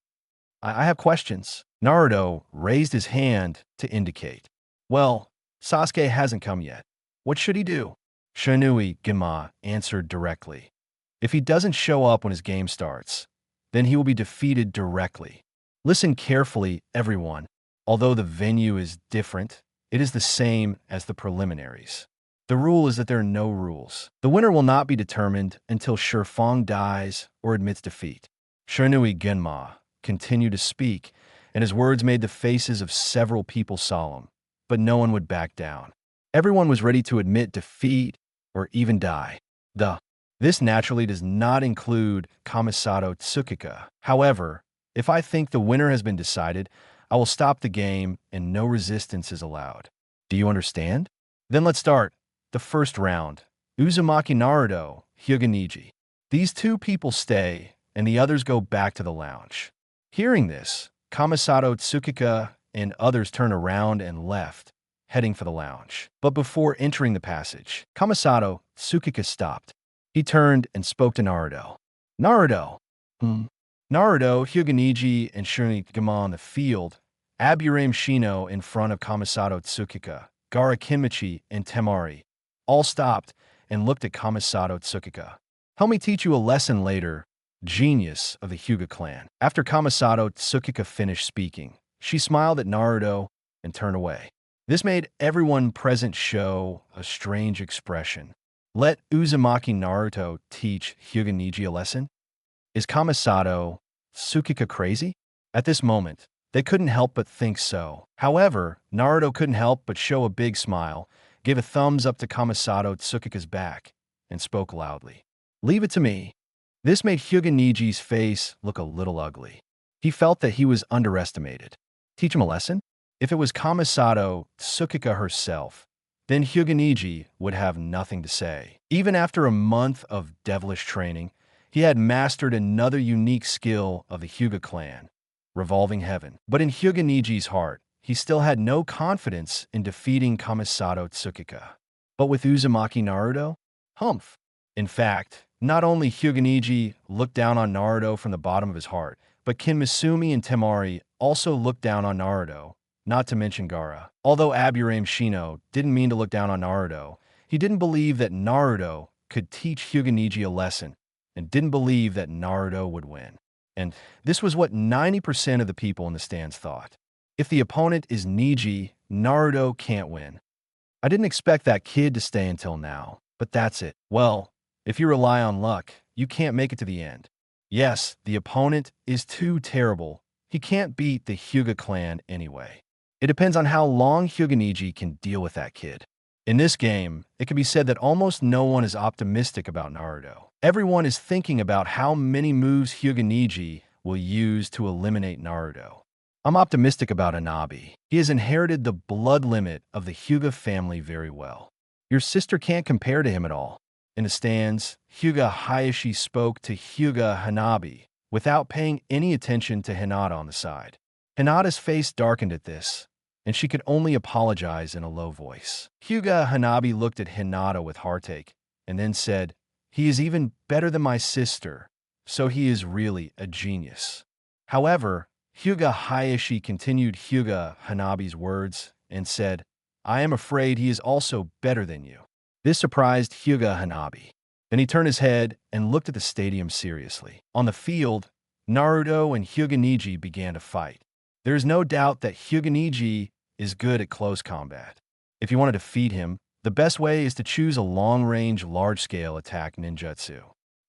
I have questions. Naruto raised his hand to indicate. Well, Sasuke hasn't come yet. What should he do? Shiranui Gima answered directly. If he doesn't show up when his game starts, then he will be defeated directly. Listen carefully, everyone. Although the venue is different, it is the same as the preliminaries. The rule is that there are no rules. The winner will not be determined until Shifeng dies or admits defeat. Shiranui Genma continued to speak, and his words made the faces of several people solemn, but no one would back down. Everyone was ready to admit defeat or even die. This naturally does not include Kamisato Tsukika. However, if I think the winner has been decided, I will stop the game and no resistance is allowed. Do you understand? Then let's start. The first round. Uzumaki Naruto, Hyuga Neji. These 2 people stay, and the others go back to the lounge. Hearing this, Kamisato Tsukika and others turned around and left, heading for the lounge. But before entering the passage, Kamisato Tsukika stopped. He turned and spoke to Naruto. Naruto! Naruto, Hyuga Neji, and Shiranui Gima on the field, Aburame Shino in front of Kamisato Tsukika, Gaara Kinmochi, and Temari all stopped and looked at Kamisato Tsukika. Help me teach you a lesson later, genius of the Hyuga clan. After Kamisato Tsukika finished speaking, she smiled at Naruto and turned away. This made everyone present show a strange expression. Let Uzumaki Naruto teach Hyuga Neji a lesson? Is Kamisato Tsukika crazy? At this moment, they couldn't help but think so. However, Naruto couldn't help but show a big smile, gave a thumbs up to Kamisato Tsukika's back, and spoke loudly. Leave it to me. This made Hyuga Neji's face look a little ugly. He felt that he was underestimated. Teach him a lesson? If it was Kamisato Tsukika herself, then Hyuga Neji would have nothing to say. Even after a month of devilish training, he had mastered another unique skill of the Hyuga clan, Revolving Heaven. But in Hyuga Neji's heart, he still had no confidence in defeating Kamisato Tsukika. But with Uzumaki Naruto? Humph. In fact, not only Hyuga Neji looked down on Naruto from the bottom of his heart, but Kinmisumi and Temari also looked down on Naruto, not to mention Gaara. Although Aburame Shino didn't mean to look down on Naruto, he didn't believe that Naruto could teach Hyuga Neji a lesson, and didn't believe that Naruto would win. And this was what 90% of the people in the stands thought. If the opponent is Neji, Naruto can't win. I didn't expect that kid to stay until now, but that's it. Well, if you rely on luck, you can't make it to the end. Yes, the opponent is too terrible. He can't beat the Hyuga clan anyway. It depends on how long Hyuga Neji can deal with that kid. In this game, it can be said that almost no one is optimistic about Naruto. Everyone is thinking about how many moves Hyuga Neji will use to eliminate Naruto. I'm optimistic about Hanabi. He has inherited the blood limit of the Hyuga family very well. Your sister can't compare to him at all. In the stands, Hyuga Hayashi spoke to Hyuga Hanabi without paying any attention to Hinata on the side. Hinata's face darkened at this, and she could only apologize in a low voice. Hyuga Hanabi looked at Hinata with heartache, and then said, "He is even better than my sister, so he is really a genius." However, Hyuga Hayashi continued Hyuga Hanabi's words and said, "I am afraid he is also better than you." This surprised Hyuga Hanabi. Then he turned his head and looked at the stadium seriously. On the field, Naruto and Hyuga began to fight. There is no doubt that Hyuga is good at close combat. If you want to defeat him, the best way is to choose a long-range, large-scale attack ninjutsu.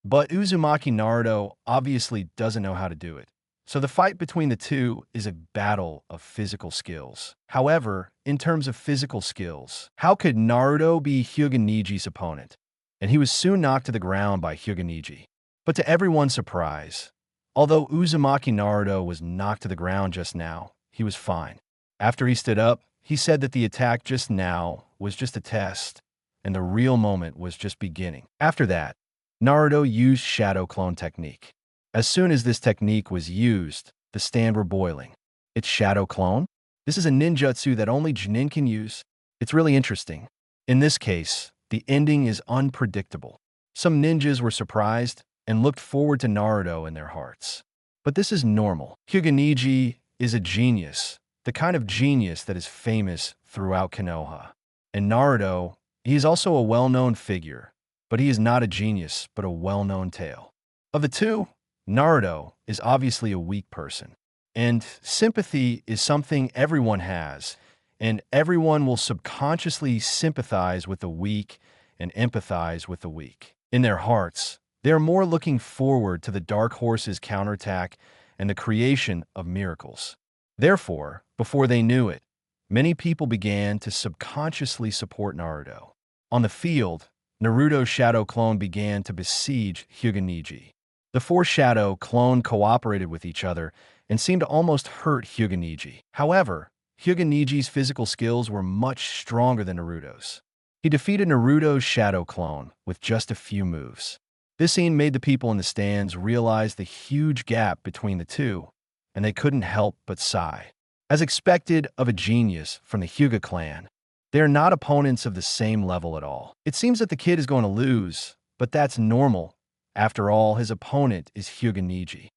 But Uzumaki Naruto obviously doesn't know how to do it. So the fight between the two is a battle of physical skills. However, in terms of physical skills, how could Naruto be Hyuga opponent? And he was soon knocked to the ground by Hyuga. But to everyone's surprise, although Uzumaki Naruto was knocked to the ground just now, he was fine. After he stood up, he said that the attack just now was just a test, and the real moment was just beginning. After that, Naruto used Shadow Clone Technique. As soon as this technique was used, the stand were boiling. It's Shadow Clone? This is a ninjutsu that only Junin can use? It's really interesting. In this case, the ending is unpredictable. Some ninjas were surprised and looked forward to Naruto in their hearts. But this is normal. Hyuga is a genius, the kind of genius that is famous throughout Konoha. And Naruto, he is also a well-known figure, but he is not a genius, but a well-known tale. Of the two, Naruto is obviously a weak person. And sympathy is something everyone has, and everyone will subconsciously sympathize with the weak and empathize with the weak. In their hearts, they are more looking forward to the Dark Horse's counterattack and the creation of miracles. Therefore, before they knew it, many people began to subconsciously support Naruto. On the field, Naruto's Shadow Clone began to besiege Hyuga. The four Shadow Clone cooperated with each other and seemed to almost hurt Hyuga. However, Hyuga physical skills were much stronger than Naruto's. He defeated Naruto's Shadow Clone with just a few moves. This scene made the people in the stands realize the huge gap between the two, and they couldn't help but sigh. As expected of a genius from the Hyuga clan, they are not opponents of the same level at all. It seems that the kid is going to lose, but that's normal. After all, his opponent is Hyuga.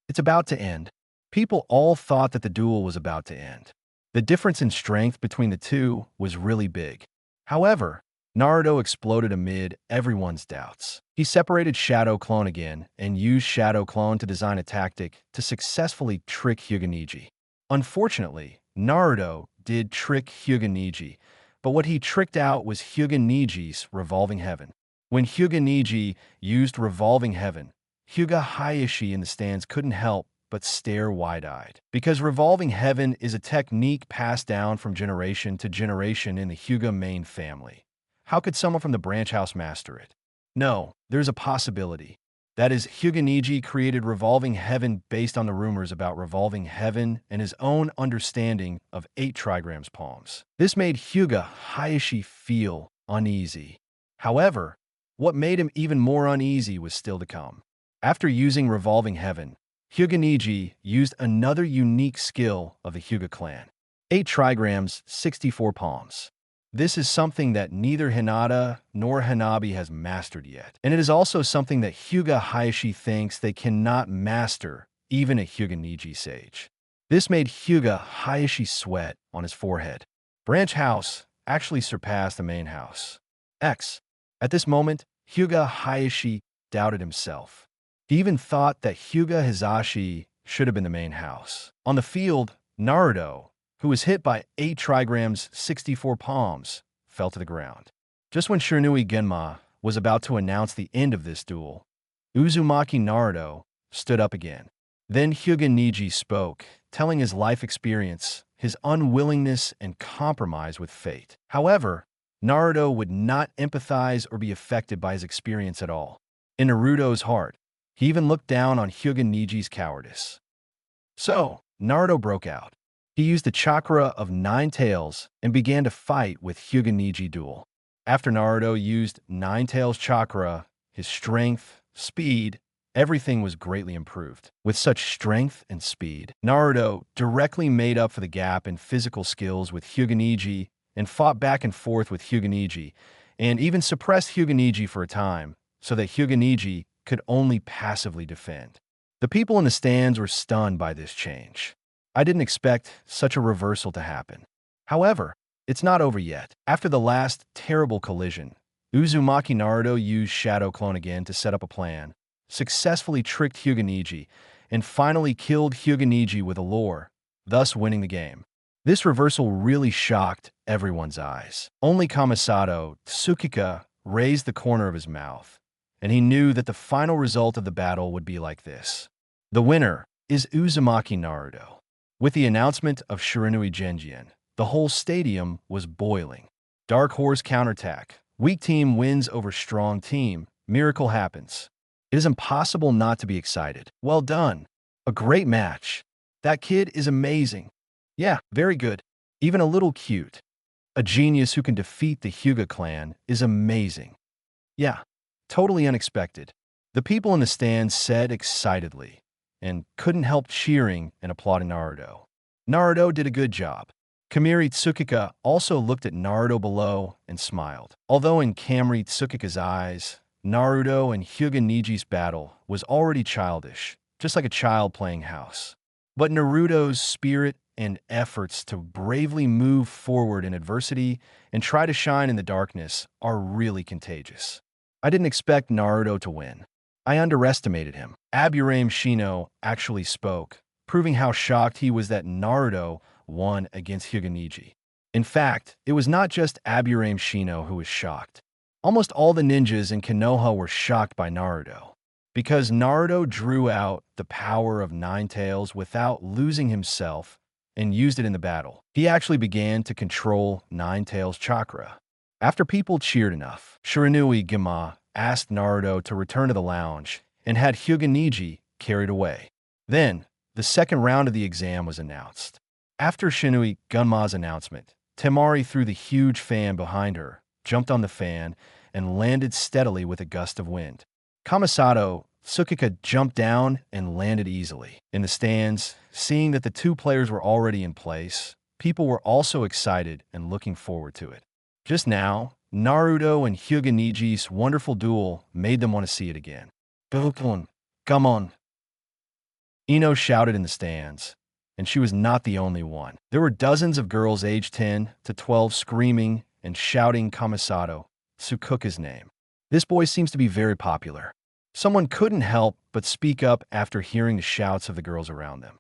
It's about to end. People all thought that the duel was about to end. The difference in strength between the two was really big. However, Naruto exploded amid everyone's doubts. He separated Shadow Clone again and used Shadow Clone to design a tactic to successfully trick Hyuga. Unfortunately, Naruto did trick Hyuga, but what he tricked out was Hyuga Revolving Heaven. When Hyuga used Revolving Heaven, Hyuga in the stands couldn't help but stare wide-eyed. Because Revolving Heaven is a technique passed down from generation to generation in the Hyuga main family. How could someone from the branch house master it? No, there's a possibility. That is, Hyuga created Revolving Heaven based on the rumors about Revolving Heaven and his own understanding of 8 trigrams palms. This made Hyuga feel uneasy. However, what made him even more uneasy was still to come. After using Revolving Heaven, Hyuga used another unique skill of the Hyuga clan. 8 trigrams, 64 palms. This is something that neither Hinata nor Hanabi has mastered yet. And it is also something that Hyuga thinks they cannot master, even a Hyuga sage. This made Hyuga sweat on his forehead. Branch house actually surpassed the main house. At this moment, Hyuga doubted himself. He even thought that Hyuga Hizashi should have been the main house. On the field, Naruto, who was hit by 8 trigrams, 64 palms, fell to the ground. Just when Shinui Genma was about to announce the end of this duel, Uzumaki Naruto stood up again. Then Hyuga spoke, telling his life experience, his unwillingness and compromise with fate. However, Naruto would not empathize or be affected by his experience at all. In Naruto's heart, he even looked down on Hyuga cowardice. So, Naruto broke out. He used the chakra of 9 tails and began to fight with Hyuga duel. After Naruto used 9 tails chakra, his strength, speed, everything was greatly improved. With such strength and speed, Naruto directly made up for the gap in physical skills with Hyuga and fought back and forth with Hyuga and even suppressed Hyuga for a time so that Hyuga could only passively defend. The people in the stands were stunned by this change. I didn't expect such a reversal to happen. However, it's not over yet. After the last terrible collision, Uzumaki Naruto used Shadow Clone again to set up a plan, successfully tricked Hyuga Neji, and finally killed Hyuga Neji with a lure, thus winning the game. This reversal really shocked everyone's eyes. Only Kamisato Tsukika raised the corner of his mouth, and he knew that the final result of the battle would be like this. The winner is Uzumaki Naruto. With the announcement of Shiranui Genjin, the whole stadium was boiling. Dark Horse counterattack. Weak team wins over strong team. Miracle happens. It is impossible not to be excited. Well done. A great match. That kid is amazing. Yeah, very good. Even a little cute. A genius who can defeat the Hyuga clan is amazing. Yeah, totally unexpected. The people in the stands said excitedly, and couldn't help cheering and applauding Naruto. Naruto did a good job. Kamiri Tsukika also looked at Naruto below and smiled. Although in Kamiri Tsukika's eyes, Naruto and Hyuga Neji's battle was already childish, just like a child playing house. But Naruto's spirit and efforts to bravely move forward in adversity and try to shine in the darkness are really contagious. I didn't expect Naruto to win. I underestimated him. Aburame Shino actually spoke, proving how shocked he was that Naruto won against Hyuga Neji. In fact, it was not just Aburame Shino who was shocked. Almost all the ninjas in Konoha were shocked by Naruto. Because Naruto drew out the power of Nine Tails without losing himself and used it in the battle. He actually began to control Nine Tails' chakra. After people cheered enough, Shiranui Gima asked Naruto to return to the lounge and had Hyuga Neji carried away. Then, the second round of the exam was announced. After Shiranui Gunma's announcement, Temari threw the huge fan behind her, jumped on the fan, and landed steadily with a gust of wind. Kamisato Tsukika jumped down and landed easily. In the stands, seeing that the two players were already in place, people were also excited and looking forward to it. Just now, Naruto and Hyuga Neji's wonderful duel made them want to see it again. Come on. Ino shouted in the stands, and she was not the only one. There were dozens of girls aged 10 to 12 screaming and shouting Kamisato Tsukika's name. This boy seems to be very popular. Someone couldn't help but speak up after hearing the shouts of the girls around them.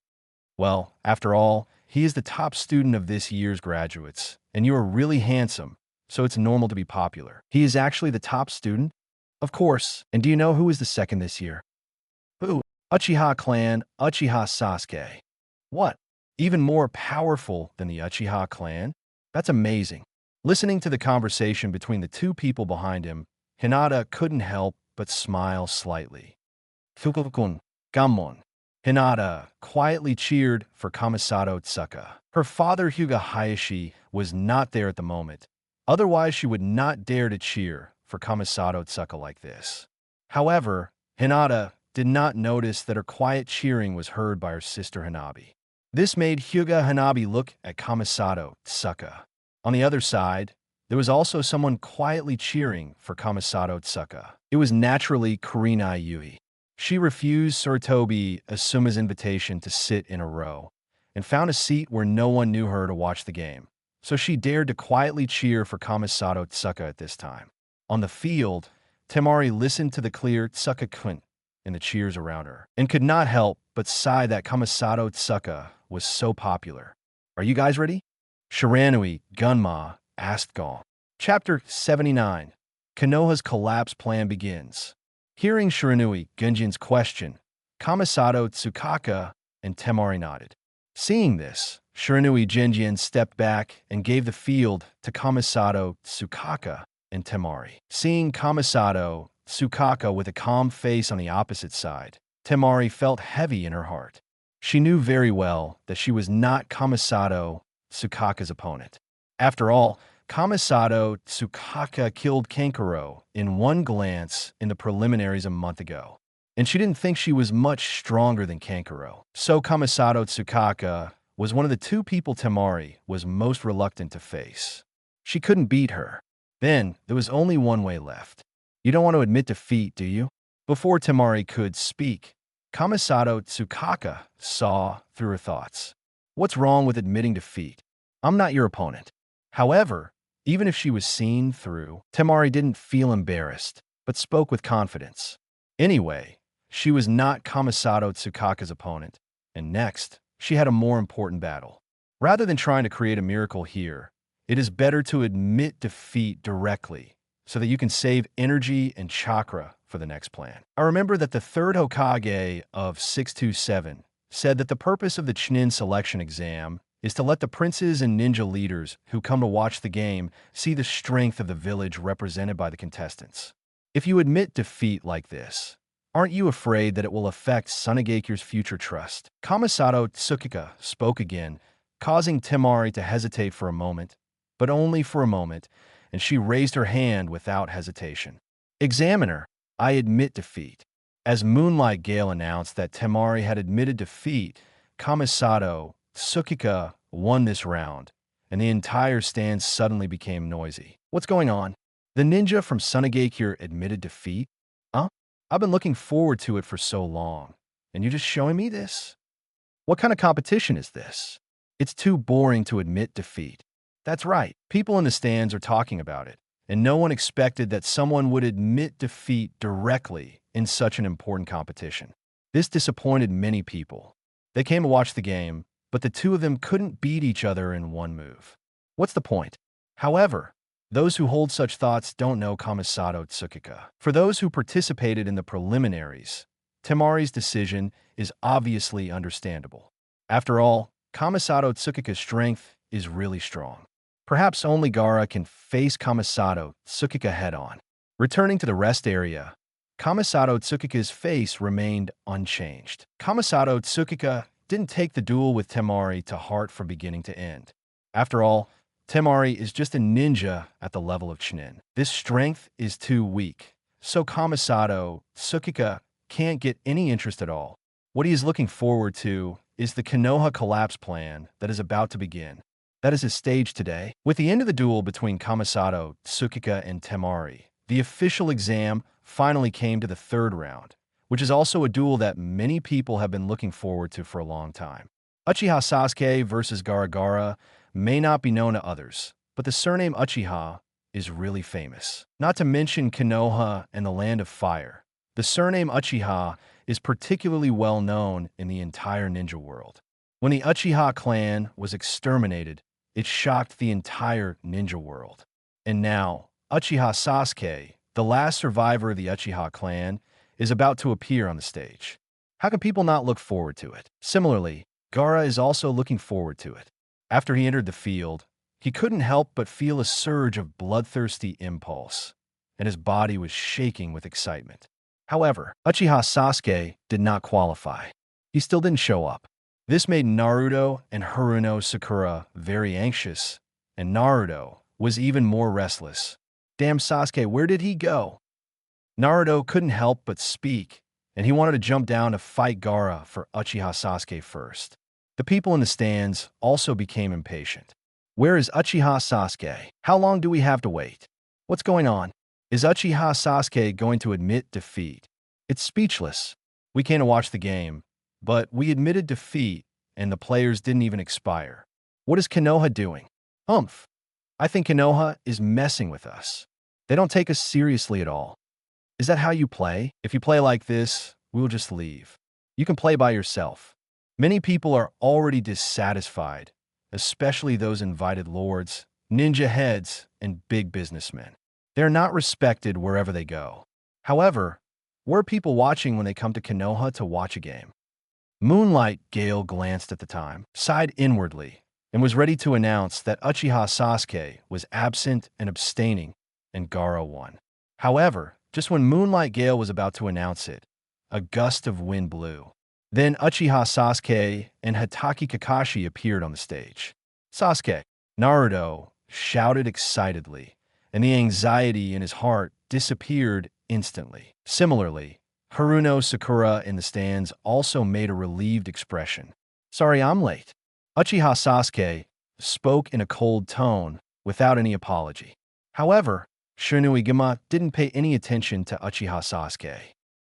Well, after all, he is the top student of this year's graduates, and you are really handsome, so it's normal to be popular. He is actually the top student? Of course. And do you know who is the second this year? Who? Uchiha clan, Uchiha Sasuke. What? Even more powerful than the Uchiha clan? That's amazing. Listening to the conversation between the two people behind him, Hinata couldn't help but smile slightly. Fukukun, Gammon. Hinata quietly cheered for Kamisato Tsukika. Her father Hyuga Hayashi was not there at the moment. Otherwise, she would not dare to cheer for Kamisato Tsukika like this. However, Hinata did not notice that her quiet cheering was heard by her sister Hanabi. This made Hyuga Hanabi look at Kamisato Tsukika. On the other side, there was also someone quietly cheering for Kamisato Tsukika. It was naturally Kurenai Yui. She refused Sarutobi Asuma's invitation to sit in a row and found a seat where no one knew her to watch the game. So she dared to quietly cheer for Kamisato Tsukika at this time. On the field, Temari listened to the clear Tsukika-kun and the cheers around her, and could not help but sigh that Kamisato Tsukika was so popular. Are you guys ready? Shiranui Gunma asked Gon. Chapter 79. Konoha's collapse plan begins. Hearing Shiranui Gunjin's question, Kamisato Tsukika and Temari nodded. Seeing this, Shiranui Genjin stepped back and gave the field to Kamisato Tsukika and Temari. Seeing Kamisato Tsukika with a calm face on the opposite side, Temari felt heavy in her heart. She knew very well that she was not Kamisato Tsukika's opponent. After all, Kamisato Tsukika killed Kankuro in one glance in the preliminaries a month ago, and she didn't think she was much stronger than Kankuro. So Kamisato Tsukika was one of the two people Temari was most reluctant to face. She couldn't beat her. Then there was only one way left. You don't want to admit defeat, do you? Before Temari could speak, Kamisato Tsukika saw through her thoughts. What's wrong with admitting defeat? I'm not your opponent. However, Even if she was seen through, Temari didn't feel embarrassed, but spoke with confidence. Anyway, she was not Kamisato Tsukika's opponent, and next, she had a more important battle. Rather than trying to create a miracle here, it is better to admit defeat directly so that you can save energy and chakra for the next plan. I remember that the third Hokage of 627 said that the purpose of the Chunin selection exam is to let the princes and ninja leaders who come to watch the game see the strength of the village represented by the contestants. If you admit defeat like this, aren't you afraid that it will affect Sunegaku's future trust? Kamisato Tsukika spoke again, causing Temari to hesitate for a moment, but only for a moment, and she raised her hand without hesitation. Examiner, I admit defeat. As Moonlight Gale announced that Temari had admitted defeat, Kamisato Tsukika won this round, and the entire stand suddenly became noisy. What's going on? The ninja from Sunegaku admitted defeat? Huh? I've been looking forward to it for so long, and you're just showing me this? What kind of competition is this? It's too boring to admit defeat. That's right, people in the stands are talking about it, and no one expected that someone would admit defeat directly in such an important competition. This disappointed many people. They came to watch the game, but the two of them couldn't beat each other in one move. What's the point? However, those who hold such thoughts don't know Kamisato Tsukika. For those who participated in the preliminaries, Temari's decision is obviously understandable. After all, Kamisato Tsukika's strength is really strong. Perhaps only Gaara can face Kamisato Tsukika head-on. Returning to the rest area, Kamisato Tsukika's face remained unchanged. Kamisato Tsukika didn't take the duel with Temari to heart from beginning to end. After all, Temari is just a ninja at the level of Chunin. This strength is too weak, so Kamisato Tsukika can't get any interest at all. What he is looking forward to is the Konoha collapse plan that is about to begin. That is his stage today. With the end of the duel between Kamisato Tsukika and Temari, the official exam finally came to the third round, which is also a duel that many people have been looking forward to for a long time. Uchiha Sasuke versus Gaara may not be known to others, but the surname Uchiha is really famous. Not to mention Konoha and the Land of Fire, the surname Uchiha is particularly well known in the entire ninja world. When the Uchiha clan was exterminated, it shocked the entire ninja world. And now, Uchiha Sasuke, the last survivor of the Uchiha clan, is about to appear on the stage. How can people not look forward to it? Similarly, Gaara is also looking forward to it. After he entered the field, he couldn't help but feel a surge of bloodthirsty impulse, and his body was shaking with excitement. However, Uchiha Sasuke did not qualify. He still didn't show up. This made Naruto and Haruno Sakura very anxious, and Naruto was even more restless. Damn Sasuke, where did he go? Naruto couldn't help but speak, and he wanted to jump down to fight Gaara for Uchiha Sasuke first. The people in the stands also became impatient. Where is Uchiha Sasuke? How long do we have to wait? What's going on? Is Uchiha Sasuke going to admit defeat? It's speechless. We came to watch the game, but we admitted defeat, and the players didn't even expire. What is Konoha doing? Humph. I think Konoha is messing with us. They don't take us seriously at all. Is that how you play? If you play like this, we'll just leave. You can play by yourself. Many people are already dissatisfied, especially those invited lords, ninja heads, and big businessmen. They are not respected wherever they go. However, where are people watching when they come to Konoha to watch a game? Moonlight Gale glanced at the time, sighed inwardly, and was ready to announce that Uchiha Sasuke was absent and abstaining, and Gaara won. However, just when Moonlight Gale was about to announce it, a gust of wind blew. Then Uchiha Sasuke and Hatake Kakashi appeared on the stage. Sasuke, Naruto shouted excitedly, and the anxiety in his heart disappeared instantly. Similarly, Haruno Sakura in the stands also made a relieved expression. Sorry, I'm late. Uchiha Sasuke spoke in a cold tone without any apology. However, Shinuigama didn't pay any attention to Uchiha Sasuke.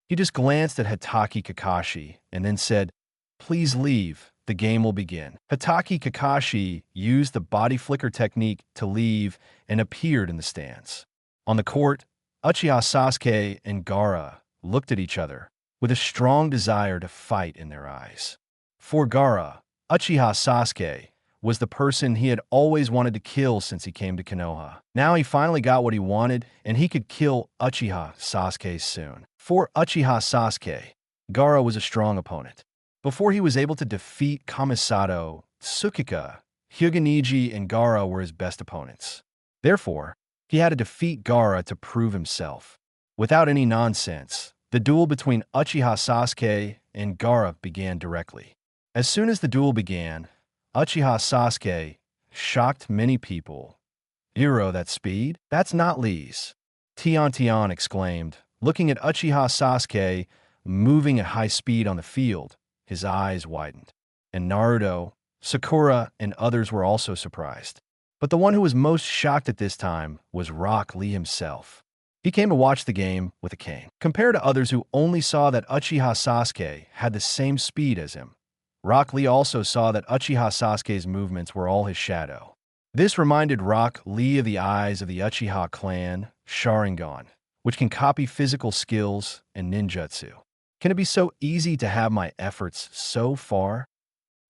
He just glanced at Hatake Kakashi and then said, "Please leave," the game will begin. Hatake Kakashi used the body flicker technique to leave and appeared in the stands. On the court, Uchiha Sasuke and Gaara looked at each other with a strong desire to fight in their eyes. For Gaara, Uchiha Sasuke was the person he had always wanted to kill since he came to Konoha. Now he finally got what he wanted, and he could kill Uchiha Sasuke soon. For Uchiha Sasuke, Gaara was a strong opponent. Before he was able to defeat Kamisato Tsukika, Hyuga and Gaara were his best opponents. Therefore, he had to defeat Gaara to prove himself. Without any nonsense, the duel between Uchiha Sasuke and Gaara began directly. As soon as the duel began, Uchiha Sasuke shocked many people. "Hero, that speed? That's not Lee's," Tian exclaimed, looking at Uchiha Sasuke moving at high speed on the field. His eyes widened. And Naruto, Sakura, and others were also surprised. But the one who was most shocked at this time was Rock Lee himself. He came to watch the game with a cane. Compared to others who only saw that Uchiha Sasuke had the same speed as him, Rock Lee also saw that Uchiha Sasuke's movements were all his shadow. This reminded Rock Lee of the eyes of the Uchiha clan, Sharingan, which can copy physical skills and ninjutsu. Can it be so easy to have my efforts so far?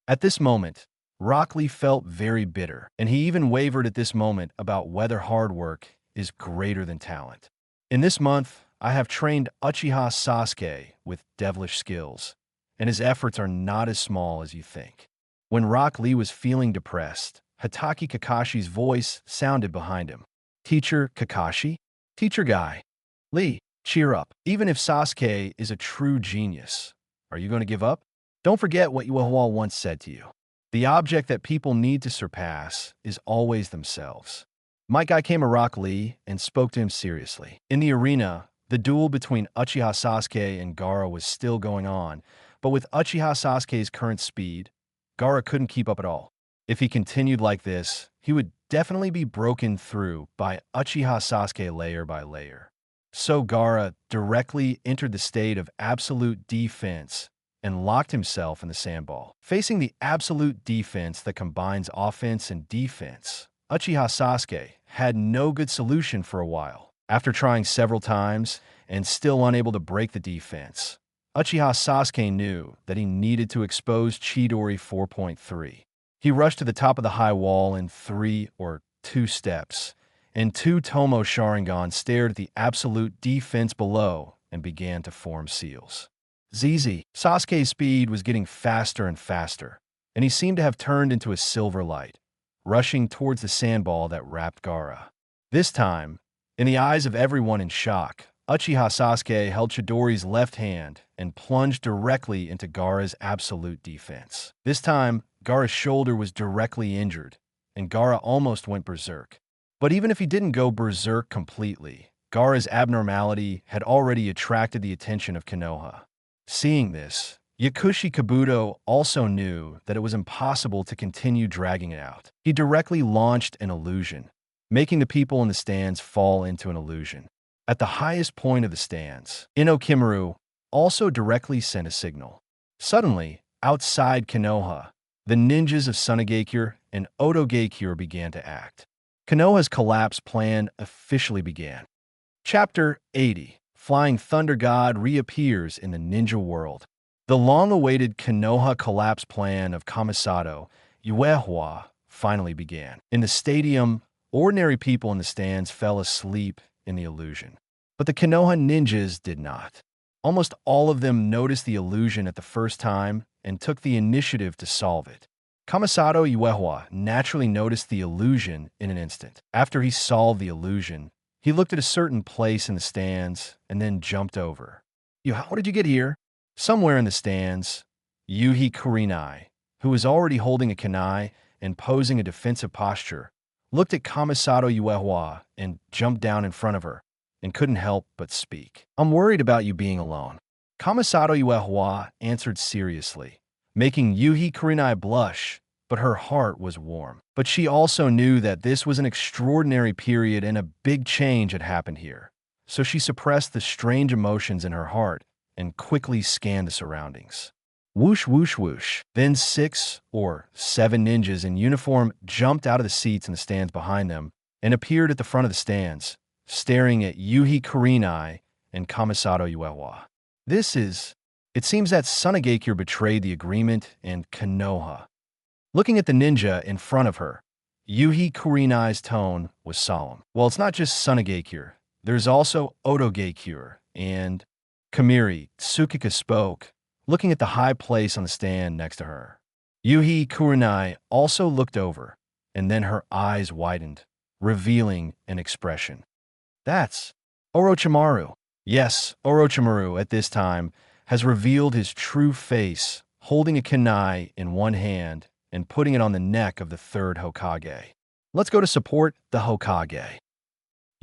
At this moment, Rock Lee felt very bitter, and he even wavered at this moment about whether hard work is greater than talent. In this month, I have trained Uchiha Sasuke with devilish skills, and his efforts are not as small as you think. When Rock Lee was feeling depressed, Hatake Kakashi's voice sounded behind him. "Teacher Kakashi? Teacher Guy. Lee, cheer up. Even if Sasuke is a true genius, are you going to give up? Don't forget what Uehua once said to you. The object that people need to surpass is always themselves." My guy came to Rock Lee and spoke to him seriously. In the arena, the duel between Uchiha Sasuke and Gaara was still going on, but with Uchiha Sasuke's current speed, Gaara couldn't keep up at all. If he continued like this, he would definitely be broken through by Uchiha Sasuke layer by layer. So Gaara directly entered the state of absolute defense and locked himself in the sandball. Facing the absolute defense that combines offense and defense, Uchiha Sasuke had no good solution for a while. After trying several times and still unable to break the defense, Uchiha Sasuke knew that he needed to expose Chidori 4.3. He rushed to the top of the high wall in 3 or 2 steps, and 2 Tomo Sharingan stared at the absolute defense below and began to form seals. ZZ. Sasuke's speed was getting faster and faster, and he seemed to have turned into a silver light, rushing towards the sandball that wrapped Gaara. This time, in the eyes of everyone in shock, Uchiha Sasuke held Chidori's left hand and plunged directly into Gaara's absolute defense. This time, Gaara's shoulder was directly injured, and Gaara almost went berserk. But even if he didn't go berserk completely, Gaara's abnormality had already attracted the attention of Konoha. Seeing this, Yakushi Kabuto also knew that it was impossible to continue dragging it out. He directly launched an illusion, making the people in the stands fall into an illusion. At the highest point of the stands, Inokimaru also directly sent a signal. Suddenly, outside Konoha, the ninjas of Sunagakure and Otogakure began to act. Konoha's collapse plan officially began. Chapter 80. Flying Thunder God reappears in the ninja world. The long-awaited Konoha collapse plan of Kamisato Tsukika finally began. In the stadium, ordinary people in the stands fell asleep in the illusion. But the Konoha ninjas did not. Almost all of them noticed the illusion at the first time and took the initiative to solve it. Kamisato Tsukika naturally noticed the illusion in an instant. After he solved the illusion, he looked at a certain place in the stands and then jumped over. How did you get here? Somewhere in the stands, Yuhi Kurenai, who was already holding a kunai and posing a defensive posture, looked at Kamisato Tsukika and jumped down in front of her and couldn't help but speak. "I'm worried about you being alone." Kamisato Tsukika answered seriously, making Yuhi Kurenai blush, but her heart was warm. But she also knew that this was an extraordinary period and a big change had happened here. So she suppressed the strange emotions in her heart and quickly scanned the surroundings. Whoosh, whoosh, whoosh. Then 6 or 7 ninjas in uniform jumped out of the seats in the stands behind them and appeared at the front of the stands, staring at Yuhi Kurenai and Kamisato Uehwa. It seems that Sunagakure betrayed the agreement and Konoha. Looking at the ninja in front of her, Yuhi Kurenai's tone was solemn. Well, it's not just Sunagakure. There's also Otogakure, and Kamiri Tsukika spoke, looking at the high place on the stand next to her. Yuhi Kurenai also looked over, and then her eyes widened, revealing an expression. That's Orochimaru. Yes, Orochimaru at this time has revealed his true face, holding a kunai in one hand and putting it on the neck of the third Hokage. Let's go to support the Hokage.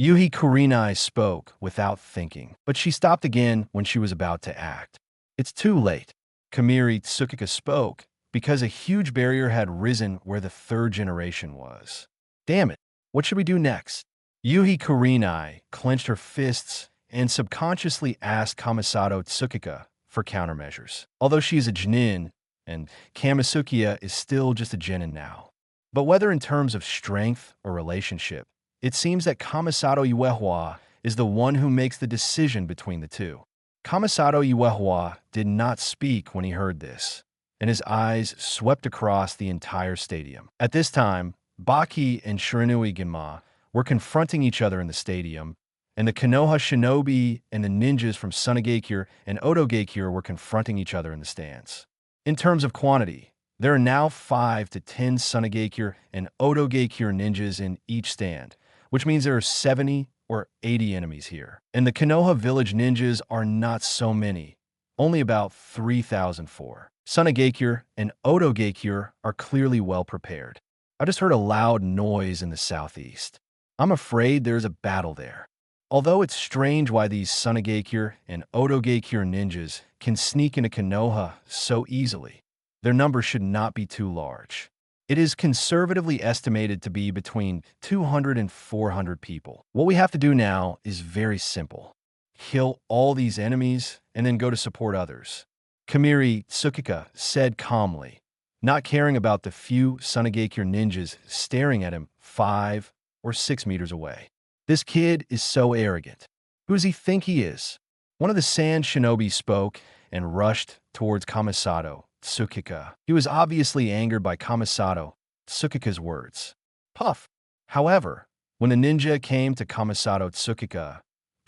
Yuhi Kurenai spoke without thinking, but she stopped again when she was about to act. It's too late. Kamiri Tsukika spoke because a huge barrier had risen where the third generation was. Damn it, what should we do next? Yuhi Kurenai clenched her fists and subconsciously asked Kamisato Tsukika for countermeasures. Although she is a genin, and Kamisukia is still just a genin now. But whether in terms of strength or relationship, it seems that Kamisato Uehwa is the one who makes the decision between the two. Kamisato Uehwa did not speak when he heard this, and his eyes swept across the entire stadium. At this time, Baki and Shiranui Ginma were confronting each other in the stadium, and the Konoha shinobi and the ninjas from Sunagakure and Otogakure were confronting each other in the stands. In terms of quantity, there are now 5 to 10 Sunagakure and Otogakure ninjas in each stand, which means there are 70 or 80 enemies here. And the Konoha village ninjas are not so many, only about 3,004. Sunagakure and Otogakure are clearly well prepared. I just heard a loud noise in the southeast. I'm afraid there's a battle there. Although it's strange why these Sunagakure and Otogakure ninjas can sneak into Konoha so easily, their number should not be too large. It is conservatively estimated to be between 200 and 400 people. What we have to do now is very simple. Kill all these enemies and then go to support others. Kamiri Tsukika said calmly, not caring about the few Sunagakure ninjas staring at him 5 or 6 meters away. This kid is so arrogant. Who does he think he is? One of the sand shinobi spoke and rushed towards Kamisato Tsukika. He was obviously angered by Kamisato Tsukika's words. Puff. However, when the ninja came to Kamisato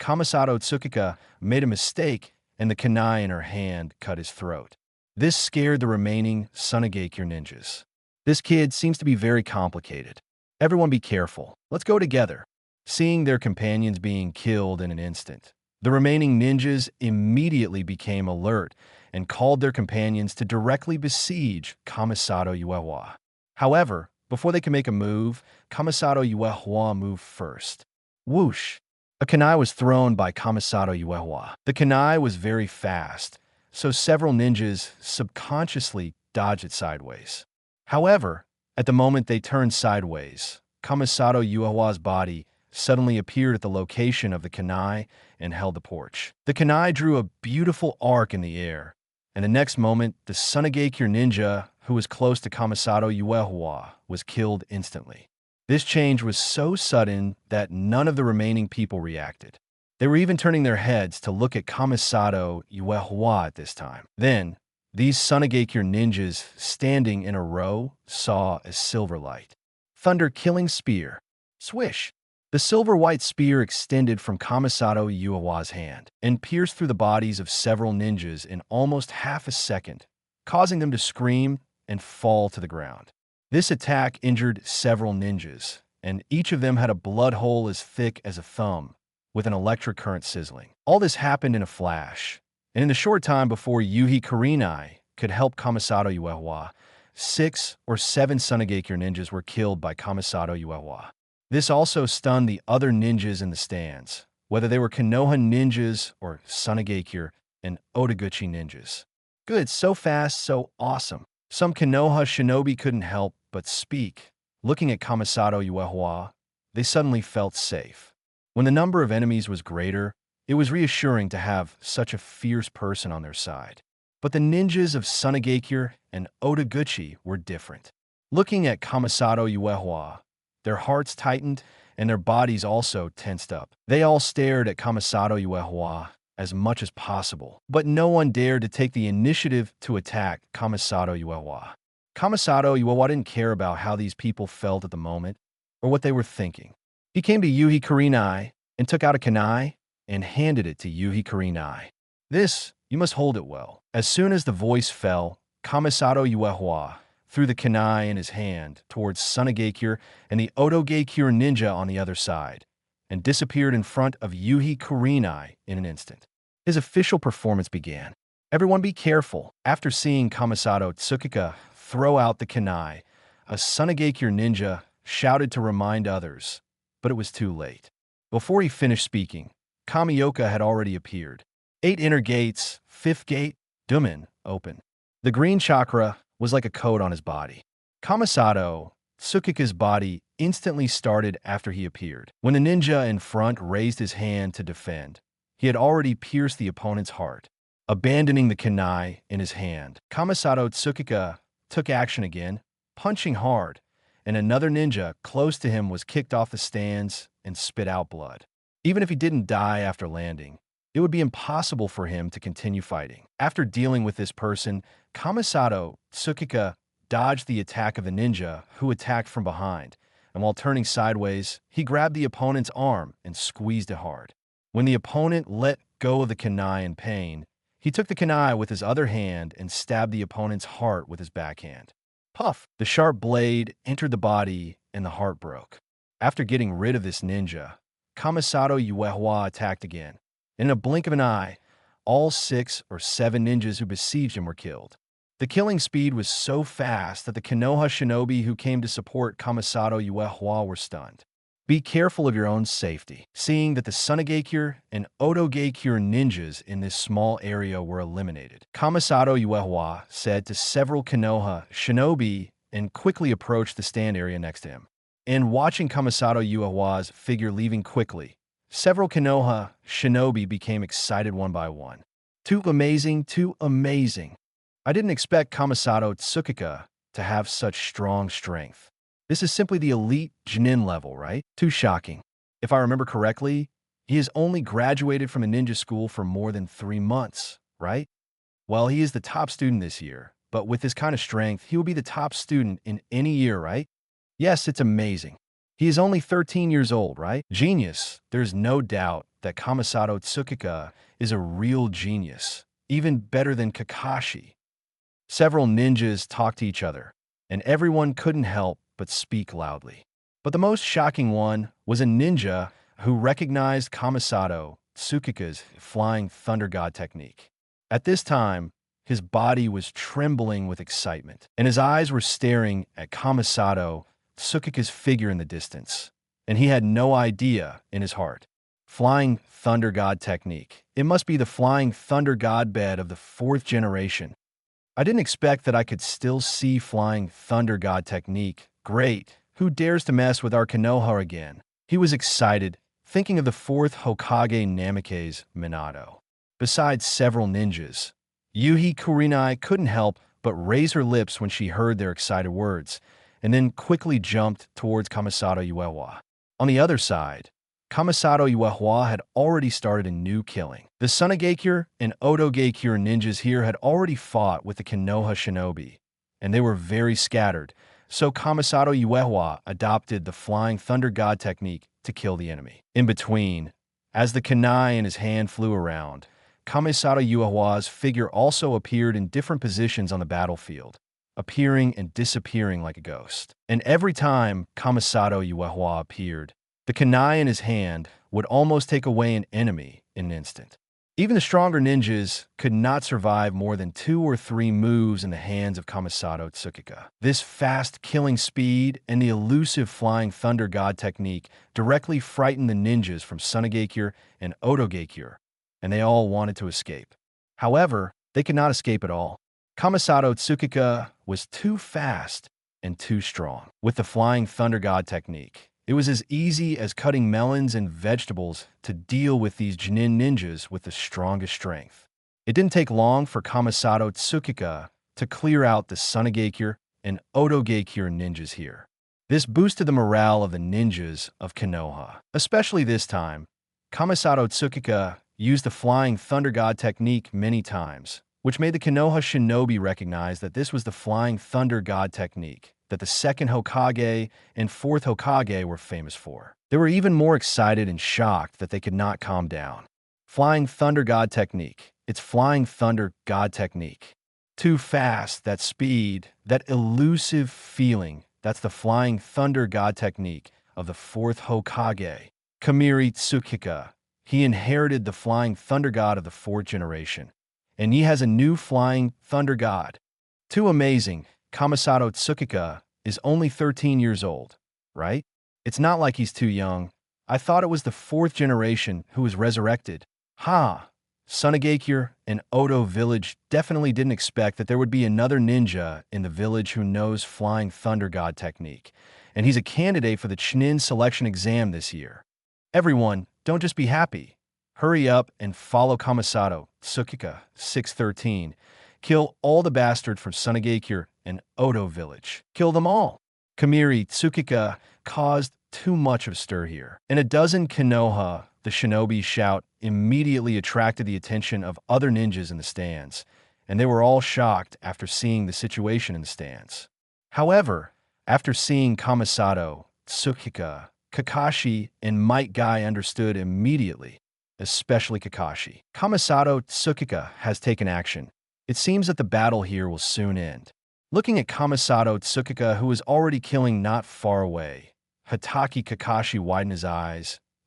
Tsukika made a mistake and the kunai in her hand cut his throat. This scared the remaining Sunagakure ninjas. This kid seems to be very complicated. Everyone be careful. Let's go together. Seeing their companions being killed in an instant, the remaining ninjas immediately became alert and called their companions to directly besiege Kamisato Uehwa. However, before they could make a move, Kamisato Uehwa moved first. Whoosh! A kunai was thrown by Kamisato Uehwa. The kunai was very fast, so several ninjas subconsciously dodged it sideways. However, at the moment they turned sideways, Kamisato Uehwa's body suddenly appeared at the location of the kunai and held the porch. The kunai drew a beautiful arc in the air, and the next moment, the Sunagakure ninja, who was close to Kamisato Uehwa, was killed instantly. This change was so sudden that none of the remaining people reacted. They were even turning their heads to look at Kamisato Uehwa at this time. Then, these Sunagakure ninjas standing in a row saw a silver light. Thunder-killing spear. Swish! The silver-white spear extended from Kamisato Uehwa's hand and pierced through the bodies of several ninjas in almost half a second, causing them to scream and fall to the ground. This attack injured several ninjas, and each of them had a blood hole as thick as a thumb, with an electric current sizzling. All this happened in a flash, and in the short time before Yuhi Kurenai could help Kamisato Uehwa, 6 or 7 Sunagakure ninjas were killed by Kamisato Uehwa. This also stunned the other ninjas in the stands, whether they were Konoha ninjas or Sunagakure and Otoguchi ninjas. Good, so fast, so awesome. Some Konoha shinobi couldn't help but speak. Looking at Kamisato Uehwa, they suddenly felt safe. When the number of enemies was greater, it was reassuring to have such a fierce person on their side. But the ninjas of Sunagakure and Otoguchi were different. Looking at Kamisato Uehua, their hearts tightened and their bodies also tensed up. They all stared at Kamisato Uehua as much as possible, but no one dared to take the initiative to attack Kamisato Uehua. Kamisato Uehua didn't care about how these people felt at the moment or what they were thinking. He came to Yuhi Kurenai and took out a kunai and handed it to Yuhi Kurenai. This, you must hold it well. As soon as the voice fell, Kamisato Uehua threw the kunai in his hand towards Sunagakure and the Otoguchi ninja on the other side, and disappeared in front of Yuhi Kurenai in an instant. His official performance began. Everyone be careful. After seeing Kamisato Tsukika throw out the kunai, a Sunagakure ninja shouted to remind others, but it was too late. Before he finished speaking, Kamioka had already appeared. 8 inner gates, 5th gate, Dumen, open. The green chakra was like a coat on his body. Kamisato Tsukika's body instantly started after he appeared. When the ninja in front raised his hand to defend, he had already pierced the opponent's heart. Abandoning the kunai in his hand, Kamisato Tsukika took action again, punching hard, and another ninja close to him was kicked off the stands and spit out blood. Even if he didn't die after landing, it would be impossible for him to continue fighting. After dealing with this person, Kamisato Tsukika dodged the attack of the ninja who attacked from behind, and while turning sideways, he grabbed the opponent's arm and squeezed it hard. When the opponent let go of the kunai in pain, he took the kunai with his other hand and stabbed the opponent's heart with his backhand. Puff! The sharp blade entered the body and the heart broke. After getting rid of this ninja, Kamisato Uehua attacked again. In a blink of an eye, all 6 or 7 ninjas who besieged him were killed. The killing speed was so fast that the Konoha shinobi who came to support Kamisato Uehua were stunned. Be careful of your own safety. Seeing that the Sunagakure and Otoguchi ninjas in this small area were eliminated, Kamisato Uehua said to several Konoha shinobi and quickly approached the stand area next to him. And watching Kamisato Uehua's figure leaving quickly, several Konoha shinobi became excited one by one. Too amazing, too amazing. I didn't expect Kamisato Tsukika to have such strong strength. This is simply the elite Jinin level, right? Too shocking. If I remember correctly, he has only graduated from a ninja school for more than 3 months, right? Well, he is the top student this year, but with this kind of strength, he will be the top student in any year, right? Yes, it's amazing. He is only 13 years old, right? Genius. There's no doubt that Kamisato Tsukika is a real genius, even better than Kakashi. Several ninjas talked to each other, and everyone couldn't help but speak loudly. But the most shocking one was a ninja who recognized Kamisato Tsukika's Flying Thunder God technique. At this time, his body was trembling with excitement, and his eyes were staring at Kamisato Tsukika's figure in the distance, and he had no idea in his heart. Flying Thunder God technique. It must be the Flying Thunder God bed of the 4th generation. I didn't expect that I could still see Flying Thunder God technique. Great. Who dares to mess with our Konoha again? He was excited, thinking of the 4th Hokage Namikaze Minato. Besides several ninjas, Yuhi Kurenai couldn't help but raise her lips when she heard their excited words, and then quickly jumped towards Kamisato Uehua. On the other side, Kamisato Uehua had already started a new killing. The Sunagakure and Otoguchi ninjas here had already fought with the Konoha shinobi, and they were very scattered, so Kamisato Uehua adopted the Flying Thunder God technique to kill the enemy. In between, as the kunai in his hand flew around, Kamisato Uehua's figure also appeared in different positions on the battlefield, appearing and disappearing like a ghost. And every time Kamisato Uehua appeared, the kunai in his hand would almost take away an enemy in an instant. Even the stronger ninjas could not survive more than 2 or 3 moves in the hands of Kamisato Tsukika. This fast killing speed and the elusive Flying Thunder God technique directly frightened the ninjas from Sunagakure and Otoguchi, and they all wanted to escape. However, they could not escape at all. Kamisato Tsukika was too fast and too strong. With the Flying Thunder God technique, it was as easy as cutting melons and vegetables to deal with these Jinin ninjas with the strongest strength. It didn't take long for Kamisato Tsukika to clear out the Sunagakure and Otogakure ninjas here. This boosted the morale of the ninjas of Konoha. Especially this time, Kamisato Tsukika used the Flying Thunder God technique many times, which made the Konoha shinobi recognize that this was the Flying Thunder God technique that the second Hokage and fourth Hokage were famous for. They were even more excited and shocked that they could not calm down. Flying Thunder God technique. It's Flying Thunder God technique. Too fast, that speed, that elusive feeling, that's the Flying Thunder God technique of the fourth Hokage, Kamiri Tsukika. He inherited the Flying Thunder God of the fourth generation, and he has a new Flying Thunder God. Too amazing, Kamisato Tsukika is only 13 years old, right? It's not like he's too young. I thought it was the fourth generation who was resurrected. Ha! Sunagakure and Oto village definitely didn't expect that there would be another ninja in the village who knows Flying Thunder God technique, and he's a candidate for the Chunin selection exam this year. Everyone, don't just be happy. Hurry up and follow Kamisato Tsukika 613. Kill all the bastards from Sunagakure and Oto village. Kill them all. Kamiri Tsukika caused too much of a stir here. And a dozen Konoha, the shinobi shout, immediately attracted the attention of other ninjas in the stands, and they were all shocked after seeing the situation in the stands. However, after seeing Kamisato Tsukika, Kakashi and Might Guy understood immediately, especially Kakashi. Kamisato Tsukika has taken action. It seems that the battle here will soon end. Looking at Kamisato Tsukika, who is already killing not far away, Hatake Kakashi widened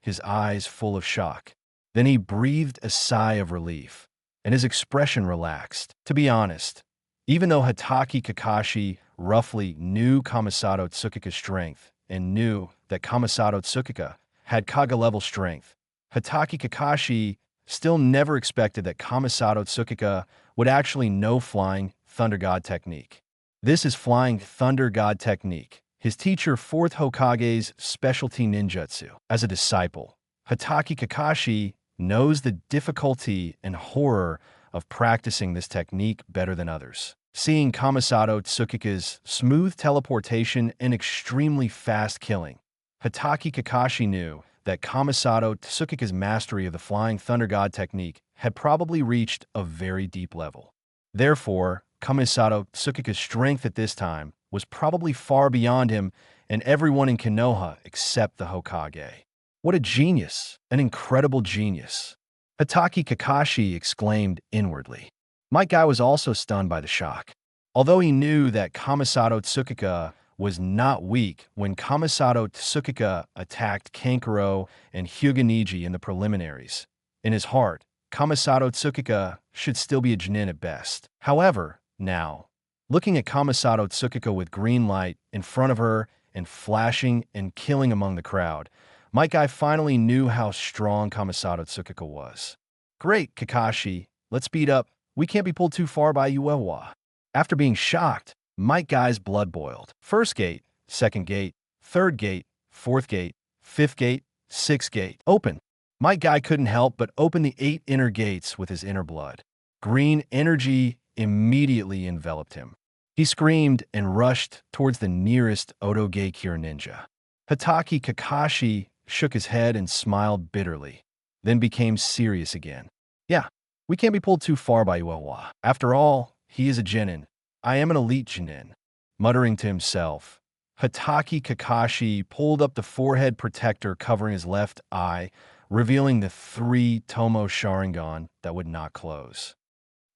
his eyes full of shock. Then he breathed a sigh of relief, and his expression relaxed. To be honest, even though Hatake Kakashi roughly knew Kamisato Tsukika's strength and knew that Kamisato Tsukika had Kage-level strength, Hatake Kakashi still never expected that Kamisato Tsukika would actually know Flying Thunder God technique. This is Flying Thunder God technique, his teacher 4th Hokage's specialty ninjutsu. As a disciple, Hatake Kakashi knows the difficulty and horror of practicing this technique better than others. Seeing Kamisato Tsukika's smooth teleportation and extremely fast killing, Hatake Kakashi knew that Kamisato Tsukika's mastery of the Flying Thunder God technique had probably reached a very deep level. Therefore, Kamisato Tsukika's strength at this time was probably far beyond him and everyone in Konoha except the Hokage. What a genius! An incredible genius! Hatake Kakashi exclaimed inwardly. My guy was also stunned by the shock. Although he knew that Kamisato Tsukika was not weak when Kamisato Tsukika attacked Kankuro and Hyuganiji in the preliminaries, in his heart, Kamisato Tsukika should still be a Chunin at best. However, now, looking at Kamisato Tsukika with green light in front of her and flashing and killing among the crowd, my guy finally knew how strong Kamisato Tsukika was. Great, Kakashi, let's speed up. We can't be pulled too far by Uewa. After being shocked, Might Guy's blood boiled. First gate, second gate, third gate, fourth gate, fifth gate, sixth gate. Open. Might Guy couldn't help but open the 8 inner gates with his inner blood. Green energy immediately enveloped him. He screamed and rushed towards the nearest Otogakure ninja. Hatake Kakashi shook his head and smiled bitterly, then became serious again. Yeah, we can't be pulled too far by Uewa. After all, he is a genin. I am an elite genin. Muttering to himself, Hatake Kakashi pulled up the forehead protector covering his left eye, revealing the 3 Tomo Sharingan that would not close.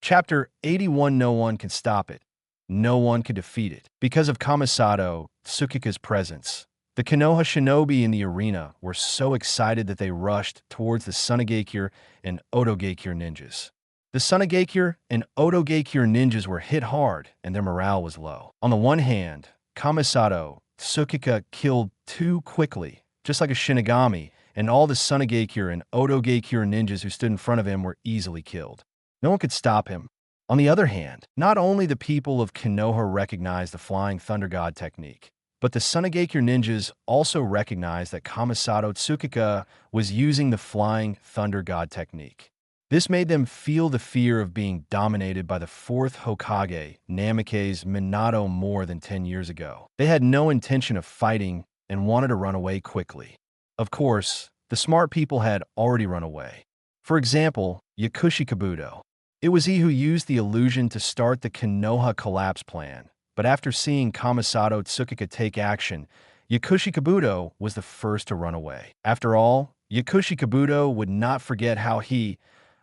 Chapter 81. No one can stop it. No one could defeat it. Because of Kamisato Tsukika's presence, the Konoha shinobi in the arena were so excited that they rushed towards the Sunagakure and Otogakure ninjas. The Sunagakure and Otogakure ninjas were hit hard and their morale was low. On the one hand, Kamisato Tsukika killed too quickly, just like a Shinigami, and all the Sunagakure and Otogakure ninjas who stood in front of him were easily killed. No one could stop him. On the other hand, not only the people of Konoha recognized the Flying Thunder God technique, but the Sunagakure ninjas also recognized that Kamisato Tsukika was using the Flying Thunder God technique. This made them feel the fear of being dominated by the fourth Hokage, Namake's Minato, more than 10 years ago. They had no intention of fighting and wanted to run away quickly. Of course, the smart people had already run away. For example, Yakushi Kabuto. It was he who used the illusion to start the Konoha collapse plan, but after seeing Kamisato Tsukika take action, Yakushi Kabuto was the first to run away. After all, Yakushi Kabuto would not forget how he,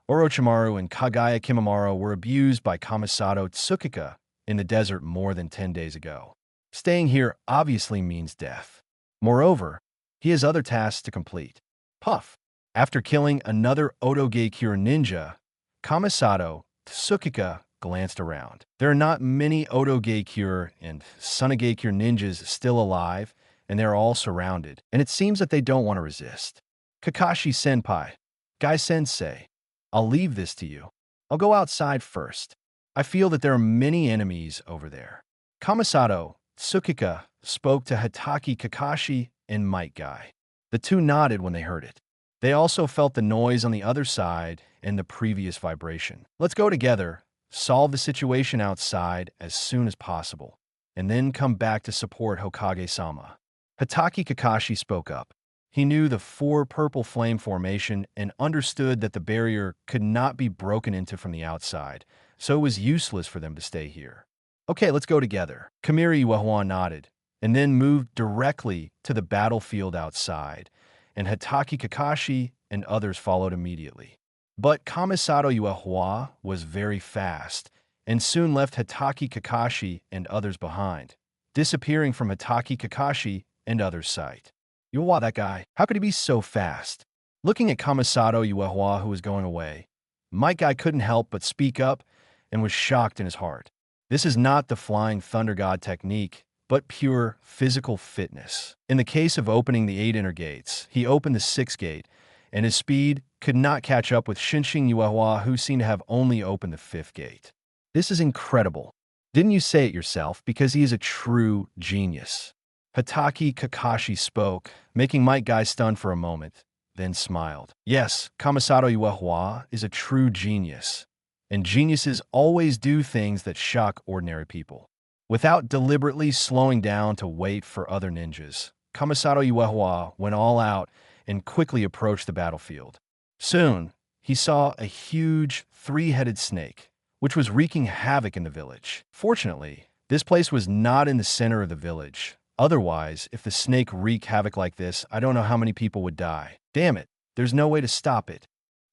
Orochimaru, and Kagaya Kimimaro were abused by Kamisato Tsukika in the desert more than 10 days ago. Staying here obviously means death. Moreover, he has other tasks to complete. Puff. After killing another Otogeikure ninja, Kamisato Tsukika glanced around. There are not many Otogeikure and Sunageikure ninjas still alive, and they're all surrounded, and it seems that they don't want to resist. Kakashi-senpai, Gai-sensei, I'll leave this to you. I'll go outside first. I feel that there are many enemies over there. Kamisato Tsukika spoke to Hatake Kakashi and Might Guy. The two nodded when they heard it. They also felt the noise on the other side and the previous vibration. Let's go together, solve the situation outside as soon as possible, and then come back to support Hokage-sama. Hatake Kakashi spoke up. He knew the four purple flame formation and understood that the barrier could not be broken into from the outside, so it was useless for them to stay here. Okay, let's go together. Kamiri Uehua nodded, and then moved directly to the battlefield outside, and Hatake Kakashi and others followed immediately. But Kamisato Uehua was very fast, and soon left Hatake Kakashi and others behind, disappearing from Hatake Kakashi and others' sight. Uehua, that guy, how could he be so fast? Looking at Kamisato Uehua, who was going away, Might Guy couldn't help but speak up and was shocked in his heart. This is not the Flying Thunder God technique, but pure physical fitness. In the case of opening the 8 inner gates, he opened the 6th gate, and his speed could not catch up with Shinshin Uehua, who seemed to have only opened the 5th gate. This is incredible. Didn't you say it yourself? Because he is a true genius. Hatake Kakashi spoke, making Might Guy stunned for a moment, then smiled. Yes, Kamisato Uehua is a true genius, and geniuses always do things that shock ordinary people. Without deliberately slowing down to wait for other ninjas, Kamisato Uehua went all out and quickly approached the battlefield. Soon, he saw a huge 3-headed snake, which was wreaking havoc in the village. Fortunately, this place was not in the center of the village. Otherwise, if the snake wreaked havoc like this, I don't know how many people would die. Damn it, there's no way to stop it.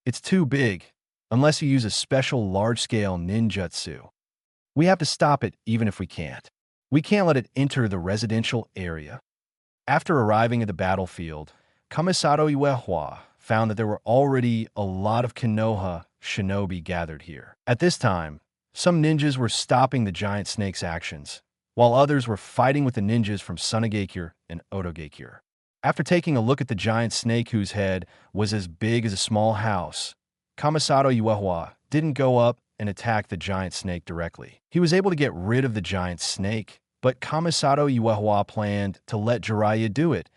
It's too big, unless you use a special large-scale ninjutsu. We have to stop it even if we can't. We can't let it enter the residential area. After arriving at the battlefield, Kamisato Uehua found that there were already a lot of Konoha shinobi gathered here. At this time, some ninjas were stopping the giant snake's actions, while others were fighting with the ninjas from Sunageikure and Otogeikure. After taking a look at the giant snake whose head was as big as a small house, Kamisato Uehua didn't go up and attack the giant snake directly. He was able to get rid of the giant snake, but Kamisato Uehua planned to let Jiraiya do it,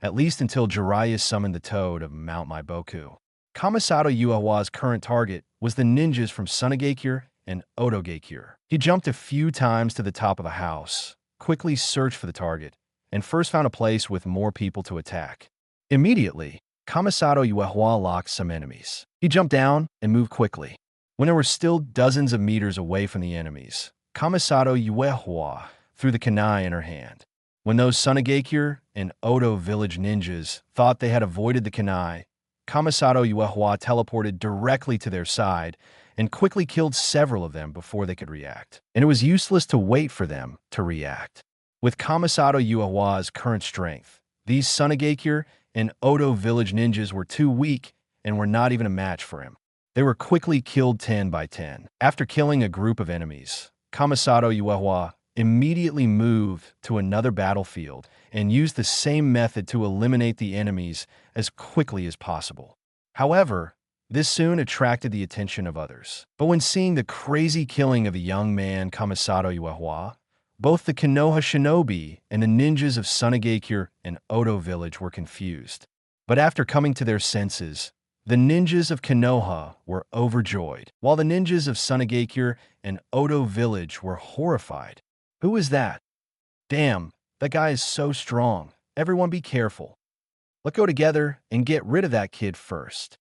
at least until Jiraiya summoned the toad of Mount Maiboku. Kamisato Uehua's current target was the ninjas from Sunageikure and Otogeikure. He jumped a few times to the top of a house, quickly searched for the target, and first found a place with more people to attack. Immediately, Kamisato Uehua locked some enemies. He jumped down and moved quickly. When there were still dozens of meters away from the enemies, Kamisato Uehua threw the kunai in her hand. When those Sunageikure and Oto village ninjas thought they had avoided the kunai, Kamisato Uehua teleported directly to their side and quickly killed several of them before they could react. And it was useless to wait for them to react. With Kamisato Uehua's current strength, these Sunageikure and Oto village ninjas were too weak and were not even a match for him. They were quickly killed 10 by 10. After killing a group of enemies, Kamisato Uehua immediately moved to another battlefield and used the same method to eliminate the enemies as quickly as possible. However, this soon attracted the attention of others. But when seeing the crazy killing of a young man, Kamisato Uehua, both the Konoha shinobi and the ninjas of Sunageikure and Oto village were confused. But after coming to their senses, The ninjas of Konoha were overjoyed, while the ninjas of Sunagakure and Odo Village were horrified. Who is that? Damn, that guy is so strong. Everyone be careful. Let's go together and get rid of that kid first.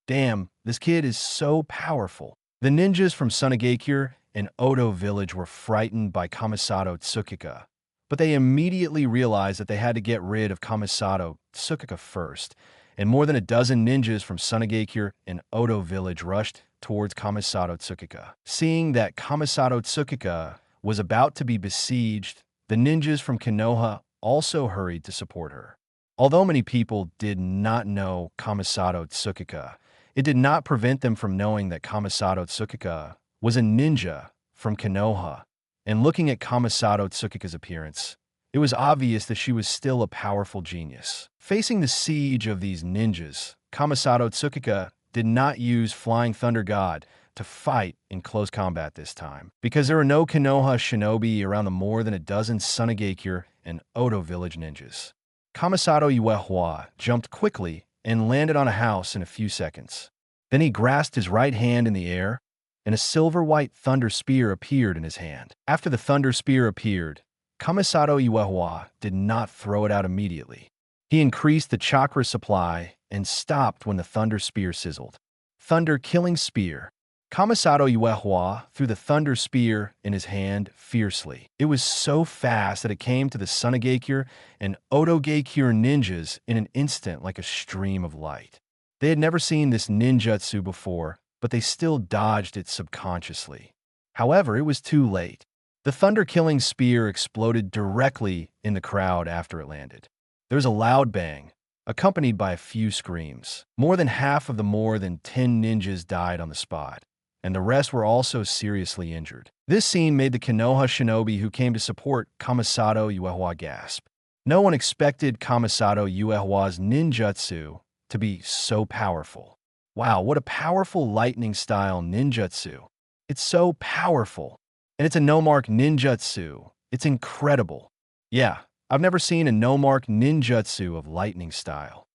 Damn, this kid is so powerful. The ninjas from Sunagakure and Odo Village were frightened by Kamisato Tsukika, but they immediately realized that they had to get rid of Kamisato Tsukika first, and more than a dozen ninjas from Sunagakure and Odo Village rushed towards Kamisato Tsukika. Seeing that Kamisato Tsukika was about to be besieged, the ninjas from Konoha also hurried to support her. Although many people did not know Kamisato Tsukika, it did not prevent them from knowing that Kamisato Tsukika was a ninja from Konoha, and looking at Kamisato Tsukika's appearance, it was obvious that she was still a powerful genius. Facing the siege of these ninjas, Kamisato Tsukika did not use Flying Thunder God to fight in close combat this time, because there were no Konoha shinobi around the more than a dozen Sunagakure and Odo Village ninjas. Kamisato Uehua jumped quickly and landed on a house in a few seconds. Then he grasped his right hand in the air, and a silver-white thunder spear appeared in his hand. After the thunder spear appeared, Kamisato Uehua did not throw it out immediately. He increased the chakra supply and stopped when the thunder spear sizzled. Thunder Killing Spear. Kamisato Uehua threw the thunder spear in his hand fiercely. It was so fast that it came to the Sunagakure and Odo-Gakure ninjas in an instant like a stream of light. They had never seen this ninjutsu before, but they still dodged it subconsciously. However, it was too late. The thunder-killing spear exploded directly in the crowd after it landed. There was a loud bang, accompanied by a few screams. More than half of the more than 10 ninjas died on the spot, and the rest were also seriously injured. This scene made the Konoha shinobi who came to support Kamisato Uehua gasp. No one expected Kamisato Uehua's ninjutsu to be so powerful. Wow, what a powerful lightning-style ninjutsu. It's so powerful. And it's a no-mark ninjutsu. It's incredible. Yeah, I've never seen a no-mark ninjutsu of lightning style.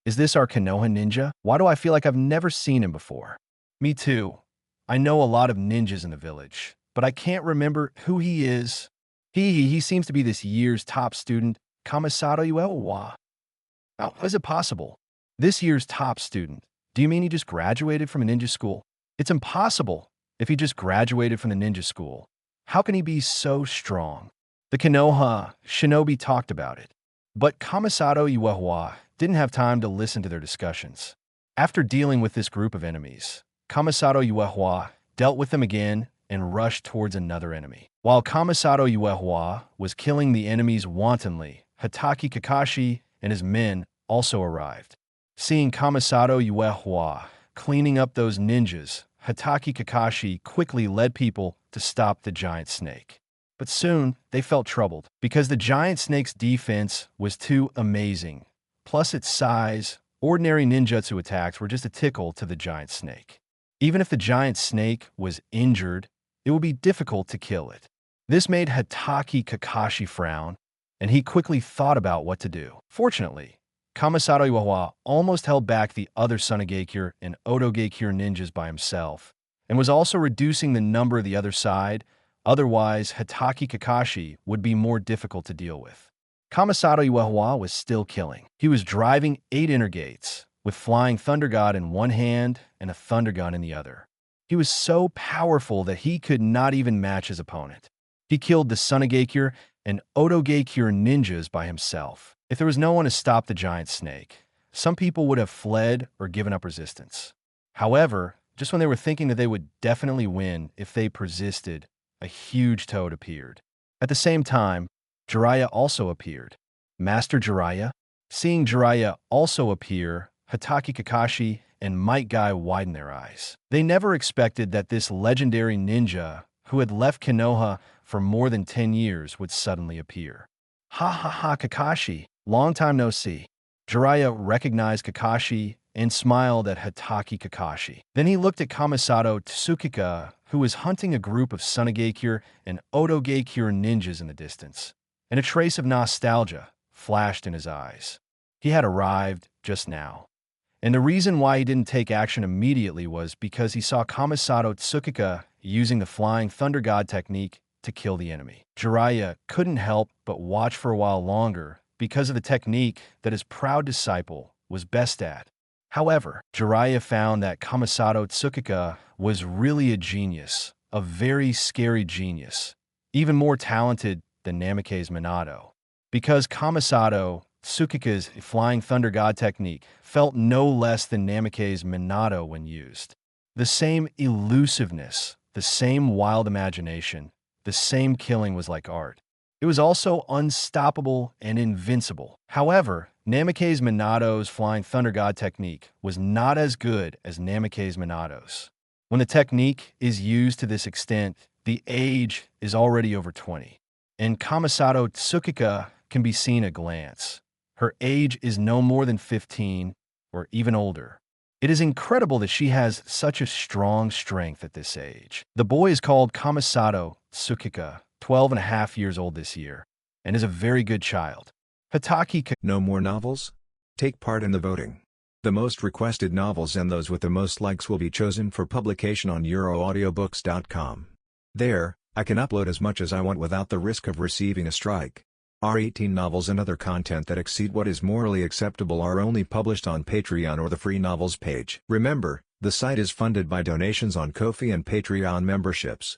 Is this our Konoha ninja? Why do I feel like I've never seen him before? Me too. I know a lot of ninjas in the village, but I can't remember who he is. He seems to be this year's top student, Kamisato Uehua. How is it possible? This year's top student. Do you mean he just graduated from a ninja school? It's impossible if he just graduated from the ninja school. How can he be so strong? The Konoha shinobi talked about it, but Kamisato Uehua didn't have time to listen to their discussions. After dealing with this group of enemies, Kamisato Uehua dealt with them again and rushed towards another enemy. While Kamisato Uehua was killing the enemies wantonly, Hatake Kakashi and his men also arrived. Seeing Kamisato Uehua cleaning up those ninjas, Hatake Kakashi quickly led people to stop the giant snake. But soon, they felt troubled, because the giant snake's defense was too amazing. Plus its size, ordinary ninjutsu attacks were just a tickle to the giant snake. Even if the giant snake was injured, it would be difficult to kill it. This made Hatake Kakashi frown, and he quickly thought about what to do. Fortunately, Kamisato Uehua almost held back the other Sunagakure and Odo-Gakure ninjas by himself, and was also reducing the number of the other side. Otherwise, Hatake Kakashi would be more difficult to deal with. Kamisato Uehua was still killing. He was driving 8 inner gates, with Flying Thunder God in one hand and a Thunder Gun in the other. He was so powerful that he could not even match his opponent. He killed the Sunagakure and Odo-Gakure ninjas by himself. If there was no one to stop the giant snake, some people would have fled or given up resistance. However, just when they were thinking that they would definitely win if they persisted, a huge toad appeared. At the same time, Jiraiya also appeared. Master Jiraiya? Seeing Jiraiya also appear, Hatake Kakashi and Might Guy widened their eyes. They never expected that this legendary ninja, who had left Konoha for more than 10 years, would suddenly appear. Ha ha ha, Kakashi, long time no see. Jiraiya recognized Kakashi and smiled at Hatake Kakashi. Then he looked at Kamisato Tsukika, who was hunting a group of Sunagakure and Odo-Gakure ninjas in the distance, and a trace of nostalgia flashed in his eyes. He had arrived just now, And the reason why he didn't take action immediately was because he saw Kamisato Tsukika using the Flying Thunder God technique to kill the enemy. Jiraiya couldn't help but watch for a while longer because of the technique that his proud disciple was best at. However, Jiraiya found that Kamisato Tsukika was really a genius, a very scary genius, even more talented than Namake's Minato. Because Kamisato Tsukika's Flying Thunder God technique felt no less than Namake's Minato when used. The same elusiveness, the same wild imagination, the same killing was like art. It was also unstoppable and invincible. However, Namake's Minato's Flying Thunder God technique was not as good as Namake's Minato's. When the technique is used to this extent, the age is already over 20. And Kamisato Tsukika can be seen at a glance. Her age is no more than 15 or even older. It is incredible that she has such a strong strength at this age. The boy is called Kamisato Tsukika, 12 and a half years old this year, and is a very good child. Hataki. No more novels? Take part in the voting. The most requested novels and those with the most likes will be chosen for publication on euroaudiobooks.com. There, I can upload as much as I want without the risk of receiving a strike. Our 18 novels and other content that exceed what is morally acceptable are only published on Patreon or the free novels page. Remember, the site is funded by donations on Ko-fi and Patreon memberships.